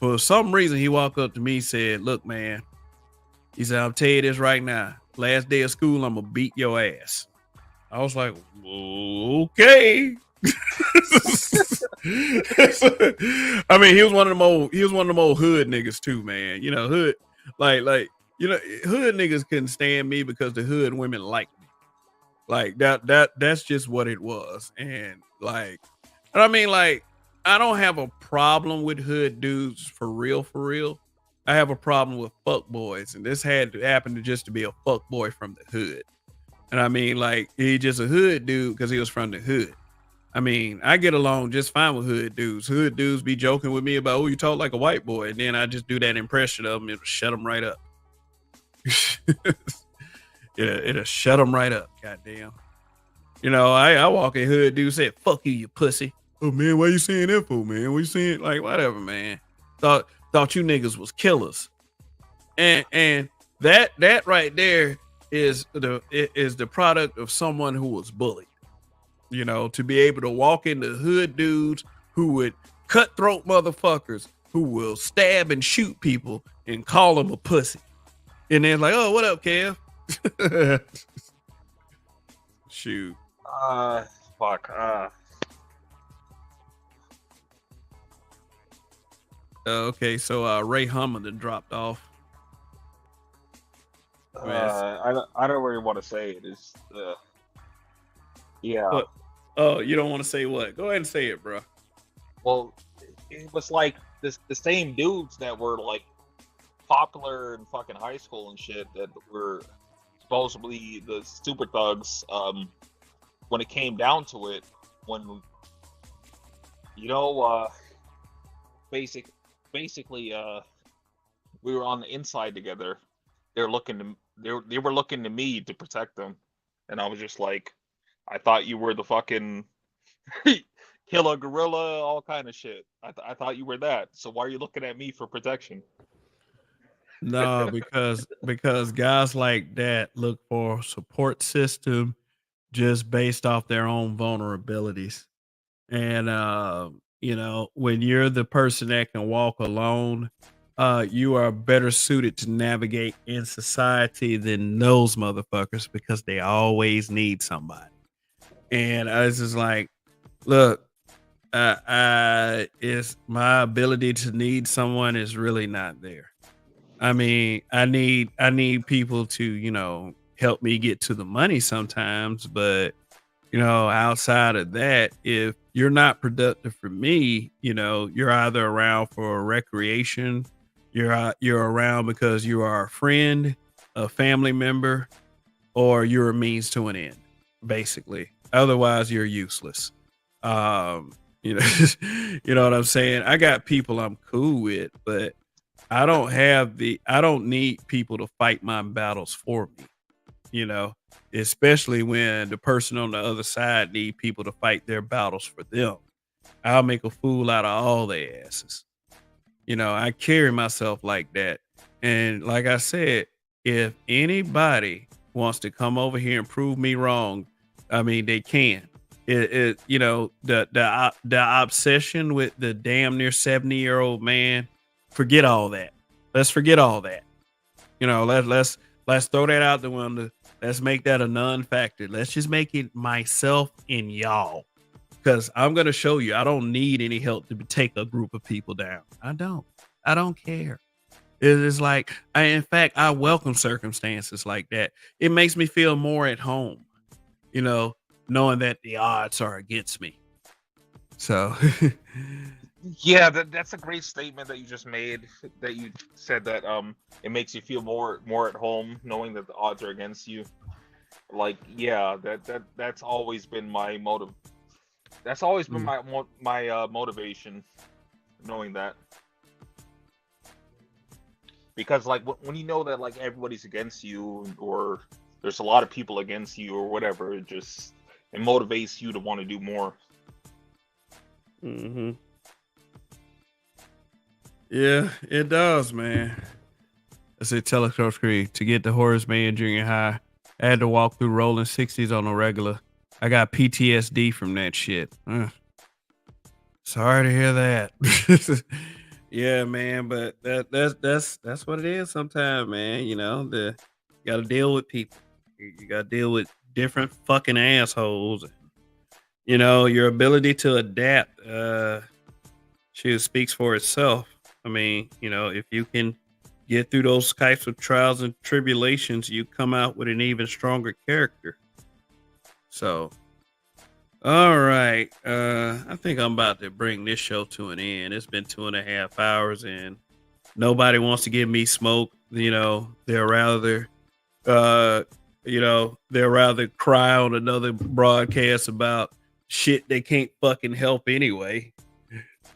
F: For some reason, he walked up to me and said, look, man, he said, I'll tell you this right now. Last day of school, I'm going to beat your ass. I was like, okay. I mean, he was one of them old hood niggas too, man. You know, hood, like, you know, hood niggas couldn't stand me because the hood women liked me. Like that's just what it was. And like, I mean, like, I don't have a problem with hood dudes for real. I have a problem with fuck boys, and this had to happen to just to be a fuck boy from the hood. And I mean, like, he just a hood dude because he was from the hood. I mean, I get along just fine with hood dudes. Hood dudes be joking with me about, oh, you talk like a white boy. And then I just do that impression of them. It'll shut them right up. It'll shut them right up. Goddamn. You know, I walk in hood dude said, fuck you, you pussy. Oh, man, why you saying that for, man? What you saying? Like, whatever, man. Thought you niggas was killers. And that right there is the product of someone who was bullied. You know, to be able to walk into hood dudes who would cutthroat motherfuckers who will stab and shoot people and call them a pussy. And then like, oh, what up, Kev? Shoot.
E: Fuck.
F: Okay, so Ray Hummer done dropped off.
E: I don't really want to say it. It's yeah.
F: What? Oh, you don't want to say what? Go ahead and say it, bro.
E: Well, it was like the same dudes that were like popular in fucking high school and shit that were supposedly the super thugs. When it came down to it, when you know, basically, we were on the inside together. They were looking to me to protect them, and I was just like, I thought you were the fucking killer gorilla, all kind of shit. I thought you were that. So why are you looking at me for protection?
F: No, because guys like that look for a support system just based off their own vulnerabilities. And you know, when you're the person that can walk alone, you are better suited to navigate in society than those motherfuckers because they always need somebody. And I was just like, look, it's my ability to need someone is really not there. I mean, I need people to, you know, help me get to the money sometimes, but you know, outside of that, if you're not productive for me, you know, you're either around for recreation, you're around because you are a friend, a family member, or you're a means to an end, basically. Otherwise, you're useless. You know, you know what I'm saying? I got people I'm cool with, but I don't need people to fight my battles for me, you know, especially when the person on the other side need people to fight their battles for them. I'll make a fool out of all their asses. You know, I carry myself like that. And like I said, if anybody wants to come over here and prove me wrong, I mean, they can. You know, the obsession with the damn near 70-year-old man, forget all that. Let's forget all that. You know, let's throw that out the window. Let's make that a non-factor. Let's just make it myself and y'all. Because I'm going to show you, I don't need any help to take a group of people down. I don't care. It's like, in fact, I welcome circumstances like that. It makes me feel more at home, you know, knowing that the odds are against me. So,
E: Yeah, that's a great statement that you just made. That you said that it makes you feel more at home knowing that the odds are against you. Like, yeah, that's always been my motive. That's always been my motivation, knowing that. Because like when you know that like everybody's against you, or there's a lot of people against you or whatever, it motivates you to want to do more.
F: hmm yeah, it does, man. I said, Telecoach Creed, to get to Horace Mann Junior High, I had to walk through rolling 60s on a regular. I got PTSD from that shit. Sorry to hear that. Yeah, man, but that's what it is sometimes, man. You know, you gotta deal with people. You gotta deal with different fucking assholes. You know, your ability to adapt, shit speaks for itself. I mean, you know, if you can get through those types of trials and tribulations, you come out with an even stronger character. So, all right. I think I'm about to bring this show to an end. It's been 2.5 hours and nobody wants to give me smoke. You know, uh, they'll rather cry on another broadcast about shit they can't fucking help anyway.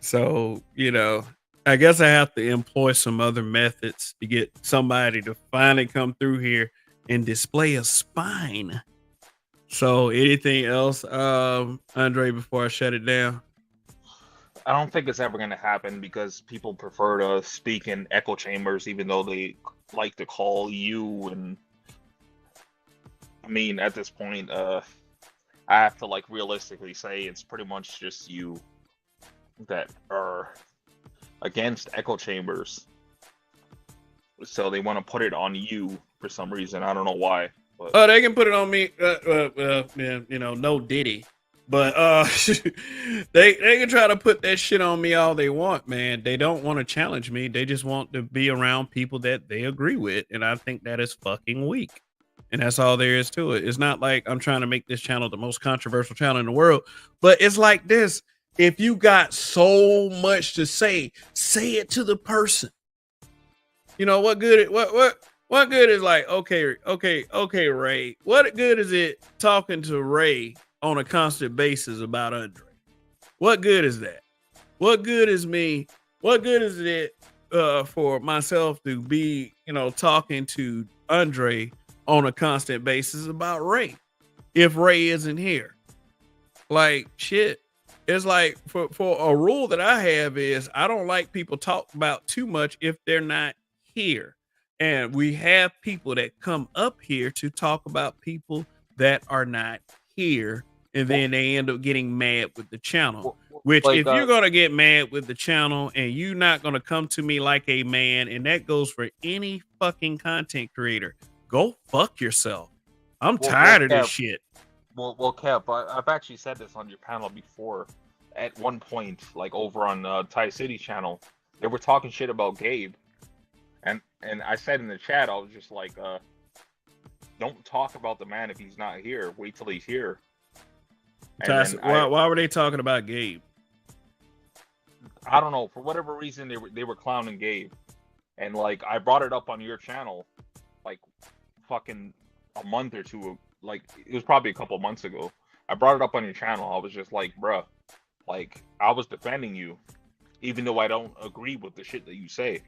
F: So, you know, I guess I have to employ some other methods to get somebody to finally come through here and display a spine. So, anything else, Andre, before I shut it down?
E: I don't think it's ever going to happen because people prefer to speak in echo chambers, even though they like to call you. And I mean, at this point, I have to like realistically say it's pretty much just you that are against echo chambers. So they want to put it on you for some reason. I don't know why. But
F: Oh, they can put it on me. Yeah, you know, no Diddy. But they can try to put that shit on me all they want, man. They don't want to challenge me. They just want to be around people that they agree with, and I think that is fucking weak. And that's all there is to it. It's not like I'm trying to make this channel the most controversial channel in the world, but it's like this. If you got so much to say it to the person. You know what good? What good is like? Okay, Ray. What good is it talking to Ray on a constant basis about Andre? What good is that? What good is me? What good is it for myself to be, you know, talking to Andre on a constant basis about Ray if Ray isn't here? Like shit. It's like for a rule that I have is I don't like people talk about too much if they're not here. And we have people that come up here to talk about people that are not here. And then they end up getting mad with the channel. Which
E: like,
F: if you're gonna get mad with the channel and you're not gonna come to me like a man, and that goes for any fucking content creator, go fuck yourself. I'm tired of this shit.
E: Kev, I've actually said this on your panel before. At one point, like over on Thai City channel, they were talking shit about Gabe, and I said in the chat, I was just like, don't talk about the man if he's not here. Wait till he's here.
F: Why were they talking about Gabe?
E: I don't know. For whatever reason, they were clowning Gabe, and like I brought it up on your channel, like fucking a month or two. Like it was probably a couple months ago. I brought it up on your channel. I was just like, bruh, like I was defending you, even though I don't agree with the shit that you say.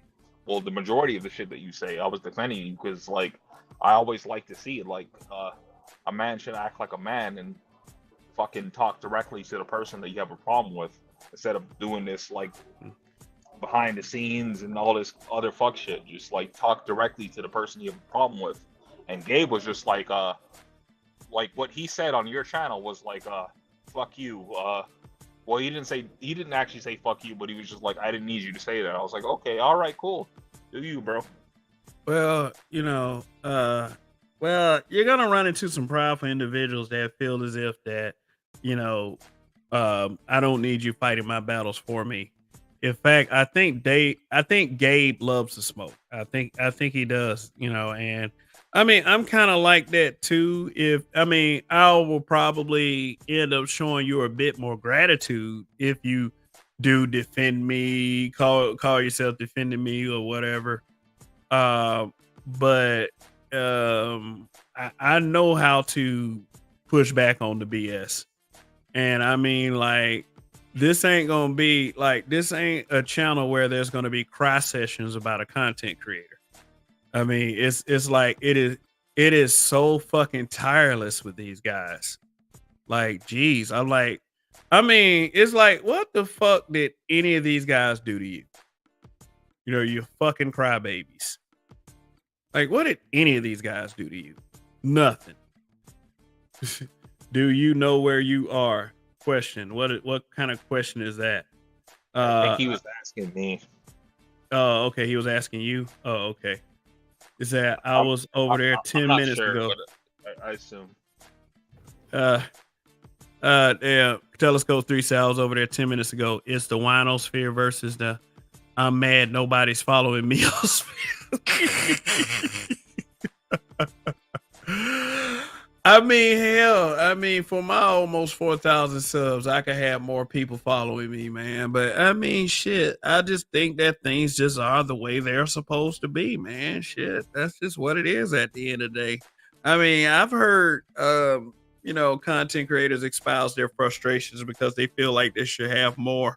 E: Well, the majority of the shit that you say, I was defending you because like I always like to see it. Like a man should act like a man and fucking talk directly to the person that you have a problem with, instead of doing this like behind the scenes and all this other fuck shit. Just like talk directly to the person you have a problem with. And Gabe was just like what he said on your channel was like fuck you. Well, he didn't actually say fuck you, but he was just like, I didn't need you to say that. I was like, okay, all right, cool, do you, bro?
F: Well, you know, you're gonna run into some powerful individuals that feel as if that, you know, I don't need you fighting my battles for me. In fact, I think Gabe loves to smoke. I think he does, and I mean, I'm kind of like that too. I will probably end up showing you a bit more gratitude if you do defend me, call yourself defending me or whatever. Uh, but I know how to push back on the BS. And I mean, like, this ain't a channel where there's gonna be cry sessions about a content creator. I mean, it's like it is so fucking tireless with these guys. Like, geez, I mean, it's like, what the fuck did any of these guys do to you? You fucking crybabies. Like, what did any of these guys do to you? Nothing. Do you know where you are? Question. What kind of question is that?
E: I think he was asking me.
F: Oh, okay. He was asking you. Oh, okay. Is that I was over there 10
E: I'm not
F: minutes
E: sure,
F: ago?
E: But I assume.
F: Yeah. Telescope 3 said I was over there 10 minutes ago. It's the winosphere versus the I'm mad nobody's following me. I mean, hell, for my almost 4,000 subs, I could have more people following me, man. But I mean, shit, I just think that things just are the way they're supposed to be, man. Shit, that's just what it is at the end of the day. I mean, I've heard, content creators espouse their frustrations because they feel like they should have more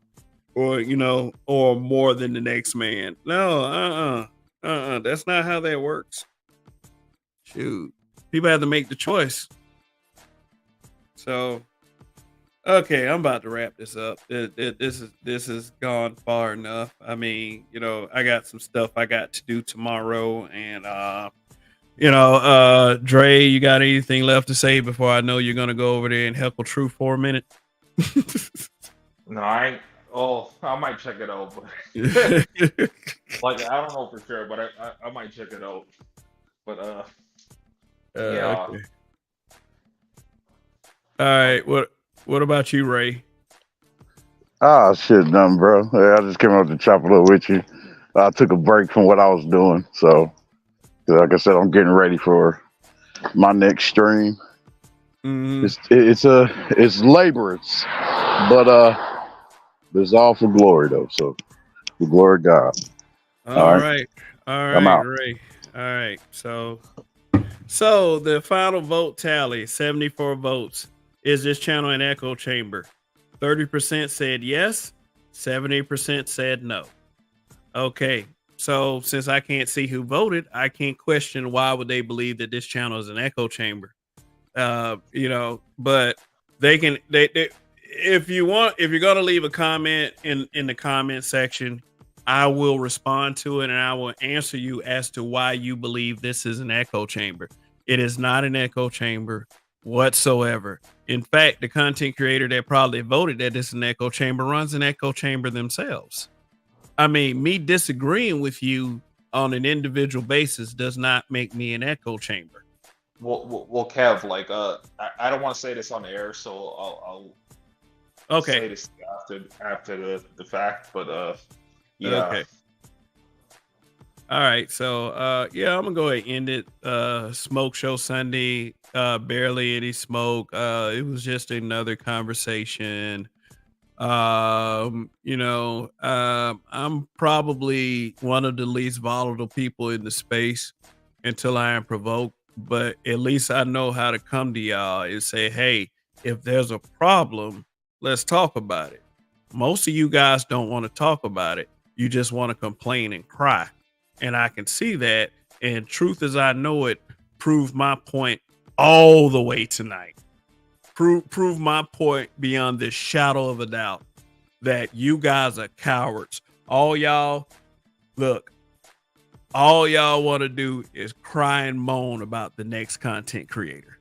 F: or more than the next man. No, that's not how that works. Shoot. People have to make the choice. So, okay, I'm about to wrap this up. This has gone far enough. I mean, I got some stuff I got to do tomorrow, and Dre, you got anything left to say before I know you're gonna go over there and heckle True for a minute?
E: No, I ain't. Oh, I might check it out, but like I don't know for sure, but I might check it out. But yeah.
F: Okay. All right. What about you, Ray?
J: Ah, shit, nothing, bro. Yeah, I just came out to chop it up with you. I took a break from what I was doing, so like I said, I'm getting ready for my next stream.
F: Mhm.
J: It's laborious, but it's all for glory though. So the glory of God.
F: All right.
J: I'm out.
F: Ray. All right. So the final vote tally, 74 votes. Is this channel an echo chamber? 30% said yes, 70% said no. Okay. So since I can't see who voted, I can't question why would they believe that this channel is an echo chamber. But they if you're gonna leave a comment in the comment section, I will respond to it and I will answer you as to why you believe this is an echo chamber. It is not an echo chamber whatsoever. In fact, the content creator that probably voted that this is an echo chamber runs an echo chamber themselves. I mean, me disagreeing with you on an individual basis does not make me an echo chamber.
E: Well, Kev, like I don't want to say this on the air, so I'll say this after the fact, but yeah.
F: Okay. All right, so I'm gonna go ahead and end it. Smoke Show Sunday, barely any smoke. It was just another conversation. I'm probably one of the least volatile people in the space until I am provoked, but at least I know how to come to y'all and say, hey, if there's a problem, let's talk about it. Most of you guys don't want to talk about it. You just want to complain and cry. And I can see that. And truth as I know it, proved my point all the way tonight. Prove my point beyond the shadow of a doubt that you guys are cowards. All y'all want to do is cry and moan about the next content creator.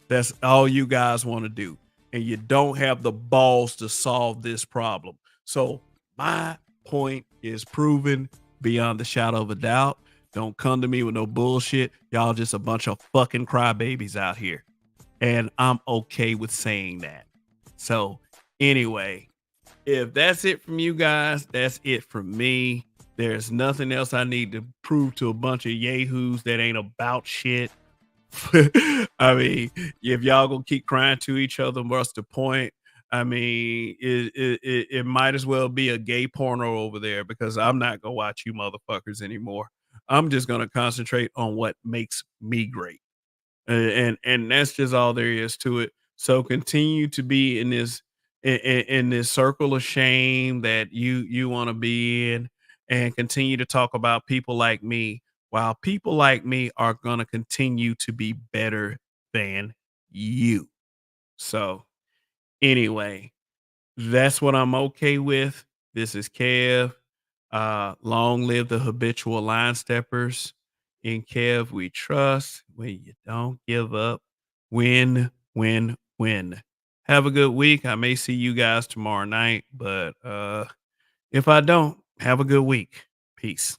F: That's all you guys want to do. And you don't have the balls to solve this problem. So my point is proven beyond the shadow of a doubt. Don't come to me with no bullshit. Y'all just a bunch of fucking crybabies out here. And I'm okay with saying that. So anyway, if that's it from you guys, that's it from me. There's nothing else I need to prove to a bunch of yahoos that ain't about shit. I mean, if y'all gonna keep crying to each other, what's the point? I mean, it might as well be a gay porno over there because I'm not gonna watch you motherfuckers anymore. I'm just gonna concentrate on what makes me great. And that's just all there is to it. So continue to be in this in this circle of shame that you want to be in, and continue to talk about people like me, while people like me are going to continue to be better than you. So anyway, that's what I'm okay with. This is Kev. Long live the habitual line steppers. In Kev, we trust. When you don't give up. Win, win, win. Have a good week. I may see you guys tomorrow night, but if I don't, have a good week. Peace.